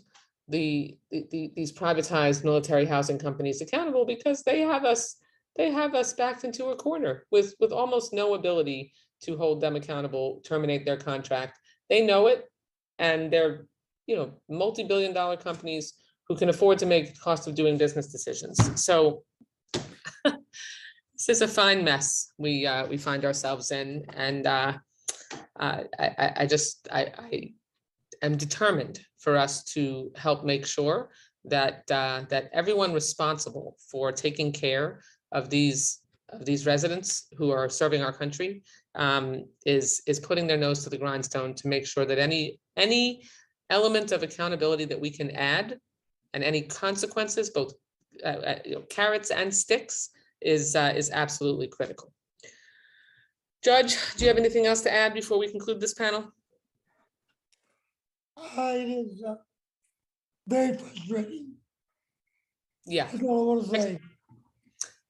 these privatized military housing companies accountable, because they have us backed into a corner with almost no ability to hold them accountable, terminate their contract. They know it, and they're multi-billion-dollar companies who can afford to make cost of doing business decisions. So this is a fine mess we find ourselves in, and I am determined for us to help make sure that everyone responsible for taking care of these residents who are serving our country is putting their nose to the grindstone to make sure that any element of accountability that we can add, and any consequences, both carrots and sticks, is absolutely critical. Judge, do you have anything else to add before we conclude this panel? It is very frustrating. Yeah. That's all I want to say.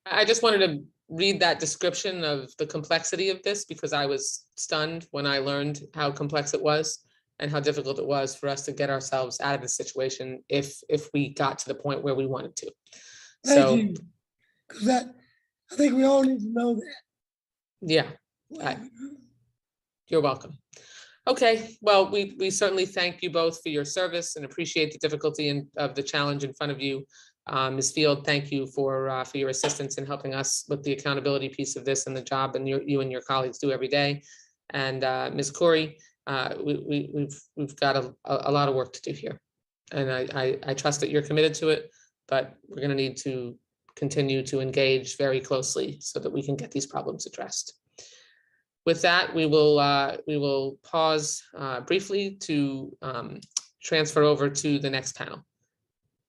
I just wanted to read that description of the complexity of this, because I was stunned when I learned how complex it was and how difficult it was for us to get ourselves out of the situation if we got to the point where we wanted to. Thank you. Because I think we all need to know that. Yeah. You're welcome. Okay, well, we certainly thank you both for your service and appreciate the difficulty of the challenge in front of you. Ms. Field, thank you for your assistance in helping us with the accountability piece of this and the job and you and your colleagues do every day. And Ms. Corey, we've got a lot of work to do here. And I trust that you're committed to it, but we're going to need to continue to engage very closely so that we can get these problems addressed. With that, we will pause briefly to transfer over to the next panel.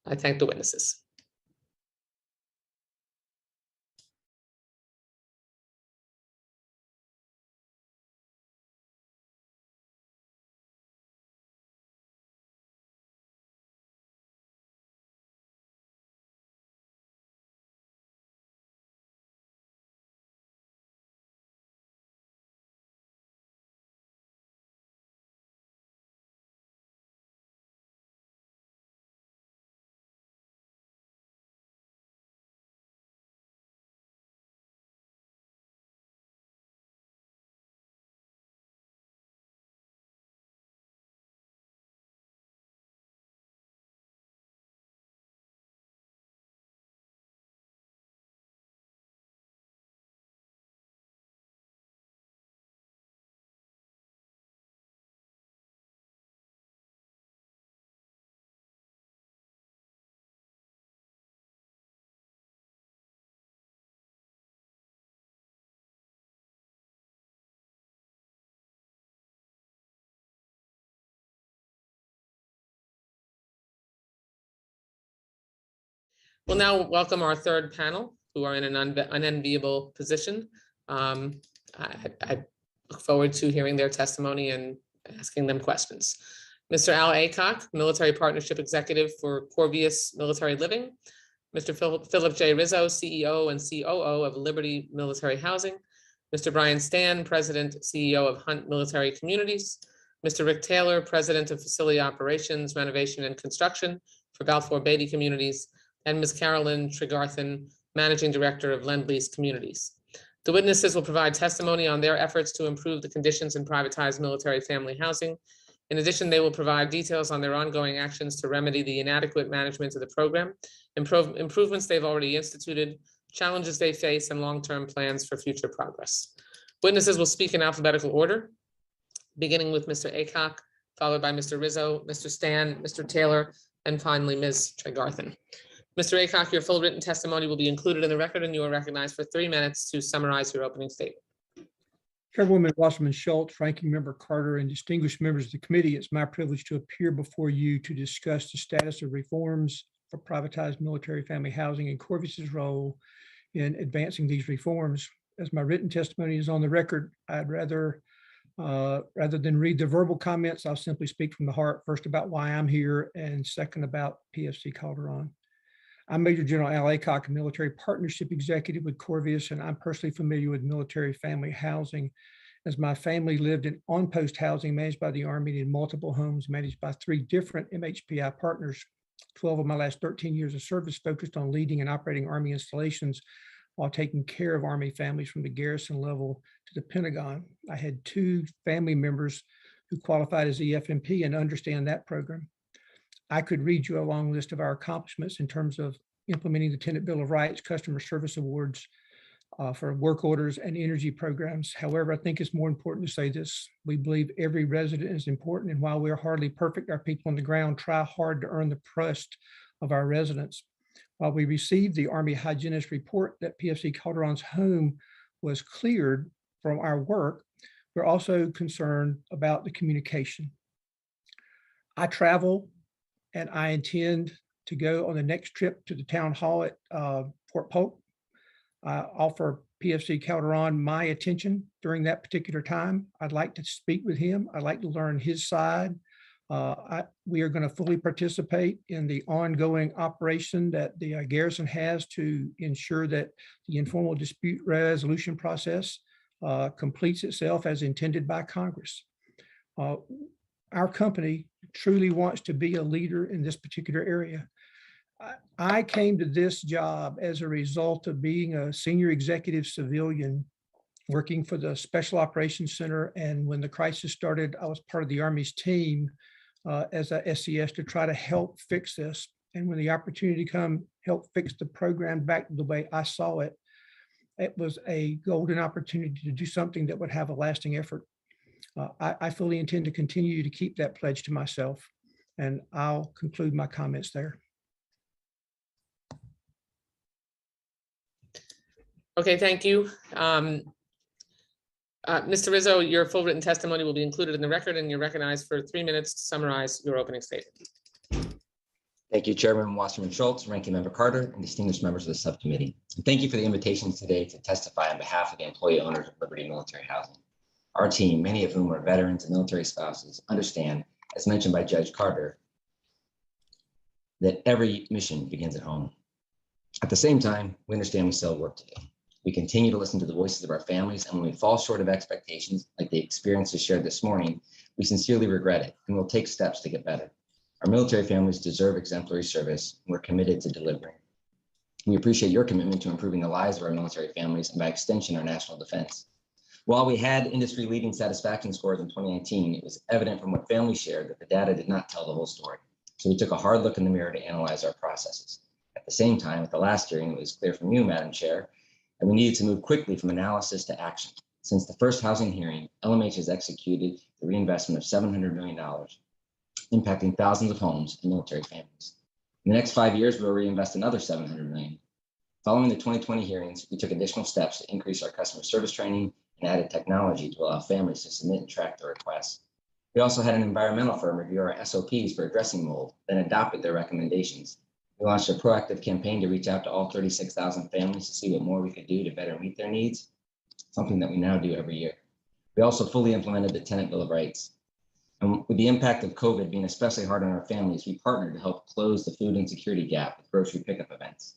I thank the witnesses. We'll now welcome our third panel, who are in an unenviable position. I look forward to hearing their testimony and asking them questions. Mr. Al Aycock, Military Partnership Executive for Corvius Military Living. Mr. Philip J. Rizzo, CEO and COO of Liberty Military Housing. Mr. Brian Stan, President, CEO of Hunt Military Communities. Mr. Rick Taylor, President of Facility Operations, Renovation and Construction for Balfour Beatty Communities, and Ms. Carolyn Tregarthen, Managing Director of Lend Lease Communities. The witnesses will provide testimony on their efforts to improve the conditions in privatized military family housing. In addition, they will provide details on their ongoing actions to remedy the inadequate management of the program, improvements they've already instituted, challenges they face, and long-term plans for future progress. Witnesses will speak in alphabetical order, beginning with Mr. Aycock, followed by Mr. Rizzo, Mr. Stan, Mr. Taylor, and finally, Ms. Tregarthen. Mr. Aycock, your full written testimony will be included in the record, and you are recognized for 3 minutes to summarize your opening statement. Chairwoman Wasserman Schultz, Ranking Member Carter, and distinguished members of the committee, it's my privilege to appear before you to discuss the status of reforms for privatized military family housing and Corvus's role in advancing these reforms. As my written testimony is on the record, I'd rather than read the verbal comments, I'll simply speak from the heart, first about why I'm here, and second about PFC Calderon. I'm Major General Al Aycock, a military partnership executive with Corvus, and I'm personally familiar with military family housing, as my family lived in on-post housing managed by the Army in multiple homes managed by 3 different MHPI partners. 12 of my last 13 years of service focused on leading and operating Army installations while taking care of Army families from the garrison level to the Pentagon. I had 2 family members who qualified as EFMP and understand that program. I could read you a long list of our accomplishments in terms of implementing the Tenant Bill of Rights, customer service awards for work orders and energy programs. However, I think it's more important to say this. We believe every resident is important, and while we're hardly perfect, our people on the ground try hard to earn the trust of our residents. While we received the Army Hygienist report that PFC Calderon's home was cleared from our work, we're also concerned about the communication. I travel and I intend to go on the next trip to the town hall at Fort Polk. I offer PFC Calderon my attention during that particular time. I'd like to speak with him. I'd like to learn his side. We are going to fully participate in the ongoing operation that the garrison has to ensure that the informal dispute resolution process completes itself as intended by Congress. Our company truly wants to be a leader in this particular area. I came to this job as a result of being a senior executive civilian working for the Special Operations Center. And when the crisis started, I was part of the Army's team as a SCS to try to help fix this. And when the opportunity come help fix the program back to the way I saw it, it was a golden opportunity to do something that would have a lasting effort. I fully intend to continue to keep that pledge to myself. And I'll conclude my comments there. Okay, thank you. Mr. Rizzo, your full written testimony will be included in the record, and you're recognized for 3 minutes to summarize your opening statement. Thank you, Chairman Wasserman Schultz, Ranking Member Carter, and distinguished members of the subcommittee. And thank you for the invitation today to testify on behalf of the employee owners of Liberty Military Housing. Our team, many of whom are veterans and military spouses, understand, as mentioned by Judge Carter, that every mission begins at home. At the same time, we understand we still have work to do. We continue to listen to the voices of our families, and when we fall short of expectations, like the experiences shared this morning, we sincerely regret it and will take steps to get better. Our military families deserve exemplary service, and we're committed to delivering. We appreciate your commitment to improving the lives of our military families and by extension, our national defense. While we had industry-leading satisfaction scores in 2019, it was evident from what families shared that the data did not tell the whole story. So we took a hard look in the mirror to analyze our processes. At the same time, at the last hearing, it was clear from you, Madam Chair, and we needed to move quickly from analysis to action. Since the first housing hearing, LMH has executed the reinvestment of $700 million, impacting thousands of homes and military families. In the next 5 years, we'll reinvest another $700 million. Following the 2020 hearings, we took additional steps to increase our customer service training and added technology to allow families to submit and track their requests. We also had an environmental firm review our SOPs for addressing mold, then adopted their recommendations. We launched a proactive campaign to reach out to all 36,000 families to see what more we could do to better meet their needs, something that we now do every year. We also fully implemented the Tenant Bill of Rights. And with the impact of COVID being especially hard on our families, we partnered to help close the food insecurity gap with grocery pickup events.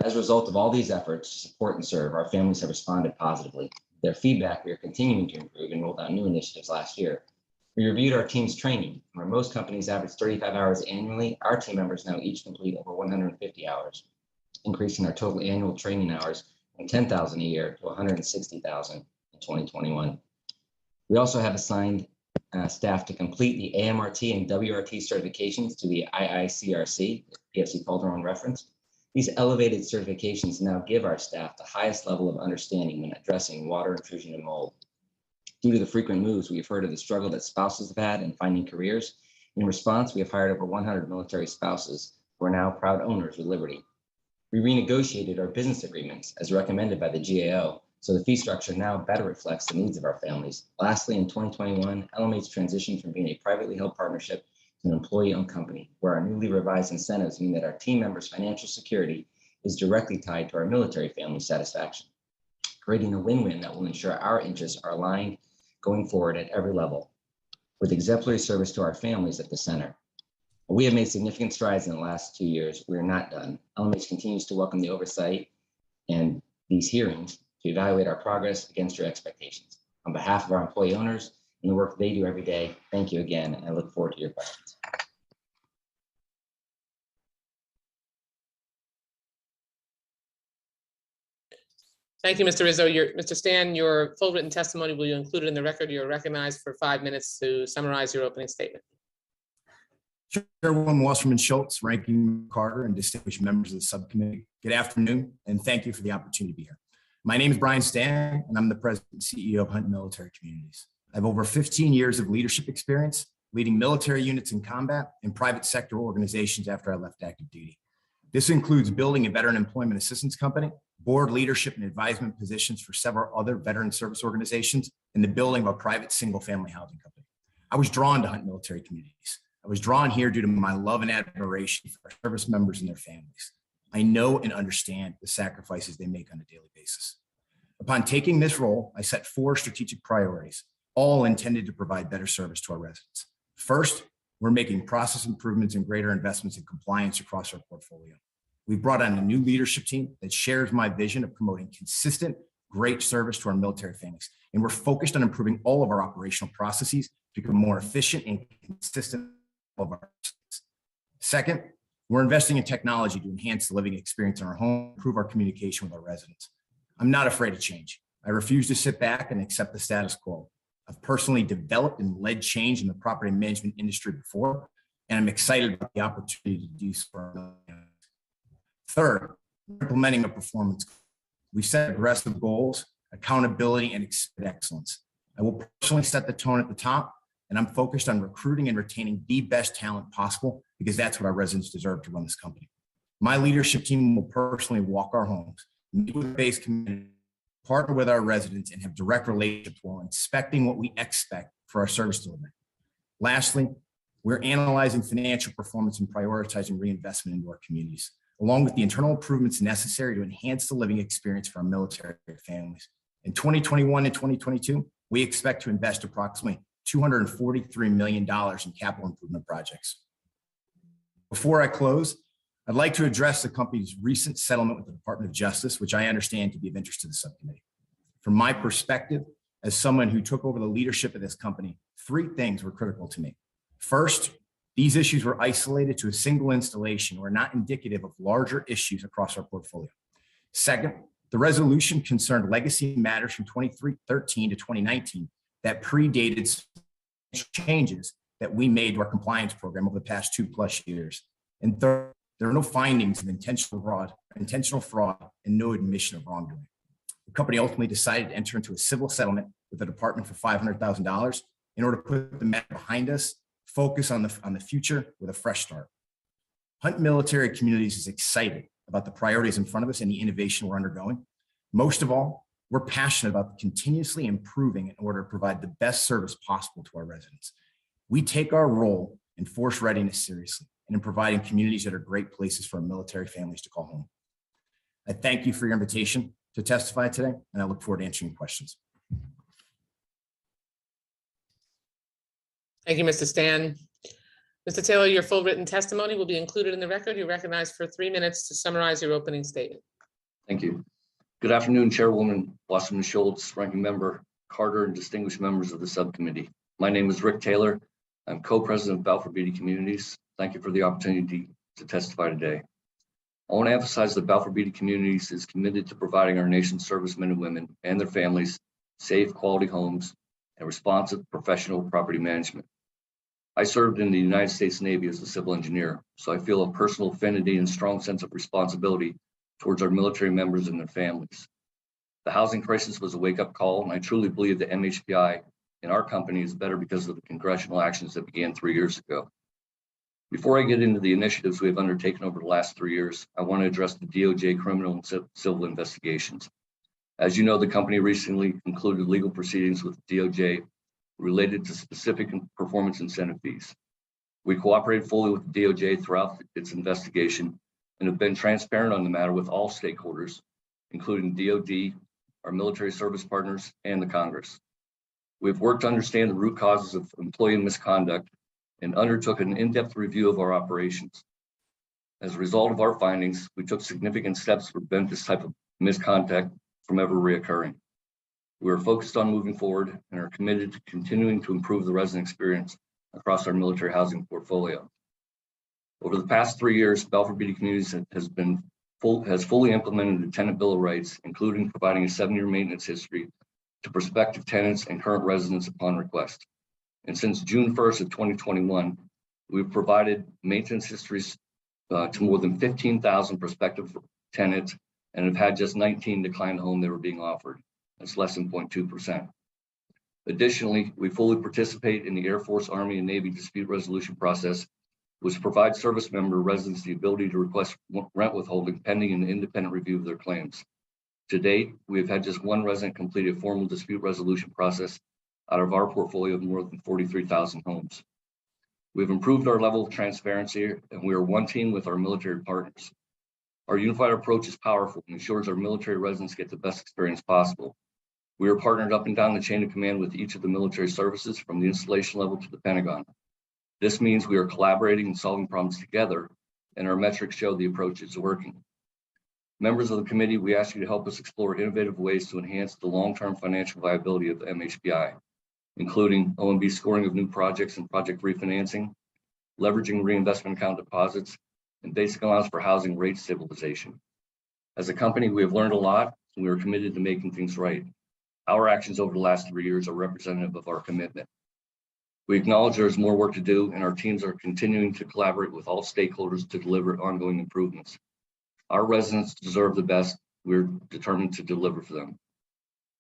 As a result of all these efforts to support and serve, our families have responded positively. Their feedback, we are continuing to improve and rolled out new initiatives last year. We reviewed our team's training. Where most companies average 35 hours annually, our team members now each complete over 150 hours, increasing our total annual training hours from 10,000 a year to 160,000 in 2021. We also have assigned staff to complete the AMRT and WRT certifications to the IICRC, PFC Calderon reference. These elevated certifications now give our staff the highest level of understanding when addressing water intrusion and mold. Due to the frequent moves, we have heard of the struggle that spouses have had in finding careers. In response, we have hired over 100 military spouses who are now proud owners with Liberty. We renegotiated our business agreements as recommended by the GAO, so the fee structure now better reflects the needs of our families. Lastly, in 2021, LMH transitioned from being a privately held partnership to an employee-owned company, where our newly revised incentives mean that our team members' financial security is directly tied to our military family satisfaction, creating a win-win that will ensure our interests are aligned going forward at every level, with exemplary service to our families at the center. We have made significant strides in the last 2 years. We are not done. LMH continues to welcome the oversight and these hearings to evaluate our progress against your expectations. On behalf of our employee owners and the work they do every day, thank you again, and I look forward to your questions. Thank you, Mr. Rizzo. Mr. Stan, your full written testimony will be included in the record. You're recognized for 5 minutes to summarize your opening statement. Chairwoman Wasserman Schultz, Ranking Carter, and distinguished members of the subcommittee. Good afternoon, and thank you for the opportunity to be here. My name is Brian Stan, and I'm the President and CEO of Hunt Military Communities. I have over 15 years of leadership experience leading military units in combat and private sector organizations after I left active duty. This includes building a veteran employment assistance company, board leadership and advisement positions for several other veteran service organizations, and the building of a private single-family housing company. I was drawn to Hunt Military Communities. I was drawn here due to my love and admiration for our service members and their families. I know and understand the sacrifices they make on a daily basis. Upon taking this role, I set 4 strategic priorities, all intended to provide better service to our residents. First, we're making process improvements and greater investments in compliance across our portfolio. We've brought on a new leadership team that shares my vision of promoting consistent, great service to our military families. And we're focused on improving all of our operational processes to become more efficient and consistent of our residents. Second, we're investing in technology to enhance the living experience in our home, improve our communication with our residents. I'm not afraid of change. I refuse to sit back and accept the status quo. I've personally developed and led change in the property management industry before, and I'm excited about the opportunity to do so for our military. Third, implementing a performance goal. We set aggressive goals, accountability, and excellence. I will personally set the tone at the top, and I'm focused on recruiting and retaining the best talent possible because that's what our residents deserve to run this company. My leadership team will personally walk our homes, meet with the base community, partner with our residents, and have direct relationships while inspecting what we expect for our service delivery. Lastly, we're analyzing financial performance and prioritizing reinvestment into our communities, along with the internal improvements necessary to enhance the living experience for our military families. In 2021 and 2022, we expect to invest approximately $243 million in capital improvement projects. Before I close, I'd like to address the company's recent settlement with the Department of Justice, which I understand to be of interest to the subcommittee. From my perspective, as someone who took over the leadership of this company, 3 things were critical to me. First, these issues were isolated to a single installation or not indicative of larger issues across our portfolio. Second, the resolution concerned legacy matters from 2013 to 2019 that predated changes that we made to our compliance program over the past 2+ years. And third, there are no findings of intentional fraud, and no admission of wrongdoing. The company ultimately decided to enter into a civil settlement with the department for $500,000 in order to put the matter behind us, focus on the future with a fresh start. Hunt Military Communities is excited about the priorities in front of us and the innovation we're undergoing. Most of all, we're passionate about continuously improving in order to provide the best service possible to our residents. We take our role in force readiness seriously and in providing communities that are great places for our military families to call home. I thank you for your invitation to testify today, and I look forward to answering questions. Thank you, Mr. Stan. Mr. Taylor, your full written testimony will be included in the record. You're recognized for 3 minutes to summarize your opening statement. Thank you. Good afternoon, Chairwoman Wasserman Schultz, Ranking Member Carter, and distinguished members of the subcommittee. My name is Rick Taylor. I'm co-president of Balfour Beatty Communities. Thank you for the opportunity to testify today. I want to emphasize that Balfour Beatty Communities is committed to providing our nation's servicemen and women and their families safe, quality homes and responsive professional property management. I served in the United States Navy as a civil engineer, so I feel a personal affinity and strong sense of responsibility towards our military members and their families. The housing crisis was a wake-up call, and I truly believe that MHPI in our company is better because of the congressional actions that began 3 years ago. Before I get into the initiatives we have undertaken over the last 3 years, I want to address the DOJ criminal and civil investigations. As you know, the company recently concluded legal proceedings with the DOJ related to specific performance incentive fees. We cooperated fully with the DOJ throughout its investigation and have been transparent on the matter with all stakeholders, including DOD, our military service partners, and the Congress. We've worked to understand the root causes of employee misconduct and undertook an in-depth review of our operations. As a result of our findings, we took significant steps to prevent this type of misconduct from ever reoccurring. We are focused on moving forward and are committed to continuing to improve the resident experience across our military housing portfolio. Over the past 3 years, Balfour Beatty Communities has fully implemented the Tenant Bill of Rights, including providing a 7-year maintenance history to prospective tenants and current residents upon request. And since June 1st of 2021, we've provided maintenance histories to more than 15,000 prospective tenants and have had just 19 decline the home they were being offered. That's less than 0.2%. Additionally, we fully participate in the Air Force, Army, and Navy dispute resolution process, which provides service member residents the ability to request rent withholding pending an independent review of their claims. To date, we have had just one resident complete a formal dispute resolution process out of our portfolio of more than 43,000 homes. We've improved our level of transparency, and we are one team with our military partners. Our unified approach is powerful and ensures our military residents get the best experience possible. We are partnered up and down the chain of command with each of the military services from the installation level to the Pentagon. This means we are collaborating and solving problems together, and our metrics show the approach is working. Members of the committee, we ask you to help us explore innovative ways to enhance the long-term financial viability of MHPI, including OMB scoring of new projects and project refinancing, leveraging reinvestment account deposits, and basic allowance for housing rate stabilization. As a company, we have learned a lot, and we are committed to making things right. Our actions over the last 3 years are representative of our commitment. We acknowledge there is more work to do, and our teams are continuing to collaborate with all stakeholders to deliver ongoing improvements. Our residents deserve the best. We're determined to deliver for them.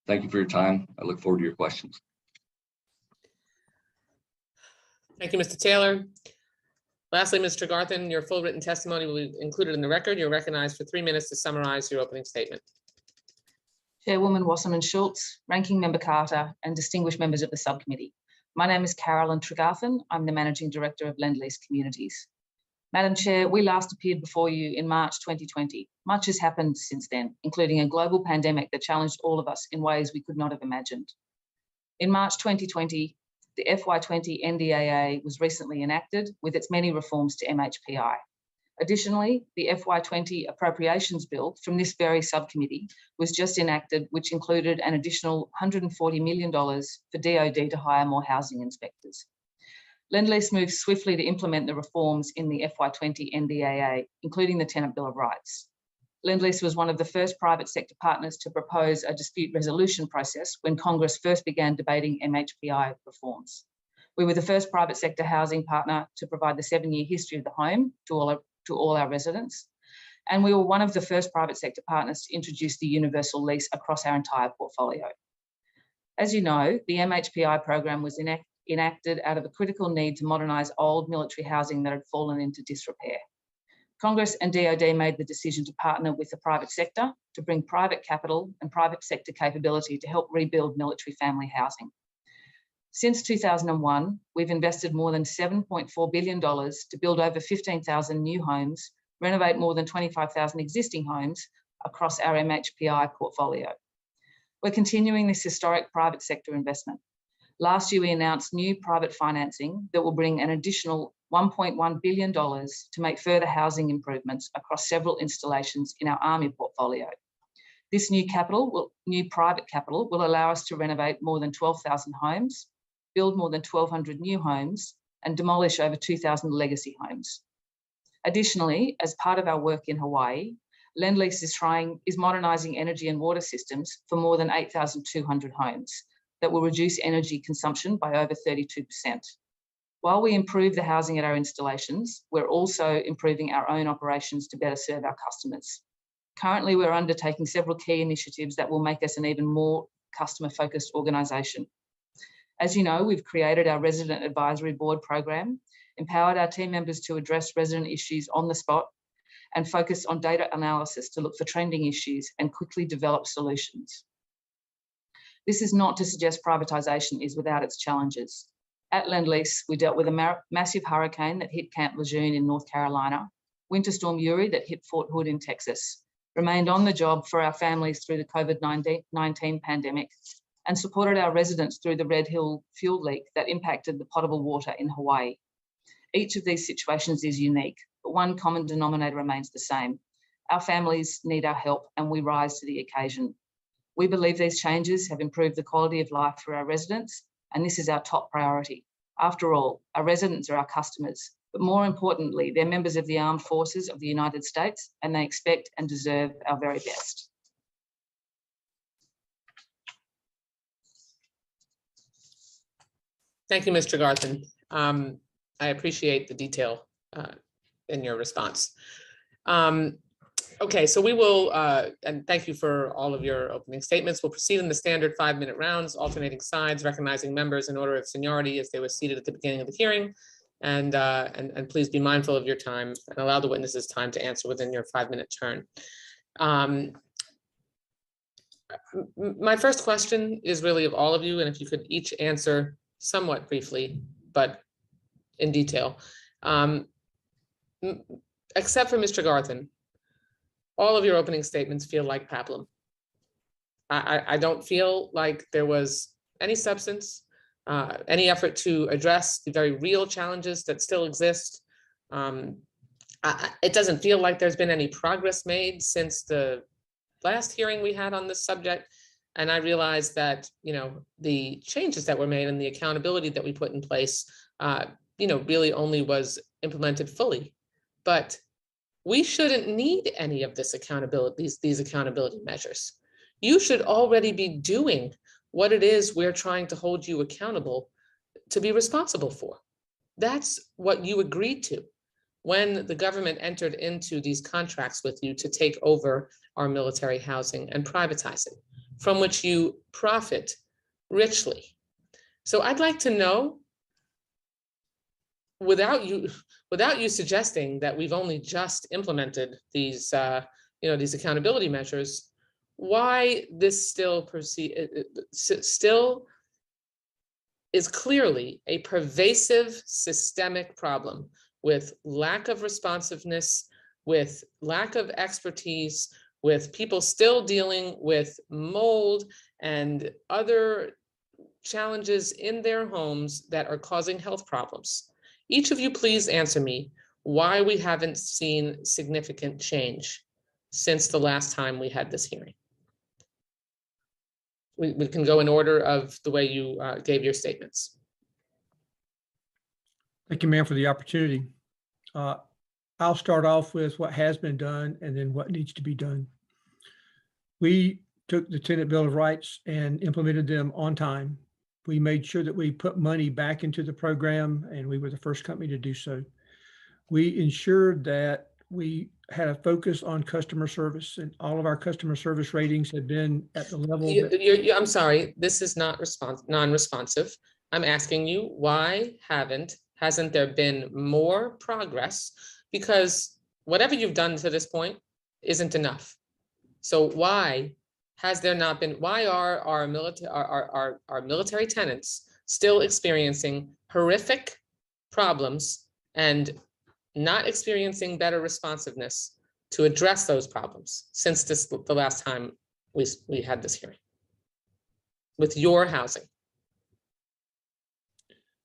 Thank you for your time. I look forward to your questions. Thank you, Mr. Taylor. Lastly, Mr. Garthen, your full written testimony will be included in the record. You're recognized for 3 minutes to summarize your opening statement. Chairwoman Wasserman Schultz, Ranking Member Carter, and distinguished members of the subcommittee. My name is Carolyn Tregarthen. I'm the Managing Director of Lend-Lease Communities. Madam Chair, we last appeared before you in March 2020. Much has happened since then, including a global pandemic that challenged all of us in ways we could not have imagined. In March 2020, the FY20 NDAA was recently enacted with its many reforms to MHPI. Additionally, the FY20 Appropriations Bill from this very subcommittee was just enacted, which included an additional $140 million for DoD to hire more housing inspectors. Lend-Lease moved swiftly to implement the reforms in the FY20 NDAA, including the Tenant Bill of Rights. Lend-Lease was one of the first private sector partners to propose a dispute resolution process when Congress first began debating MHPI reforms. We were the first private sector housing partner to provide the 7-year history of the home to all our residents. And we were one of the first private sector partners to introduce the universal lease across our entire portfolio. As you know, the MHPI program was enacted out of a critical need to modernise old military housing that had fallen into disrepair. Congress and DoD made the decision to partner with the private sector to bring private capital and private sector capability to help rebuild military family housing. Since 2001, we've invested more than $7.4 billion to build over 15,000 new homes, renovate more than 25,000 existing homes across our MHPI portfolio. We're continuing this historic private sector investment. Last year, we announced new private financing that will bring an additional $1.1 billion to make further housing improvements across several installations in our Army portfolio. This new private capital will allow us to renovate more than 12,000 homes, build more than 1,200 new homes, and demolish over 2,000 legacy homes. Additionally, as part of our work in Hawaii, Lend-Lease is modernising energy and water systems for more than 8,200 homes that will reduce energy consumption by over 32%. While we improve the housing at our installations, we're also improving our own operations to better serve our customers. Currently, we're undertaking several key initiatives that will make us an even more customer-focused organisation. As you know, we've created our Resident Advisory Board program, empowered our team members to address resident issues on the spot, and focus on data analysis to look for trending issues and quickly develop solutions. This is not to suggest privatisation is without its challenges. At Lend-Lease, we dealt with a massive hurricane that hit Camp Lejeune in North Carolina, Winter Storm Uri that hit Fort Hood in Texas, remained on the job for our families through the COVID-19 pandemic, and supported our residents through the Red Hill fuel leak that impacted the potable water in Hawaii. Each of these situations is unique, but one common denominator remains the same. Our families need our help and we rise to the occasion. We believe these changes have improved the quality of life for our residents, and this is our top priority. After all, our residents are our customers, but more importantly, they're members of the Armed Forces of the United States, and they expect and deserve our very best. Thank you, Mr. Garthen. I appreciate the detail in your response. Okay, so we will, and thank you for all of your opening statements. We'll proceed in the standard 5-minute rounds, alternating sides, recognizing members in order of seniority as they were seated at the beginning of the hearing. And please be mindful of your time and allow the witnesses time to answer within your 5-minute turn. My first question is really of all of you, and if you could each answer somewhat briefly, but in detail. Except for Mr. Garthen, all of your opening statements feel like pablum. I don't feel like there was any substance, any effort to address the very real challenges that still exist. It doesn't feel like there's been any progress made since the last hearing we had on this subject. And I realized that, the changes that were made and the accountability that we put in place, really only was implemented fully. But we shouldn't need any of this accountability, these accountability measures. You should already be doing what it is we're trying to hold you accountable to be responsible for. That's what you agreed to when the government entered into these contracts with you to take over our military housing and privatize it, from which you profit richly. So I'd like to know without you suggesting that we've only just implemented these, these accountability measures, why this still is clearly a pervasive systemic problem with lack of responsiveness, with lack of expertise, with people still dealing with mold and other challenges in their homes that are causing health problems. Each of you, please answer me why we haven't seen significant change since the last time we had this hearing. We can go in order of the way you gave your statements. Thank you, ma'am, for the opportunity. I'll start off with what has been done and then what needs to be done. We took the Tenant Bill of Rights and implemented them on time. We made sure that we put money back into the program, and we were the first company to do so. We ensured that we had a focus on customer service, and all of our customer service ratings have been at the level that I'm sorry, this is not non-responsive. I'm asking you, why hasn't there been more progress? Because whatever you've done to this point isn't enough. So why has there not been, why are our military tenants still experiencing horrific problems and not experiencing better responsiveness to address those problems since the last time we had this hearing with your housing?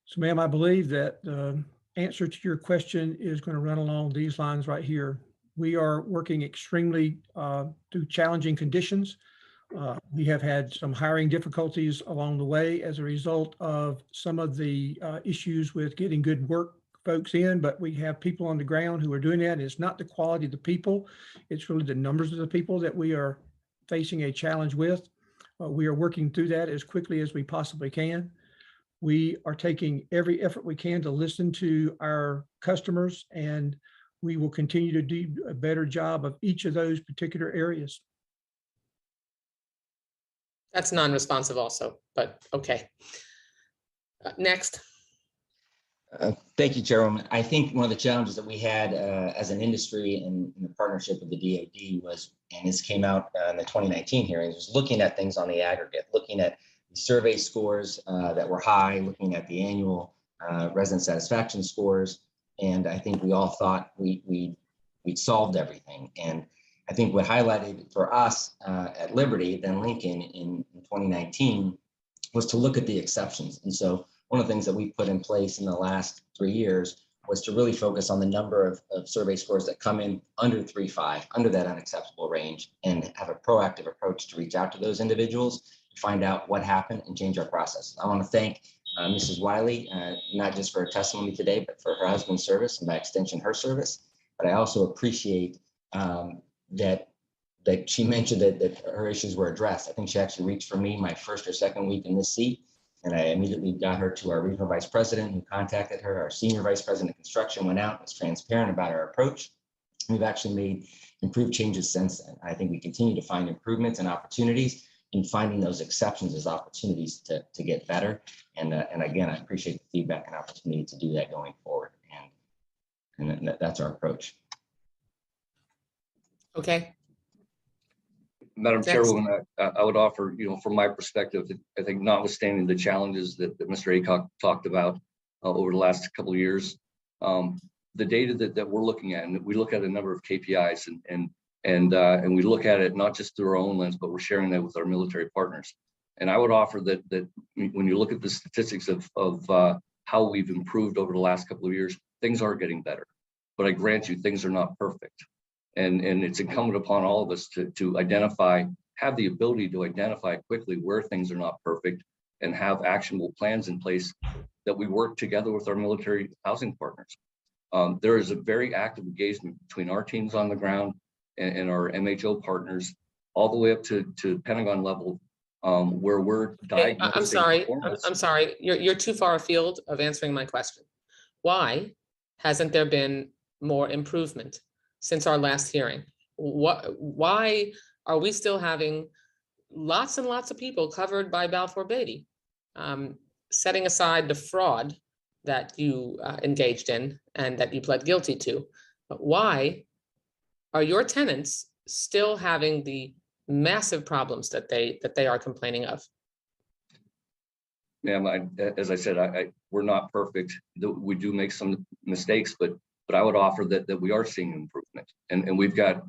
So, ma'am, I believe that the answer to your question is going to run along these lines right here. We are working extremely through challenging conditions. We have had some hiring difficulties along the way as a result of some of the issues with getting good work folks in, but we have people on the ground who are doing that. It's not the quality of the people, it's really the numbers of the people that we are facing a challenge with. We are working through that as quickly as we possibly can. We are taking every effort we can to listen to our customers, and we will continue to do a better job of each of those particular areas. That's non-responsive also, but okay. Next. Thank you, Chairwoman. I think one of the challenges that we had as an industry in the partnership with the DoD was, and this came out in the 2019 hearings, was looking at things on the aggregate, looking at survey scores that were high, looking at the annual resident satisfaction scores. And I think we all thought we'd solved everything. And I think what highlighted for us at Liberty, then Lincoln in 2019, was to look at the exceptions. And so one of the things that we put in place in the last 3 years was to really focus on the number of survey scores that come in under 3.5, under that unacceptable range, and have a proactive approach to reach out to those individuals, to find out what happened and change our process. I want to thank Mrs. Wiley, not just for her testimony today, but for her husband's service and by extension, her service. But I also appreciate that she mentioned that her issues were addressed. I think she actually reached for me my first or second week in this seat, and I immediately got her to our regional vice president, who contacted her. Our senior vice president of construction went out and was transparent about our approach. We've actually made improved changes since then. I think we continue to find improvements and opportunities in finding those exceptions as opportunities to get better. And again, I appreciate the feedback and opportunity to do that going forward. And that's our approach. Okay. Madam Chairwoman, I would offer, from my perspective, I think notwithstanding the challenges that Mr. Aycock talked about over the last couple of years, the data that we're looking at, and we look at a number of KPIs and we look at it not just through our own lens, but we're sharing that with our military partners. And I would offer that when you look at the statistics of how we've improved over the last couple of years, things are getting better. But I grant you, things are not perfect. And it's incumbent upon all of us to identify, have the ability to identify quickly where things are not perfect, and have actionable plans in place that we work together with our military housing partners. There is a very active engagement between our teams on the ground and our MHO partners, all the way up to Pentagon level, where we're diagnosing. I'm sorry. You're too far afield of answering my question. Why hasn't there been more improvement since our last hearing? Why are we still having lots and lots of people covered by Balfour Beatty? Setting aside the fraud that you engaged in and that you pled guilty to. But why are your tenants still having the massive problems that they are complaining of? Ma'am, as I said, we're not perfect. We do make some mistakes, but I would offer that we are seeing improvement, and we've got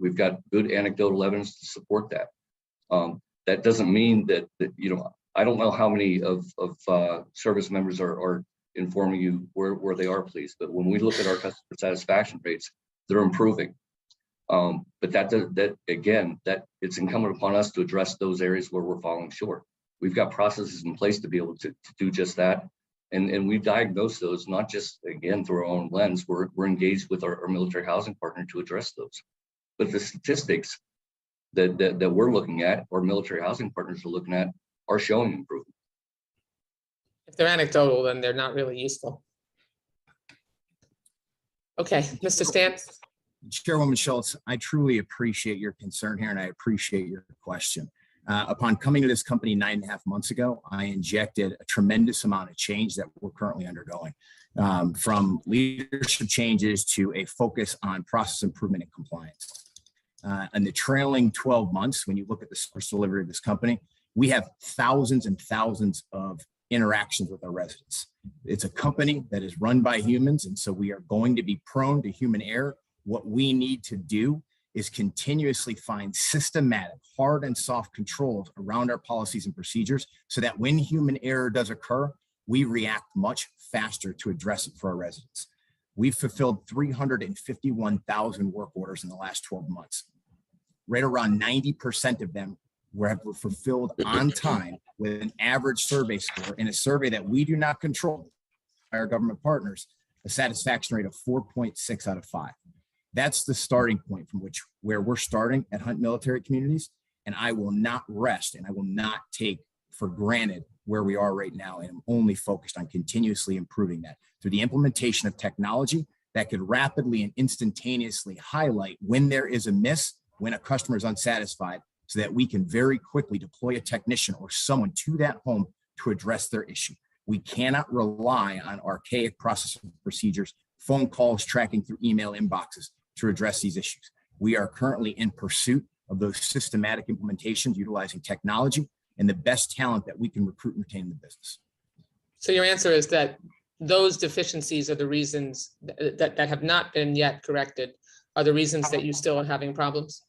good anecdotal evidence to support that. That doesn't mean that I don't know how many of service members are informing you where they are pleased, but when we look at our customer satisfaction rates, they're improving. But that it's incumbent upon us to address those areas where we're falling short. We've got processes in place to be able to do just that. And we've diagnosed those, not just, again, through our own lens. We're engaged with our military housing partner to address those. But the statistics that we're looking at, or military housing partners are looking at, are showing improvement. If they're anecdotal, then they're not really useful. Okay, Mr. Stantz. Chairwoman Schultz, I truly appreciate your concern here, and I appreciate your question. Upon coming to this company 9.5 months ago, I injected a tremendous amount of change that we're currently undergoing, from leadership changes to a focus on process improvement and compliance. In the trailing 12 months, when you look at the service delivery of this company, we have thousands and thousands of interactions with our residents. It's a company that is run by humans, and so we are going to be prone to human error. What we need to do is continuously find systematic, hard and soft controls around our policies and procedures so that when human error does occur, we react much faster to address it for our residents. We've fulfilled 351,000 work orders in the last 12 months. Right around 90% of them were fulfilled on time with an average survey score, in a survey that we do not control by our government partners, a satisfaction rate of 4.6 out of 5. That's the starting point from where we're starting at Hunt Military Communities. And I will not rest, and I will not take for granted where we are right now. And I'm only focused on continuously improving that through the implementation of technology that could rapidly and instantaneously highlight when there is a miss, when a customer is unsatisfied, so that we can very quickly deploy a technician or someone to that home to address their issue. We cannot rely on archaic processes and procedures, phone calls, tracking through email inboxes to address these issues. We are currently in pursuit of those systematic implementations utilizing technology and the best talent that we can recruit and retain in the business. So your answer is that those deficiencies are the reasons that have not been yet corrected, are the reasons that you still are having problems?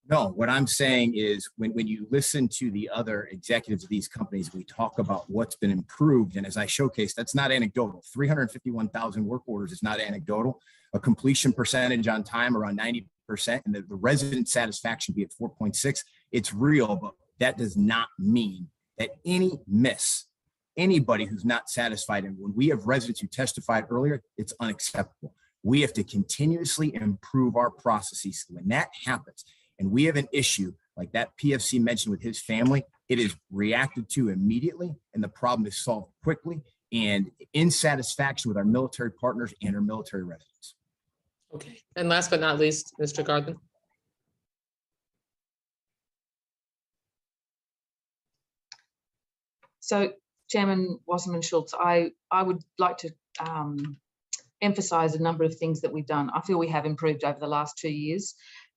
No, what I'm saying is when you listen to the other executives of these companies, we talk about what's been improved. And as I showcased, that's not anecdotal. 351,000 work orders is not anecdotal. A completion percentage on time around 90%, and the resident satisfaction be at 4.6. It's real, but that does not mean that any miss, anybody who's not satisfied, and when we have residents who testified earlier, it's unacceptable. We have to continuously improve our processes. When that happens, and we have an issue like that PFC mentioned with his family, it is reacted to immediately, and the problem is solved quickly and in satisfaction with our military partners and our military residents. Okay, and last but not least, Mr. Garden. So, Chairman Wasserman Schultz, I would like to emphasize a number of things that we've done. I feel we have improved over the last 2 years.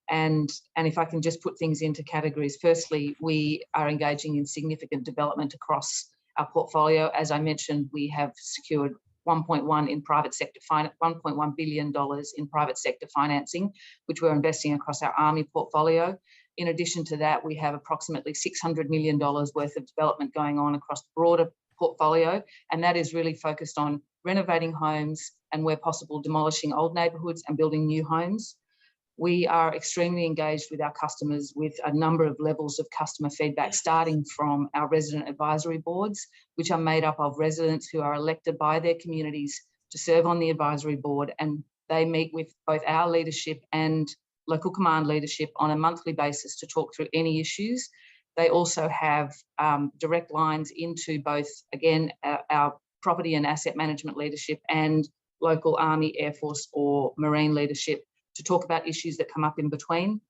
And if I can just put things into categories, firstly, we are engaging in significant development across our portfolio. As I mentioned, we have secured $1.1 billion in private sector financing, which we're investing across our Army portfolio. In addition to that, we have approximately $600 million worth of development going on across the broader portfolio, and that is really focused on renovating homes and, where possible, demolishing old neighbourhoods and building new homes. We are extremely engaged with our customers with a number of levels of customer feedback, starting from our resident advisory boards, which are made up of residents who are elected by their communities to serve on the advisory board, and they meet with both our leadership and local command leadership on a monthly basis to talk through any issues. They also have direct lines into both, again, our property and asset management leadership and local Army, Air Force or Marine leadership to talk about issues that come up in between.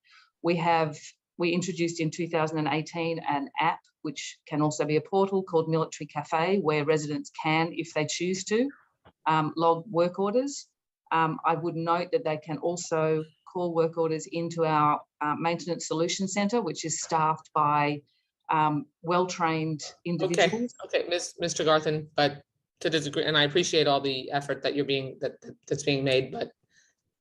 We have We introduced in 2018 an app, which can also be a portal called Military Cafe, where residents can, if they choose to, log work orders. I would note that they can also call work orders into our Maintenance Solution Centre, which is staffed by well-trained individuals. Okay, Mr. Garthen, but to the degree, and I appreciate all the effort that that's being made, but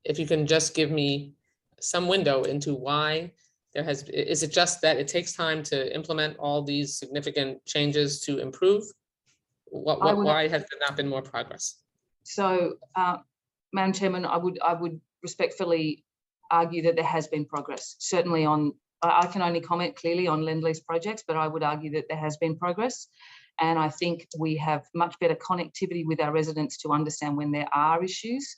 if you can just give me some window into why is it just that it takes time to implement all these significant changes to improve? Why has there not been more progress? So, Madam Chairman, I would respectfully argue that there has been progress. Certainly I can only comment clearly on Lend-Lease projects, but I would argue that there has been progress. And I think we have much better connectivity with our residents to understand when there are issues.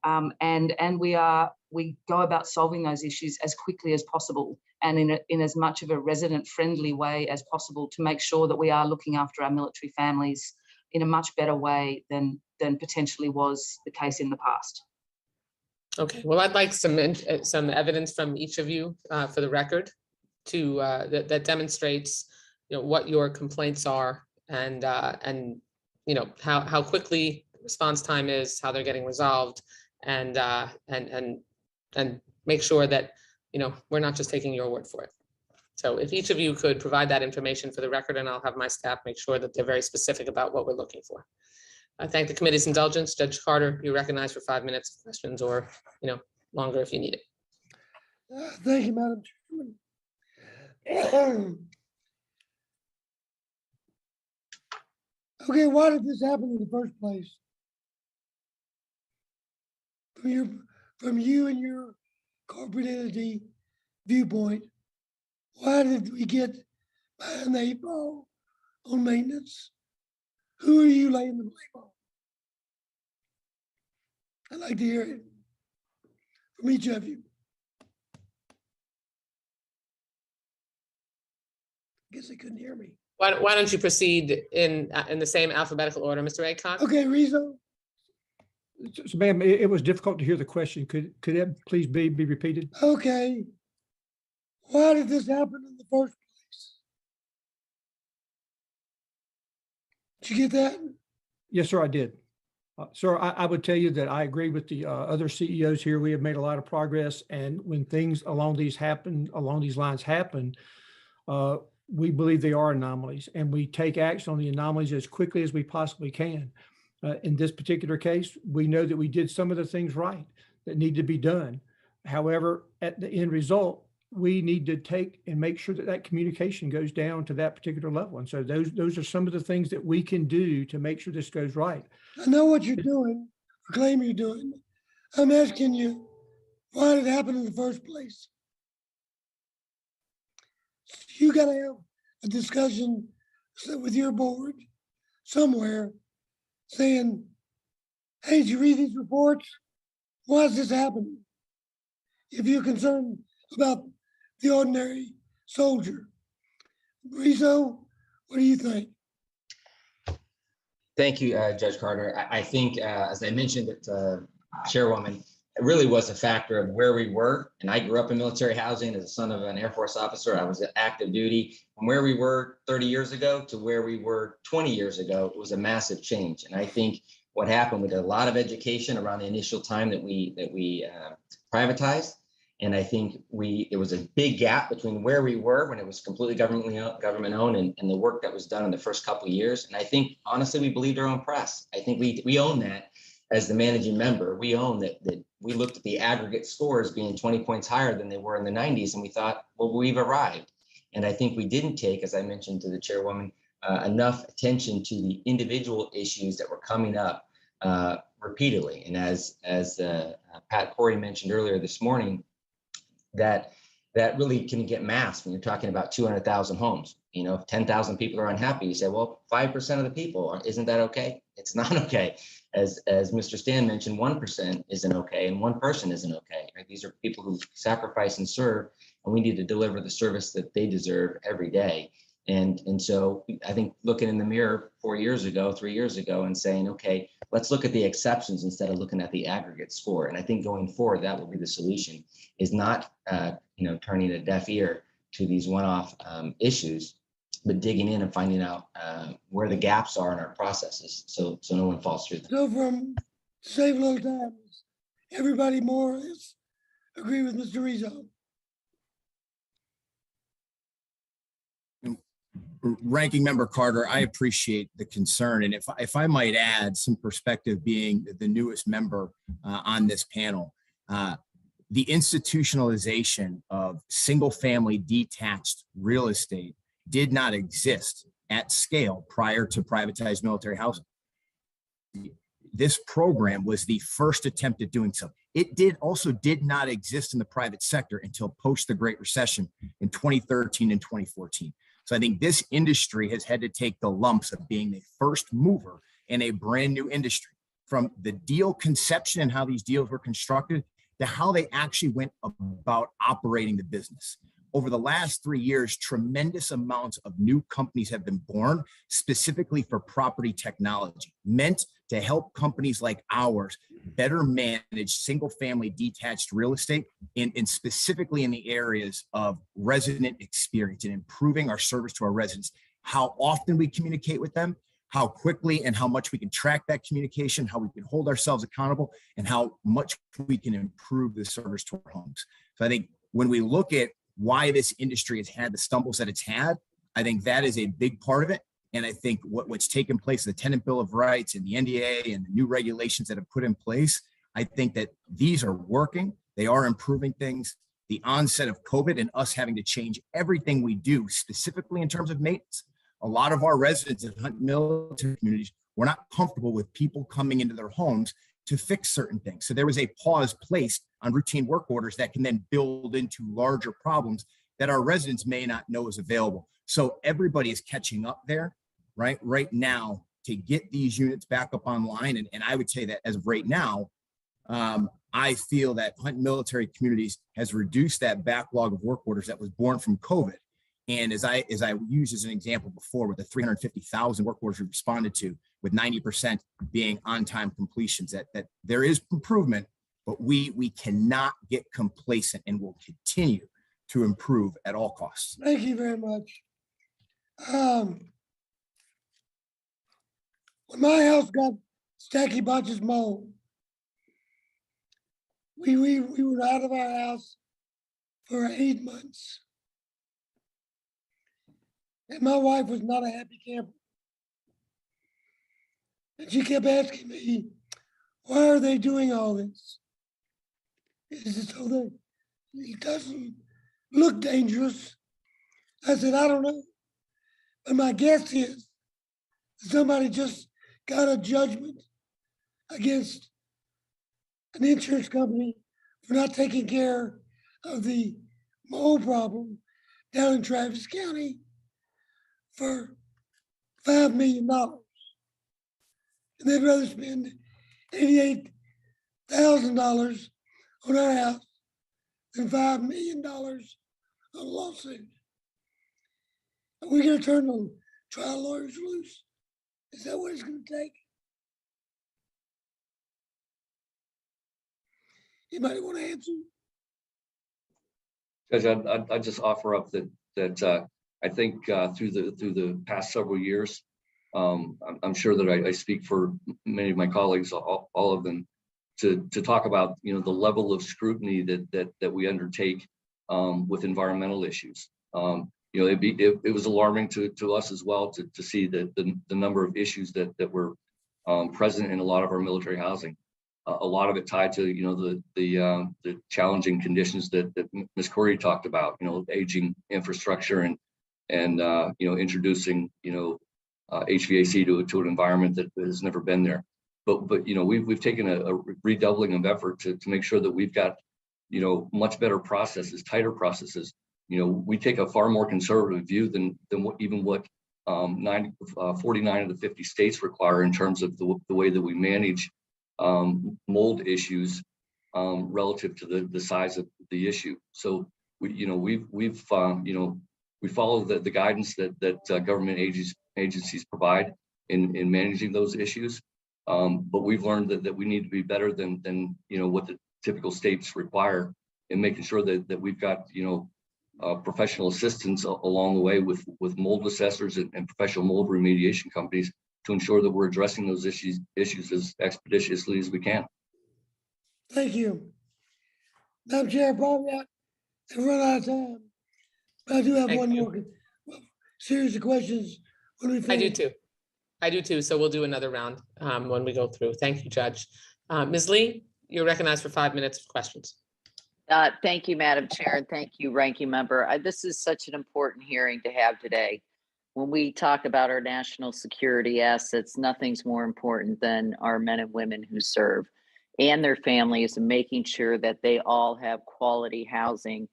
And we go about solving those issues as quickly as possible and in as much of a resident-friendly way as possible to make sure that we are looking after our military families in a much better way than potentially was the case in the past. Okay, well, I'd like some evidence from each of you for the record to that demonstrates what your complaints are and how quickly response time is, how they're getting resolved, and make sure that we're not just taking your word for it. So if each of you could provide that information for the record, and I'll have my staff make sure that they're very specific about what we're looking for. I thank the committee's indulgence. Judge Carter, you're recognized for 5 minutes of questions, or longer if you need it. Thank you, Madam Chairman. Okay, why did this happen in the first place? From you and your corporate entity viewpoint, why did we get behind the 8 ball on maintenance? Who are you laying the blame on? I'd like to hear it from each of you. I guess they couldn't hear me. Why don't you proceed in the same alphabetical order, Mr. Aycock? Okay, Rizzo. So, ma'am, it was difficult to hear the question. Could that please be repeated? Okay. Why did this happen in the first place? Did you get that? Yes, sir, I did. Sir, I would tell you that I agree with the other CEOs here. We have made a lot of progress, and when things along these lines happen, we believe they are anomalies, and we take action on the anomalies as quickly as we possibly can. In this particular case, we know that we did some of the things right that need to be done. However, at the end result, we need to take and make sure that communication goes down to that particular level. And so those are some of the things that we can do to make sure this goes right. I know what you're doing, or claim you're doing. I'm asking you, why did it happen in the first place? You got to have a discussion with your board somewhere saying, hey, did you read these reports? Why is this happening? If you're concerned about the ordinary soldier. Rizzo, what do you think? Thank you, Judge Carter. I think, as I mentioned, Chairwoman, it really was a factor of where we were. And I grew up in military housing as a son of an Air Force officer. I was at active duty. From where we were 30 years ago to where we were 20 years ago, it was a massive change. And I think what happened, we did a lot of education around the initial time that we privatized. And I think there was a big gap between where we were when it was completely government owned and the work that was done in the first couple of years. And I think, honestly, we believed our own press. I think we own that as the managing member. We own that we looked at the aggregate scores being 20 points higher than they were in the 90s. And we thought, well, we've arrived. And I think we didn't take, as I mentioned to the chairwoman, enough attention to the individual issues that were coming up repeatedly. And as Pat Corey mentioned earlier this morning, that really can get masked when you're talking about 200,000 homes. If 10,000 people are unhappy, you say, well, 5% of the people, isn't that okay? It's not okay. As Mr. Stan mentioned, 1% isn't okay, and one person isn't okay. Right? These are people who sacrifice and serve, and we need to deliver the service that they deserve every day. And so I think looking in the mirror 3 years ago, and saying, okay, let's look at the exceptions instead of looking at the aggregate score. And I think going forward, that will be the solution, is not turning a deaf ear to these one-off issues, but digging in and finding out where the gaps are in our processes, so no one falls through them. So from save a little time, everybody more or less agree with Mr. Rizzo? Ranking Member Carter, I appreciate the concern. And if I might add some perspective, being the newest member on this panel, the institutionalization of single-family detached real estate did not exist at scale prior to privatized military housing. This program was the first attempt at doing so. It did not exist in the private sector until post the Great Recession in 2013 and 2014. So I think this industry has had to take the lumps of being the first mover in a brand new industry, from the deal conception and how these deals were constructed to how they actually went about operating the business. Over the last 3 years, tremendous amounts of new companies have been born specifically for property technology, meant to help companies like ours better manage single-family detached real estate and specifically in the areas of resident experience and improving our service to our residents, how often we communicate with them, how quickly and how much we can track that communication, how we can hold ourselves accountable, and how much we can improve the service to our homes. So I think when we look at why this industry has had the stumbles that it's had, I think that is a big part of it. And I think what's taken place, the Tenant Bill of Rights and the NDA and the new regulations that have put in place, I think that these are working. They are improving things. The onset of COVID and us having to change everything we do, specifically in terms of maintenance. A lot of our residents in Hunt military communities were not comfortable with people coming into their homes to fix certain things. So there was a pause placed on routine work orders that can then build into larger problems that our residents may not know is available. So everybody is catching up there, right now, to get these units back up online. And I would say that as of right now, I feel that Hunt military communities has reduced that backlog of work orders that was born from COVID. And as I used as an example before, with the 350,000 work orders we responded to, with 90% being on-time completions, that there is improvement, but we cannot get complacent and will continue to improve at all costs. Thank you very much. When my house got Stacky Botches mold, we were out of our house for 8 months. And my wife was not a happy camper. And she kept asking me, why are they doing all this? Is it so that it doesn't look dangerous? I said, I don't know. But my guess is somebody just got a judgment against an insurance company for not taking care of the mold problem down in Travis County for $5 million. And they'd rather spend $88,000 on our house than $5 million on a lawsuit. Are we going to turn the trial lawyers loose? Is that what it's going to take? Anybody want to answer? Judge, I'd just offer up that I think through the past several years, I'm sure that I speak for many of my colleagues, all of them, to talk about the level of scrutiny that we undertake with environmental issues. It was alarming to us as well to see the number of issues that were present in a lot of our military housing. A lot of it tied to the challenging conditions that Ms. Corey talked about. Aging infrastructure and introducing HVAC to an environment that has never been there. But we've taken a redoubling of effort to make sure that we've got much better processes, tighter processes. We take a far more conservative view than what 49 of the 50 states require in terms of the way that we manage mold issues relative to the size of the issue. So we follow the guidance that government agencies provide in managing those issues. But we've learned that we need to be better than what the typical states require in making sure that we've got professional assistance along the way with mold assessors and professional mold remediation companies to ensure that we're addressing those issues as expeditiously as we can. Thank you. Madam Chair, probably I've run out of time. But I do have one more series of questions when we finish. I do too. So we'll do another round when we go through. Thank you, Judge. Ms. Lee, you're recognized for 5 minutes of questions. Thank you, Madam Chair, and thank you, Ranking Member. This is such an important hearing to have today. When we talk about our national security assets, nothing's more important than our men and women who serve and their families, and making sure that they all have quality housing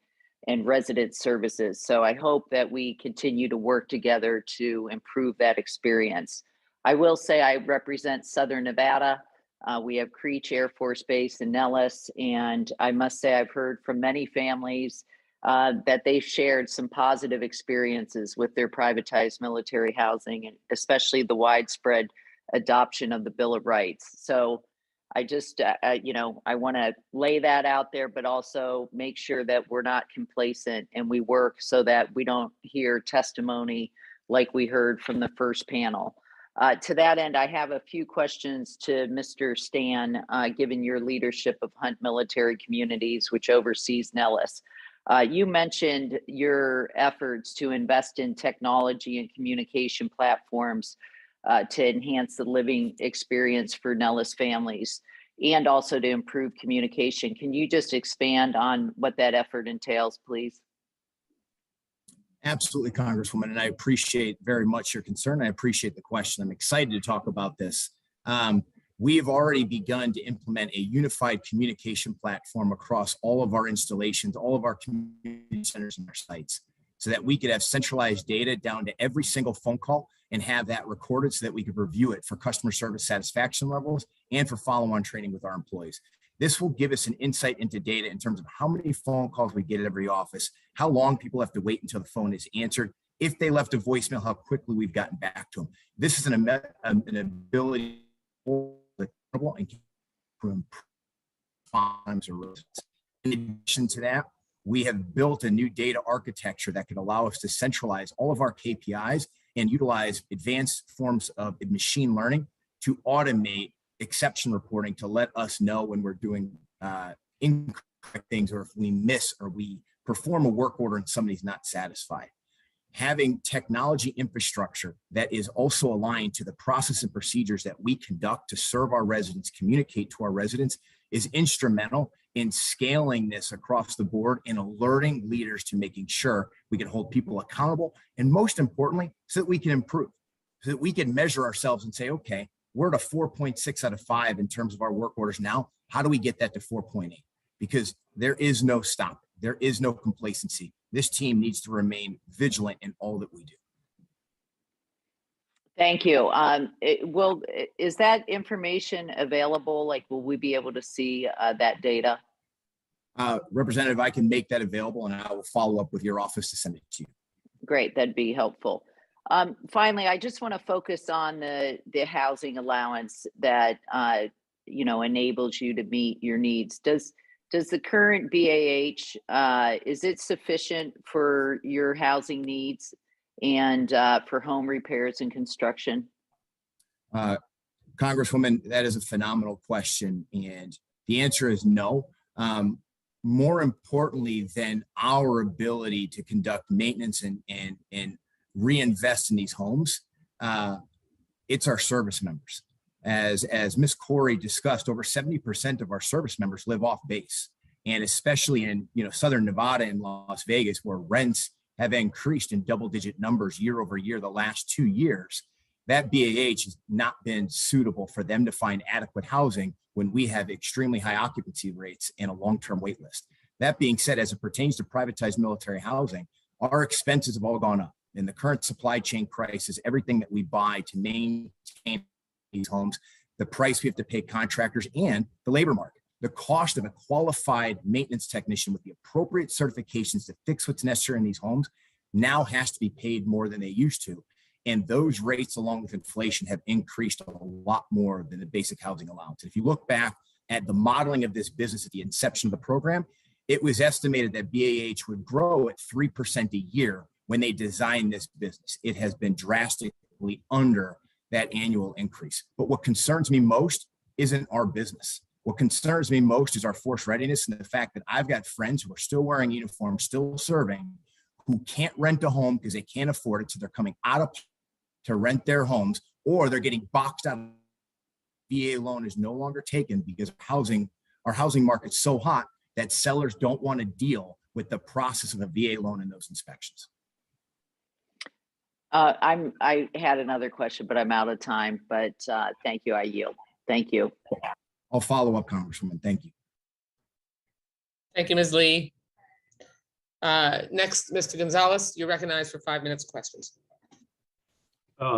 and resident services. So I hope that we continue to work together to improve that experience. I will say I represent Southern Nevada. We have Creech Air Force Base in Nellis, and I must say I've heard from many families that they've shared some positive experiences with their privatized military housing, and especially the widespread adoption of the Bill of Rights. So I just, I want to lay that out there, but also make sure that we're not complacent and we work so that we don't hear testimony like we heard from the first panel. To that end, I have a few questions to Mr. Stan, given your leadership of Hunt Military Communities, which oversees Nellis. You mentioned your efforts to invest in technology and communication platforms to enhance the living experience for Nellis families and also to improve communication. Can you just expand on what that effort entails, please? Absolutely, Congresswoman, and I appreciate very much your concern. I appreciate the question. I'm excited to talk about this. We have already begun to implement a unified communication platform across all of our installations, all of our community centers and our sites, so that we could have centralized data down to every single phone call and have that recorded so that we could review it for customer service satisfaction levels and for follow-on training with our employees. This will give us an insight into data in terms of how many phone calls we get at every office, how long people have to wait until the phone is answered, if they left a voicemail, how quickly we've gotten back to them. This is an ability to improve times. In addition to that, we have built a new data architecture that can allow us to centralize all of our KPIs and utilize advanced forms of machine learning to automate exception reporting to let us know when we're doing incorrect things, or if we miss or we perform a work order and somebody's not satisfied. Having technology infrastructure that is also aligned to the process and procedures that we conduct to serve our residents, communicate to our residents, is instrumental in scaling this across the board and alerting leaders to making sure we can hold people accountable, and most importantly, so that we can improve, so that we can measure ourselves and say, okay, we're at a 4.6 out of 5 in terms of our work orders now. How do we get that to 4.8? Because there is no stop. There is no complacency. This team needs to remain vigilant in all that we do. Thank you. Is that information available? Like, will we be able to see that data? Representative, I can make that available and I will follow up with your office to send it to you. Great, that'd be helpful. Finally, I just want to focus on the housing allowance that enables you to meet your needs. Does the current BAH is it sufficient for your housing needs and for home repairs and construction? Congresswoman, that is a phenomenal question, and the answer is no. More importantly than our ability to conduct maintenance and reinvest in these homes, it's our service members. As Ms. Corey discussed, over 70% of our service members live off base, and especially in Southern Nevada and Las Vegas, where rents have increased in double-digit numbers year over year the last 2 years. That BAH has not been suitable for them to find adequate housing when we have extremely high occupancy rates and a long-term wait list. That being said, as it pertains to privatized military housing, our expenses have all gone up. In the current supply chain crisis, everything that we buy to maintain these homes, the price we have to pay contractors, and the labor market. The cost of a qualified maintenance technician with the appropriate certifications to fix what's necessary in these homes now has to be paid more than they used to. And those rates, along with inflation, have increased a lot more than the basic housing allowance. If you look back at the modeling of this business at the inception of the program, it was estimated that BAH would grow at 3% a year when they designed this business. It has been drastically under that annual increase. But what concerns me most isn't our business. What concerns me most is our force readiness and the fact that I've got friends who are still wearing uniforms, still serving, who can't rent a home because they can't afford it. So they're coming out of to rent their homes, or they're getting boxed out. VA loan is no longer taken because our housing market's so hot that sellers don't want to deal with the process of a VA loan and those inspections. I had another question, but I'm out of time, but thank you, I yield. Thank you. I'll follow up, Congresswoman. Thank you. Thank you, Ms. Lee. Next, Mr. Gonzalez, you're recognized for 5 minutes of questions.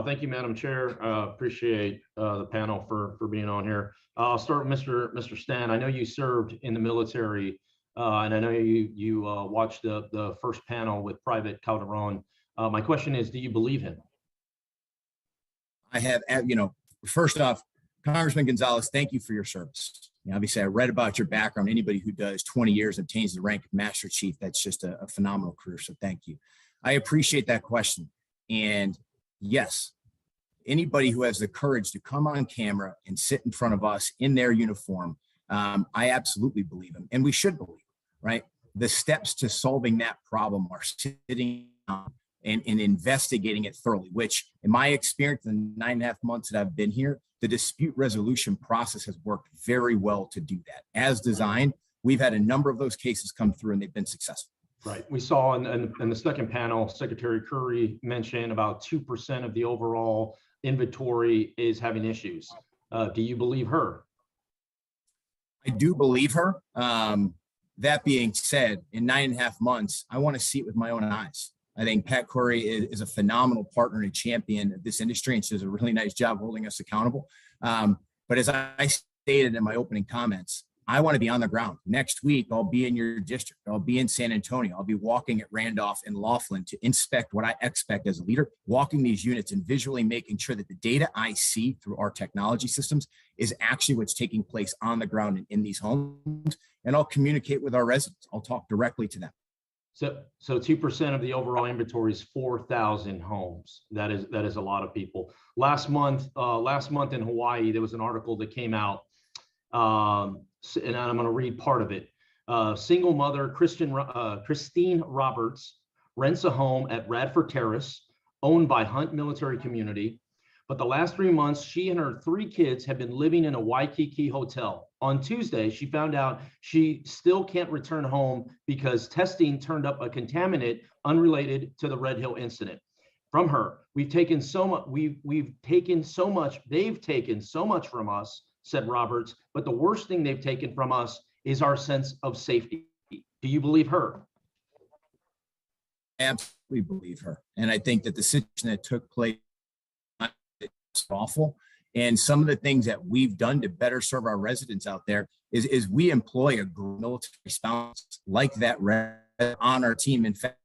Thank you, Madam Chair. Appreciate the panel for being on here. I'll start with Mr. Stan. I know you served in the military, and I know you watched the first panel with Private Calderon. My question is, do you believe him? I have, first off, Congressman Gonzalez, thank you for your service. Obviously, I read about your background. Anybody who does 20 years and obtains the rank of Master Chief, that's just a phenomenal career. So thank you. I appreciate that question. And yes, anybody who has the courage to come on camera and sit in front of us in their uniform, I absolutely believe him. And we should believe, right? The steps to solving that problem are sitting down and investigating it thoroughly, which in my experience in the 9.5 months that I've been here, the dispute resolution process has worked very well to do that. As designed, we've had a number of those cases come through and they've been successful. Right. We saw in the second panel, Secretary Curry mentioned about 2% of the overall inventory is having issues. Do you believe her? I do believe her. That being said, in 9.5 months, I want to see it with my own eyes. I think Pat Curry is a phenomenal partner and champion of this industry, and she does a really nice job holding us accountable. But as I stated in my opening comments, I want to be on the ground. Next week, I'll be in your district. I'll be in San Antonio. I'll be walking at Randolph and Laughlin to inspect what I expect as a leader, walking these units and visually making sure that the data I see through our technology systems is actually what's taking place on the ground and in these homes. And I'll communicate with our residents. I'll talk directly to them. So 2% of the overall inventory is 4,000 homes. That is a lot of people. Last month in Hawaii, there was an article that came out, and I'm going to read part of it. Single mother Christine Roberts rents a home at Radford Terrace, owned by Hunt Military Community. But the last 3 months, she and her 3 kids have been living in a Waikiki hotel. On Tuesday, she found out she still can't return home because testing turned up a contaminant unrelated to the Red Hill incident. From her, they've taken so much from us, said Roberts, but the worst thing they've taken from us is our sense of safety. Do you believe her? Absolutely believe her. And I think that the situation that took place is awful. And some of the things that we've done to better serve our residents out there is we employ a military spouse like that on our team. In fact,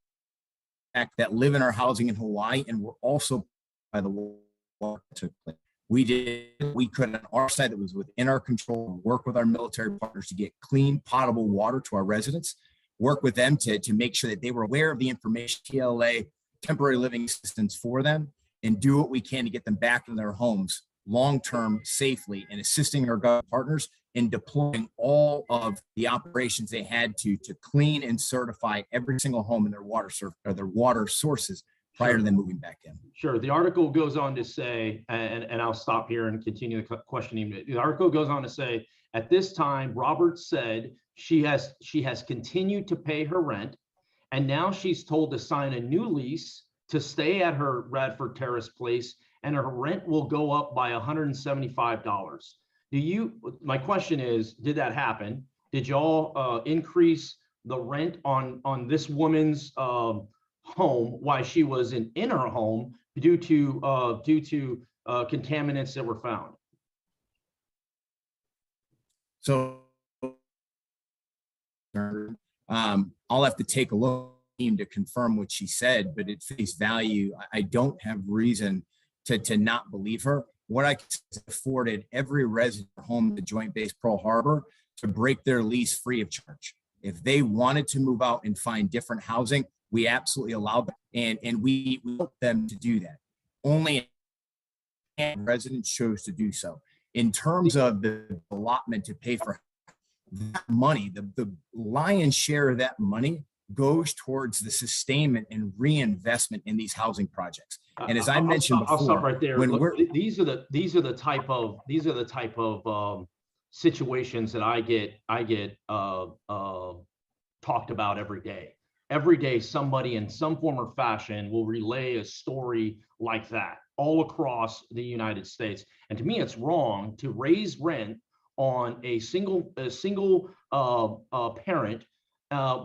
that live in our housing in Hawaii, and we're also by the war that took place. We could on our side that was within our control, work with our military partners to get clean, potable water to our residents, work with them to make sure that they were aware of the information, TLA, temporary living assistance for them, and do what we can to get them back in their homes long-term safely, and assisting our government partners in deploying all of the operations they had to clean and certify every single home in their water sources prior to them moving back in. Sure. The article goes on to say, and I'll stop here and continue the questioning. The article goes on to say, at this time, Roberts said she has continued to pay her rent, and now she's told to sign a new lease to stay at her Radford Terrace place, and her rent will go up by $175. My question is, did that happen? Did y'all increase the rent on this woman's home while she was in her home due to contaminants that were found? So I'll have to take a look to confirm what she said, but at face value, I don't have reason to not believe her. What I afforded every resident home at the Joint Base Pearl Harbor to break their lease free of charge. If they wanted to move out and find different housing, we absolutely allowed them, and we help them to do that. Only residents chose to do so. In terms of the allotment to pay for that money, the lion's share of that money goes towards the sustainment and reinvestment in these housing projects. And as I mentioned before, I'll stop right there. When Look, these are the type of situations that I get talked about every day. Every day, somebody in some form or fashion will relay a story like that all across the United States. And to me, it's wrong to raise rent on a single parent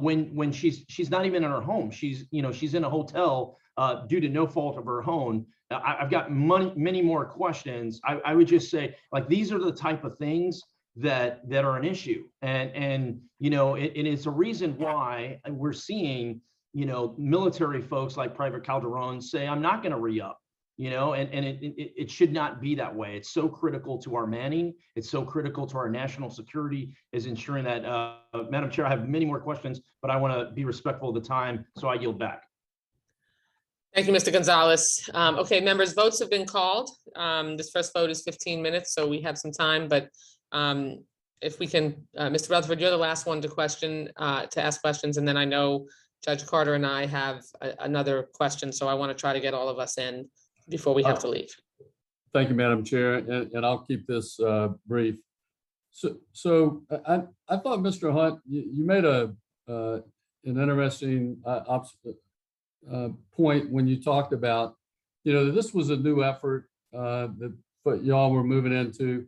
when she's not even in her home. She's in a hotel due to no fault of her own. I've got many more questions. I would just say, like, these are the type of things that are an issue, and it's a reason why we're seeing military folks like Private Calderon say, I'm not going to re-up. And it should not be that way. It's so critical to our manning. It's so critical to our national security, is ensuring that, Madam Chair, I have many more questions, but I want to be respectful of the time, so I yield back. Thank you, Mr. Gonzalez. Okay, members, votes have been called. This first vote is 15 minutes, so we have some time, but if we can, Mr. Rutherford, you're the last one to ask questions, and then I know Judge Carter and I have another question, so I want to try to get all of us in before we have to leave. Thank you, Madam Chair, and I'll keep this brief. So I thought, Mr. Hunt, you made an interesting point when you talked about, that this was a new effort that y'all were moving into.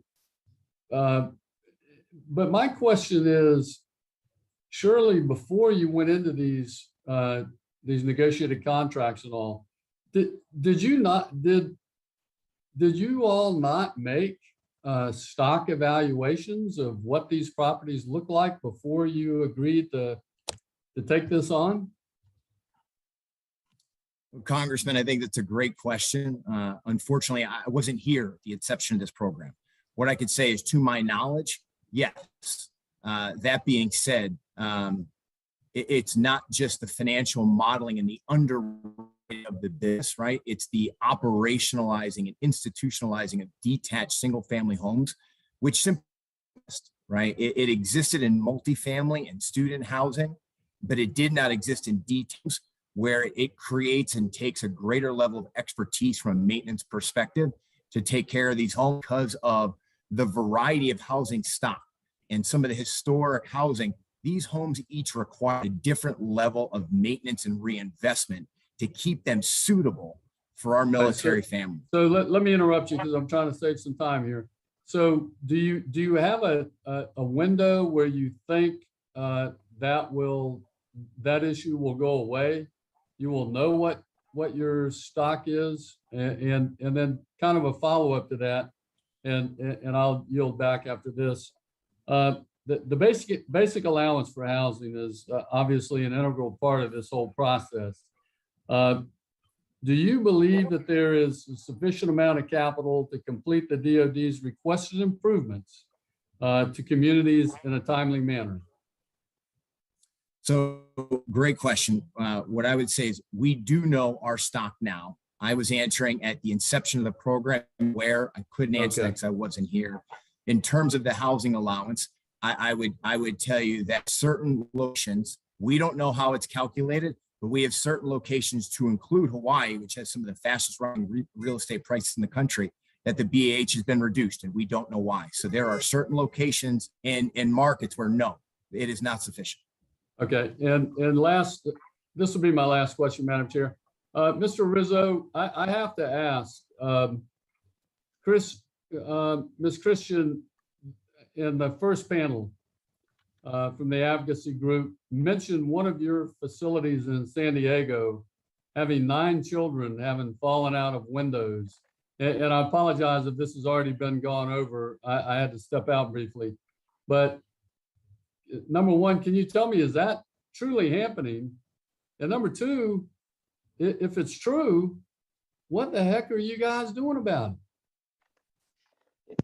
But my question is, surely before you went into these negotiated contracts and all, did you all not make stock evaluations of what these properties look like before you agreed to take this on? Congressman, I think that's a great question. Unfortunately, I wasn't here at the inception of this program. What I could say is, to my knowledge, yes. That being said, it's not just the financial modeling and the underwriting of the business, right? It's the operationalizing and institutionalizing of detached single-family homes, which simply, right? It existed in multifamily and student housing, but it did not exist in details, where it creates and takes a greater level of expertise from a maintenance perspective to take care of these homes because of the variety of housing stock and some of the historic housing. These homes each require a different level of maintenance and reinvestment to keep them suitable for our military family. So let me interrupt you because I'm trying to save some time here. So do you have a window where you think that issue will go away? You will know what your stock is, and then kind of a follow-up to that, and I'll yield back after this. The basic allowance for housing is obviously an integral part of this whole process. Do you believe that there is a sufficient amount of capital to complete the DoD's requested improvements to communities in a timely manner? So, great question. What I would say is, we do know our stock now. I was answering at the inception of the program where I couldn't answer that because I wasn't here. In terms of the housing allowance, I would tell you that certain locations, we don't know how it's calculated, but we have certain locations, to include Hawaii, which has some of the fastest growing real estate prices in the country, that the BAH has been reduced, and we don't know why. So there are certain locations in markets where no, it is not sufficient. Okay, and last, this will be my last question, Madam Chair. Mr. Rizzo, I have to ask, Ms. Christian, in the first panel from the advocacy group, mentioned one of your facilities in San Diego having 9 children having fallen out of windows. And I apologize if this has already been gone over. I had to step out briefly. But number one, can you tell me, is that truly happening? And number two, if it's true, what the heck are you guys doing about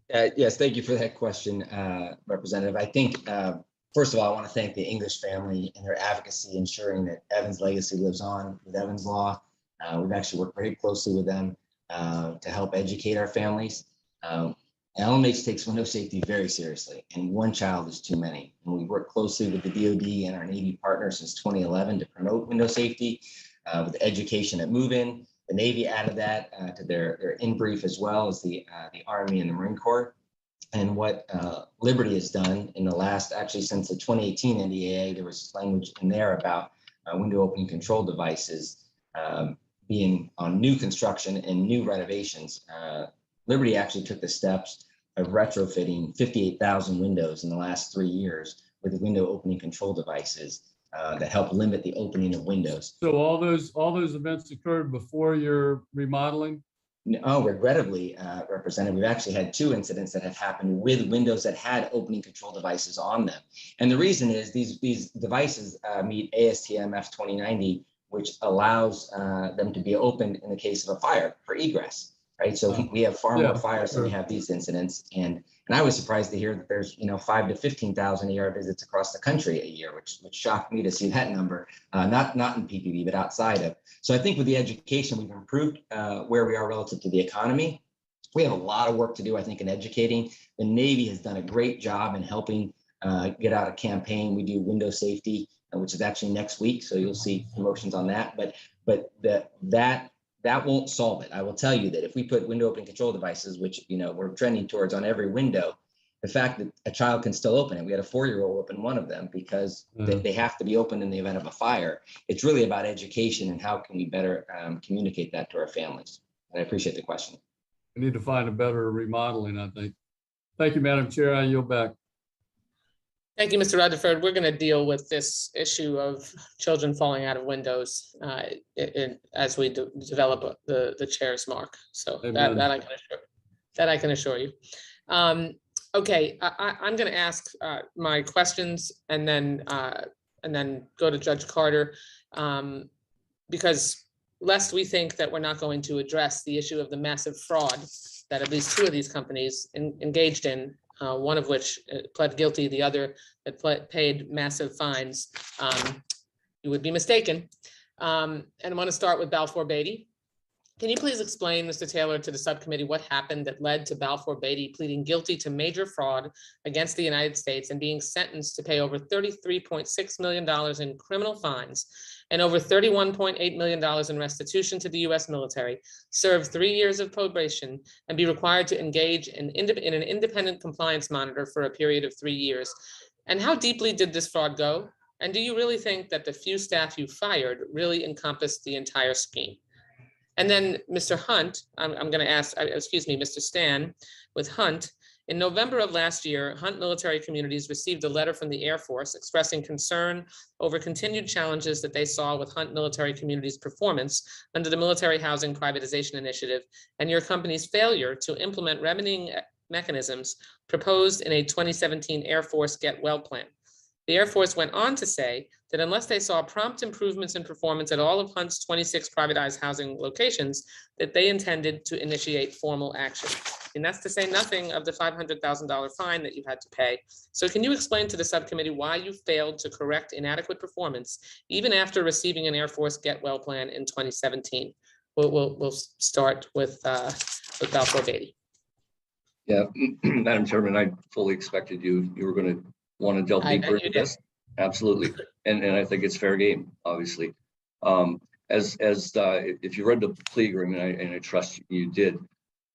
it? Yes, thank you for that question, Representative. I think First of all, I want to thank the English family and their advocacy, ensuring that Evans' legacy lives on with Evans Law. We've actually worked very closely with them to help educate our families. LMH takes window safety very seriously, and one child is too many. And we work closely with the DoD and our Navy partners since 2011 to promote window safety with education at move-in. The Navy added that to their in-brief, as well as the Army and the Marine Corps. And what Liberty has done in the last, actually since the 2018 NDAA, there was language in there about window opening control devices being on new construction and new renovations. Liberty actually took the steps of retrofitting 58,000 windows in the last 3 years with window opening control devices that help limit the opening of windows. So all those events occurred before your remodeling? No, regrettably, Representative, we've actually had 2 incidents that have happened with windows that had opening control devices on them. And the reason is these devices meet ASTM F2090, which allows them to be opened in the case of a fire for egress. Right, so we have far more fires than we have these incidents, and I was surprised to hear that there's 5,000 to 15,000 ER visits across the country a year, which shocked me to see that number, not in PPV but outside of. So I think with the education, we've improved where we are relative to the economy. We have a lot of work to do, I think, in educating. The Navy has done a great job in helping get out a campaign. We do window safety, which is actually next week, so you'll see promotions on that. But that won't solve it. I will tell you that if we put window opening control devices, which we're trending towards on every window, the fact that a child can still open it. We had a 4-year-old open one of them because they have to be opened in the event of a fire. It's really about education and how can we better communicate that to our families. And I appreciate the question. We need to find a better remodeling, I think. Thank you, Madam Chair. I yield back. Thank you, Mr. Rutherford. We're going to deal with this issue of children falling out of windows as we develop the chair's mark. So that I can assure you. Okay, I'm going to ask my questions and then go to Judge Carter, because lest we think that we're not going to address the issue of the massive fraud that at least 2 of these companies engaged in. One of which pled guilty, the other that paid massive fines. You would be mistaken. And I want to start with Balfour Beatty. Can you please explain, Mr. Taylor, to the subcommittee what happened that led to Balfour Beatty pleading guilty to major fraud against the United States and being sentenced to pay over $33.6 million in criminal fines and over $31.8 million in restitution to the U.S. military, serve 3 years of probation, and be required to engage in an independent compliance monitor for a period of 3 years? And how deeply did this fraud go? And do you really think that the few staff you fired really encompassed the entire scheme? And then Mr. Hunt, I'm going to ask, Mr. Stan with Hunt. In November of last year, Hunt Military Communities received a letter from the Air Force expressing concern over continued challenges that they saw with Hunt Military Communities' performance under the Military Housing Privatization Initiative and your company's failure to implement remedying mechanisms proposed in a 2017 Air Force Get Well plan. The Air Force went on to say that unless they saw prompt improvements in performance at all of Hunt's 26 privatized housing locations, that they intended to initiate formal action. And that's to say nothing of the $500,000 fine that you had to pay. So can you explain to the subcommittee why you failed to correct inadequate performance, even after receiving an Air Force Get Well plan in 2017? We'll start with Balfour Beatty. Yeah, Madam Chairman, I fully expected you were going to want to delve deeper into this. Absolutely. And I think it's fair game, obviously. If you read the plea agreement, and I trust you did,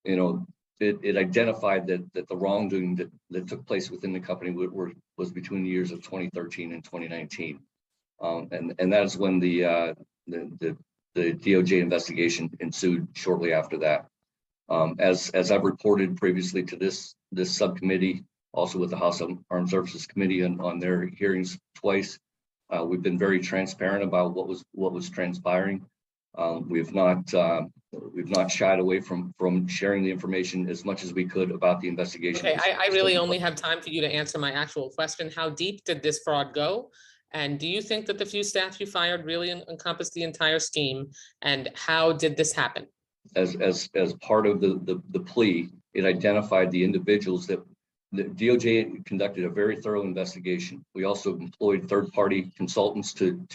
it identified that the wrongdoing that took place within the company was between the years of 2013 and 2019. And that is when the DOJ investigation ensued shortly after that. As I've reported previously to this subcommittee, also with the House Armed Services Committee on their hearings twice, we've been very transparent about what was transpiring. We've not shied away from sharing the information as much as we could about the investigation. Okay, I really only have time for you to answer my actual question. How deep did this fraud go? And do you think that the few staff you fired really encompassed the entire scheme? And how did this happen? As part of the plea, it identified the individuals that The DOJ conducted a very thorough investigation. We also employed third-party consultants to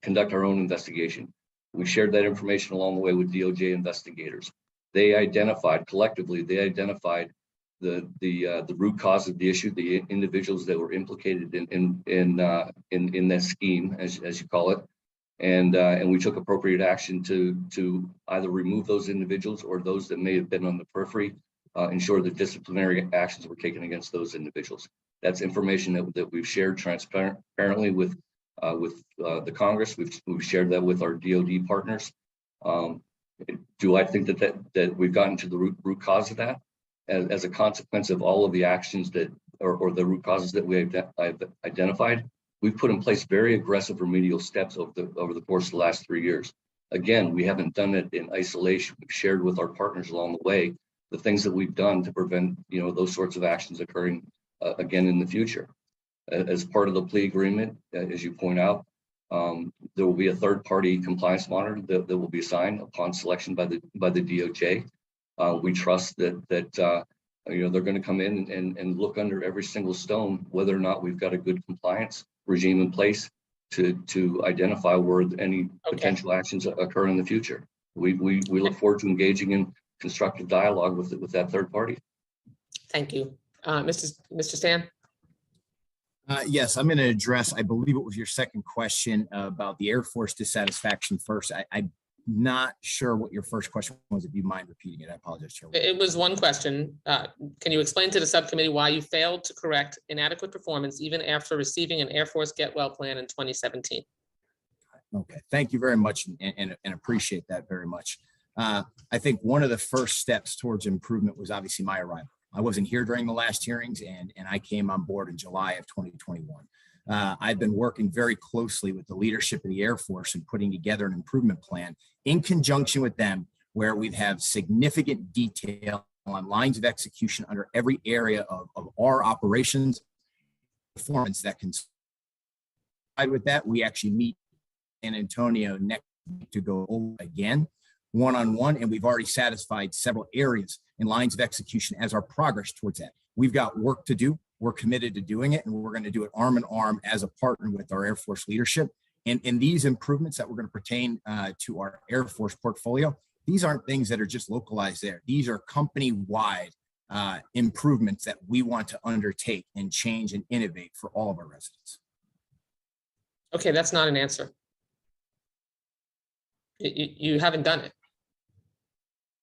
conduct our own investigation. We shared that information along the way with DOJ investigators. They identified collectively, the root cause of the issue, the individuals that were implicated in that scheme, as you call it, and we took appropriate action to either remove those individuals or those that may have been on the periphery, ensure that disciplinary actions were taken against those individuals. That's information that we've shared transparently with the Congress. We've shared that with our DoD partners. Do I think that we've gotten to the root cause of that as a consequence of all of the actions or the root causes that I've identified? We've put in place very aggressive remedial steps over the course of the last 3 years. Again, we haven't done it in isolation. We've shared with our partners along the way the things that we've done to prevent those sorts of actions occurring again in the future. As part of the plea agreement, as you point out, there will be a third-party compliance monitor that will be assigned upon selection by the DOJ. We trust that they're going to come in and look under every single stone whether or not we've got a good compliance regime in place to identify where any potential actions occur in the future. We look forward to engaging in constructive dialogue with that third party. Thank you. Mr. Stan? Yes, I'm going to address, I believe it was your second question about the Air Force dissatisfaction first. I'm not sure what your first question was. If you mind repeating it, I apologize, Chair. It was one question. Can you explain to the subcommittee why you failed to correct inadequate performance even after receiving an Air Force Get Well plan in 2017? Okay, thank you very much and appreciate that very much. I think one of the first steps towards improvement was obviously my arrival. I wasn't here during the last hearings and I came on board in July of 2021. I've been working very closely with the leadership of the Air Force and putting together an improvement plan in conjunction with them where we have significant detail on lines of execution under every area of our operations performance that can. With that, we actually meet in Antonio next week to go over again one-on-one, and we've already satisfied several areas in lines of execution as our progress towards that. We've got work to do. We're committed to doing it, and we're going to do it arm in arm as a partner with our Air Force leadership. And these improvements that we're going to pertain to our Air Force portfolio, these aren't things that are just localized there. These are company-wide improvements that we want to undertake and change and innovate for all of our residents. Okay, that's not an answer. You haven't done it.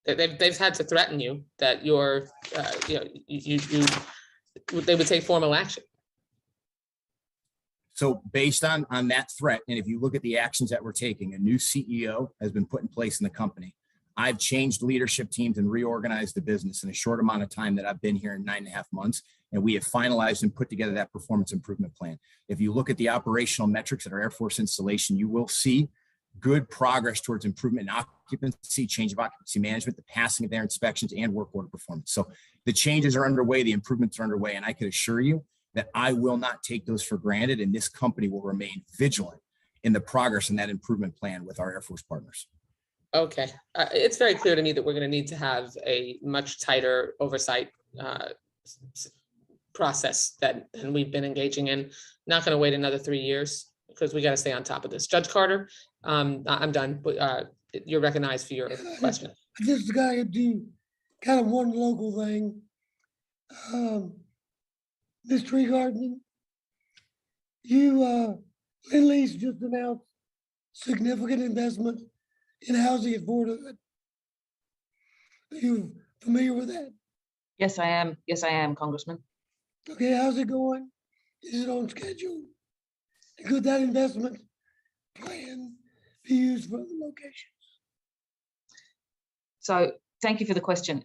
They've had to threaten you that they would take formal action. So based on that threat, and if you look at the actions that we're taking, a new CEO has been put in place in the company. I've changed leadership teams and reorganized the business in a short amount of time that I've been here in 9.5 months. And we have finalized and put together that performance improvement plan. If you look at the operational metrics at our Air Force installation, you will see good progress towards improvement in occupancy, change of occupancy management, the passing of their inspections, and work order performance. So the changes are underway, the improvements are underway, and I can assure you that I will not take those for granted, and this company will remain vigilant in the progress in that improvement plan with our Air Force partners. Okay, it's very clear to me that we're going to need to have a much tighter oversight process than we've been engaging in. Not going to wait another 3 years because we got to stay on top of this. Judge Carter, I'm done, but you're recognized for your question. I just got to do kind of one local thing. Ms. Treegarden, Lindley's just announced significant investment in housing at Fort Hood. Are you familiar with that? Yes, I am. Yes, I am, Congressman. Okay, how's it going? Is it on schedule? Could that investment plan be used for other locations? So thank you for the question.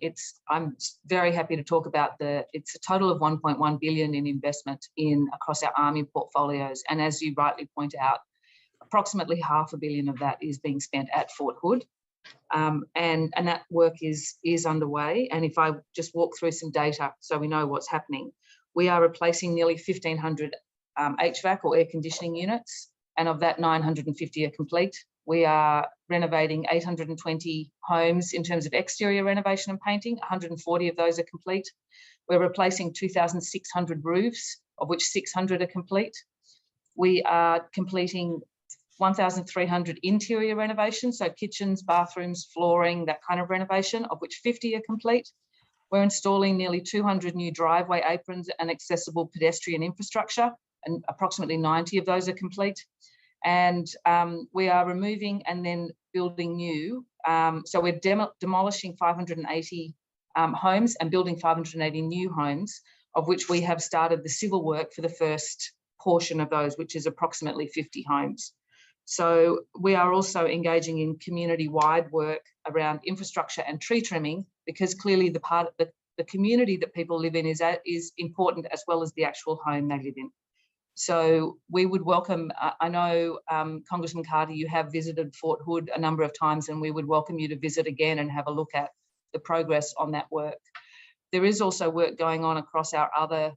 I'm very happy to talk about it's a total of 1.1 billion in investment across our Army portfolios. And as you rightly point out, approximately $500 million of that is being spent at Fort Hood. And that work is underway. And if I just walk through some data so we know what's happening, we are replacing nearly 1,500 HVAC or air conditioning units. And of that, 950 are complete. We are renovating 820 homes in terms of exterior renovation and painting. 140 of those are complete. We're replacing 2,600 roofs, of which 600 are complete. We are completing 1,300 interior renovations, so kitchens, bathrooms, flooring, that kind of renovation, of which 50 are complete. We're installing nearly 200 new driveway aprons and accessible pedestrian infrastructure, and approximately 90 of those are complete. And we are removing and then building new. So we're demolishing 580 homes and building 580 new homes, of which we have started the civil work for the first portion of those, which is approximately 50 homes. So we are also engaging in community-wide work around infrastructure and tree trimming, because clearly the part of the community that people live in is important, as well as the actual home they live in. So we would welcome, I know Congressman Carter, you have visited Fort Hood a number of times, and we would welcome you to visit again and have a look at the progress on that work. There is also work going on across our other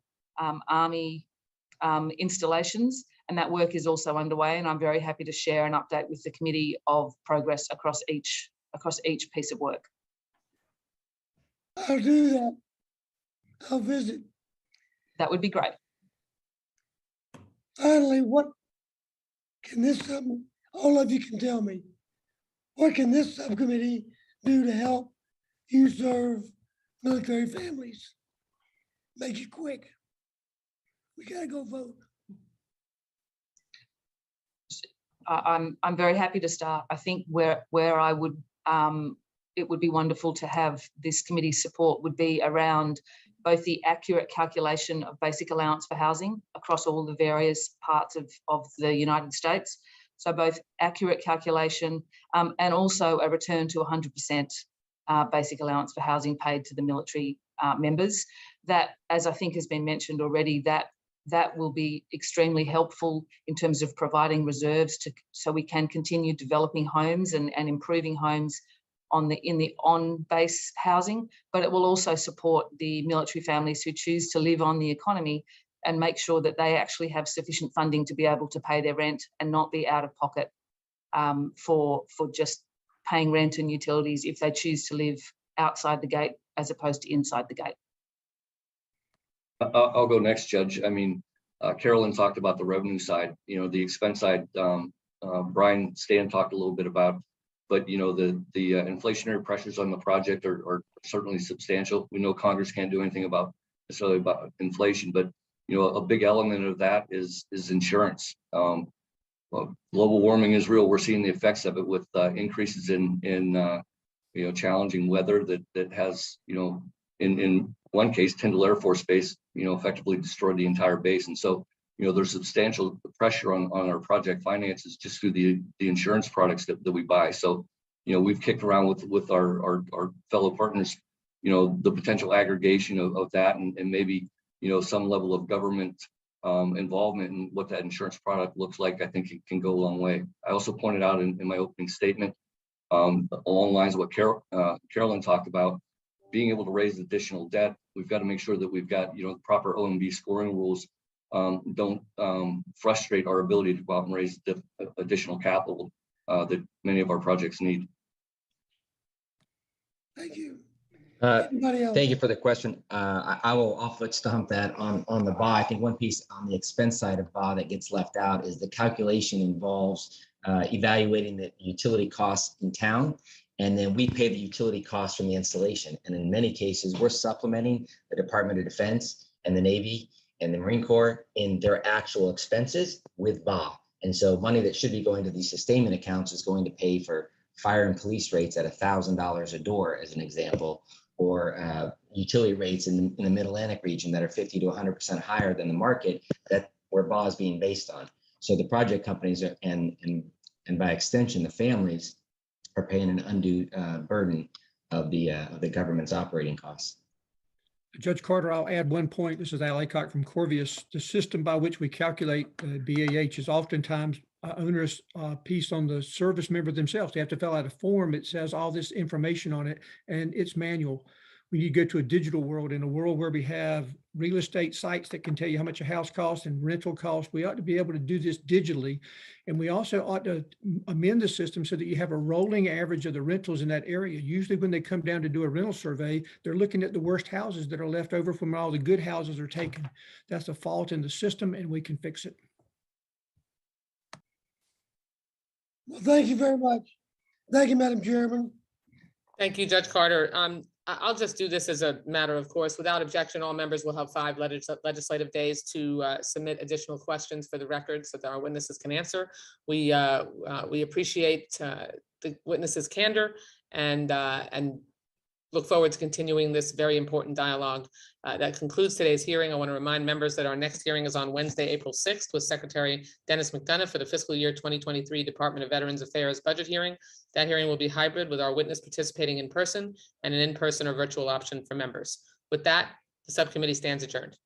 Army installations, and that work is also underway, and I'm very happy to share an update with the committee of progress across each piece of work. I'll do that. I'll visit. That would be great. Finally, what can this, all of you can tell me, what can this subcommittee do to help you serve military families? Make it quick. We gotta go vote. I'm very happy to start. I think where I would, it would be wonderful to have this committee's support would be around both the accurate calculation of basic allowance for housing across all the various parts of the United States. So both accurate calculation and also a return to 100% basic allowance for housing paid to the military members. That, as I think has been mentioned already, that will be extremely helpful in terms of providing reserves so we can continue developing homes and improving homes in the on-base housing, but it will also support the military families who choose to live on the economy and make sure that they actually have sufficient funding to be able to pay their rent and not be out of pocket for just paying rent and utilities if they choose to live outside the gate as opposed to inside the gate. I'll go next, Judge. I mean, Carolyn talked about the revenue side, the expense side. Brian Stan talked a little bit about, but the inflationary pressures on the project are certainly substantial. We know Congress can't do anything necessarily about inflation, but a big element of that is insurance. Well, global warming is real. We're seeing the effects of it with increases in challenging weather that has in one case, Tyndall Air Force Base effectively destroyed the entire base, and so there's substantial pressure on our project finances just through the insurance products that we buy. So we've kicked around with our fellow partners the potential aggregation of that and maybe some level of government involvement in what that insurance product looks like. I think it can go a long way. I also pointed out in my opening statement along the lines of what Carolyn talked about, being able to raise additional debt. We've got to make sure that we've got the proper OMB scoring rules don't frustrate our ability to go out and raise additional capital that many of our projects need. Thank you. Thank you for the question. I will off-foot stomp that on the BA. I think one piece on the expense side of BA that gets left out is the calculation involves evaluating the utility costs in town, and then we pay the utility costs from the installation. And in many cases, we're supplementing the Department of Defense and the Navy and the Marine Corps in their actual expenses with BA. And so money that should be going to these sustainment accounts is going to pay for fire and police rates at $1,000 a door, as an example, or utility rates in the Mid-Atlantic region that are 50 to 100% higher than the market where BA is being based on. So the project companies and by extension, the families are paying an undue burden of the government's operating costs. Judge Carter, I'll add one point. This is Al Aycock from Corvius. The system by which we calculate BAH is oftentimes an onerous piece on the service member themselves. They have to fill out a form. It says all this information on it, and it's manual. we need to go to a digital world. In a world where we have real estate sites that can tell you how much a house costs and rental costs, we ought to be able to do this digitally. And we also ought to amend the system so that you have a rolling average of the rentals in that area. Usually when they come down to do a rental survey, they're looking at the worst houses that are left over from all the good houses are taken. That's a fault in the system, and we can fix it. Well, thank you very much. Thank you, Madam Chairman. Thank you, Judge Carter. I'll just do this as a matter of course. Without objection, all members will have 5 legislative days to submit additional questions for the record so that our witnesses can answer. We appreciate the witnesses' candor and look forward to continuing this very important dialogue. That concludes today's hearing. I want to remind members that our next hearing is on Wednesday, April 6th with Secretary Dennis McDonough for the fiscal year 2023 Department of Veterans Affairs budget hearing. That hearing will be hybrid with our witness participating in person and an in-person or virtual option for members. With that, the subcommittee stands adjourned.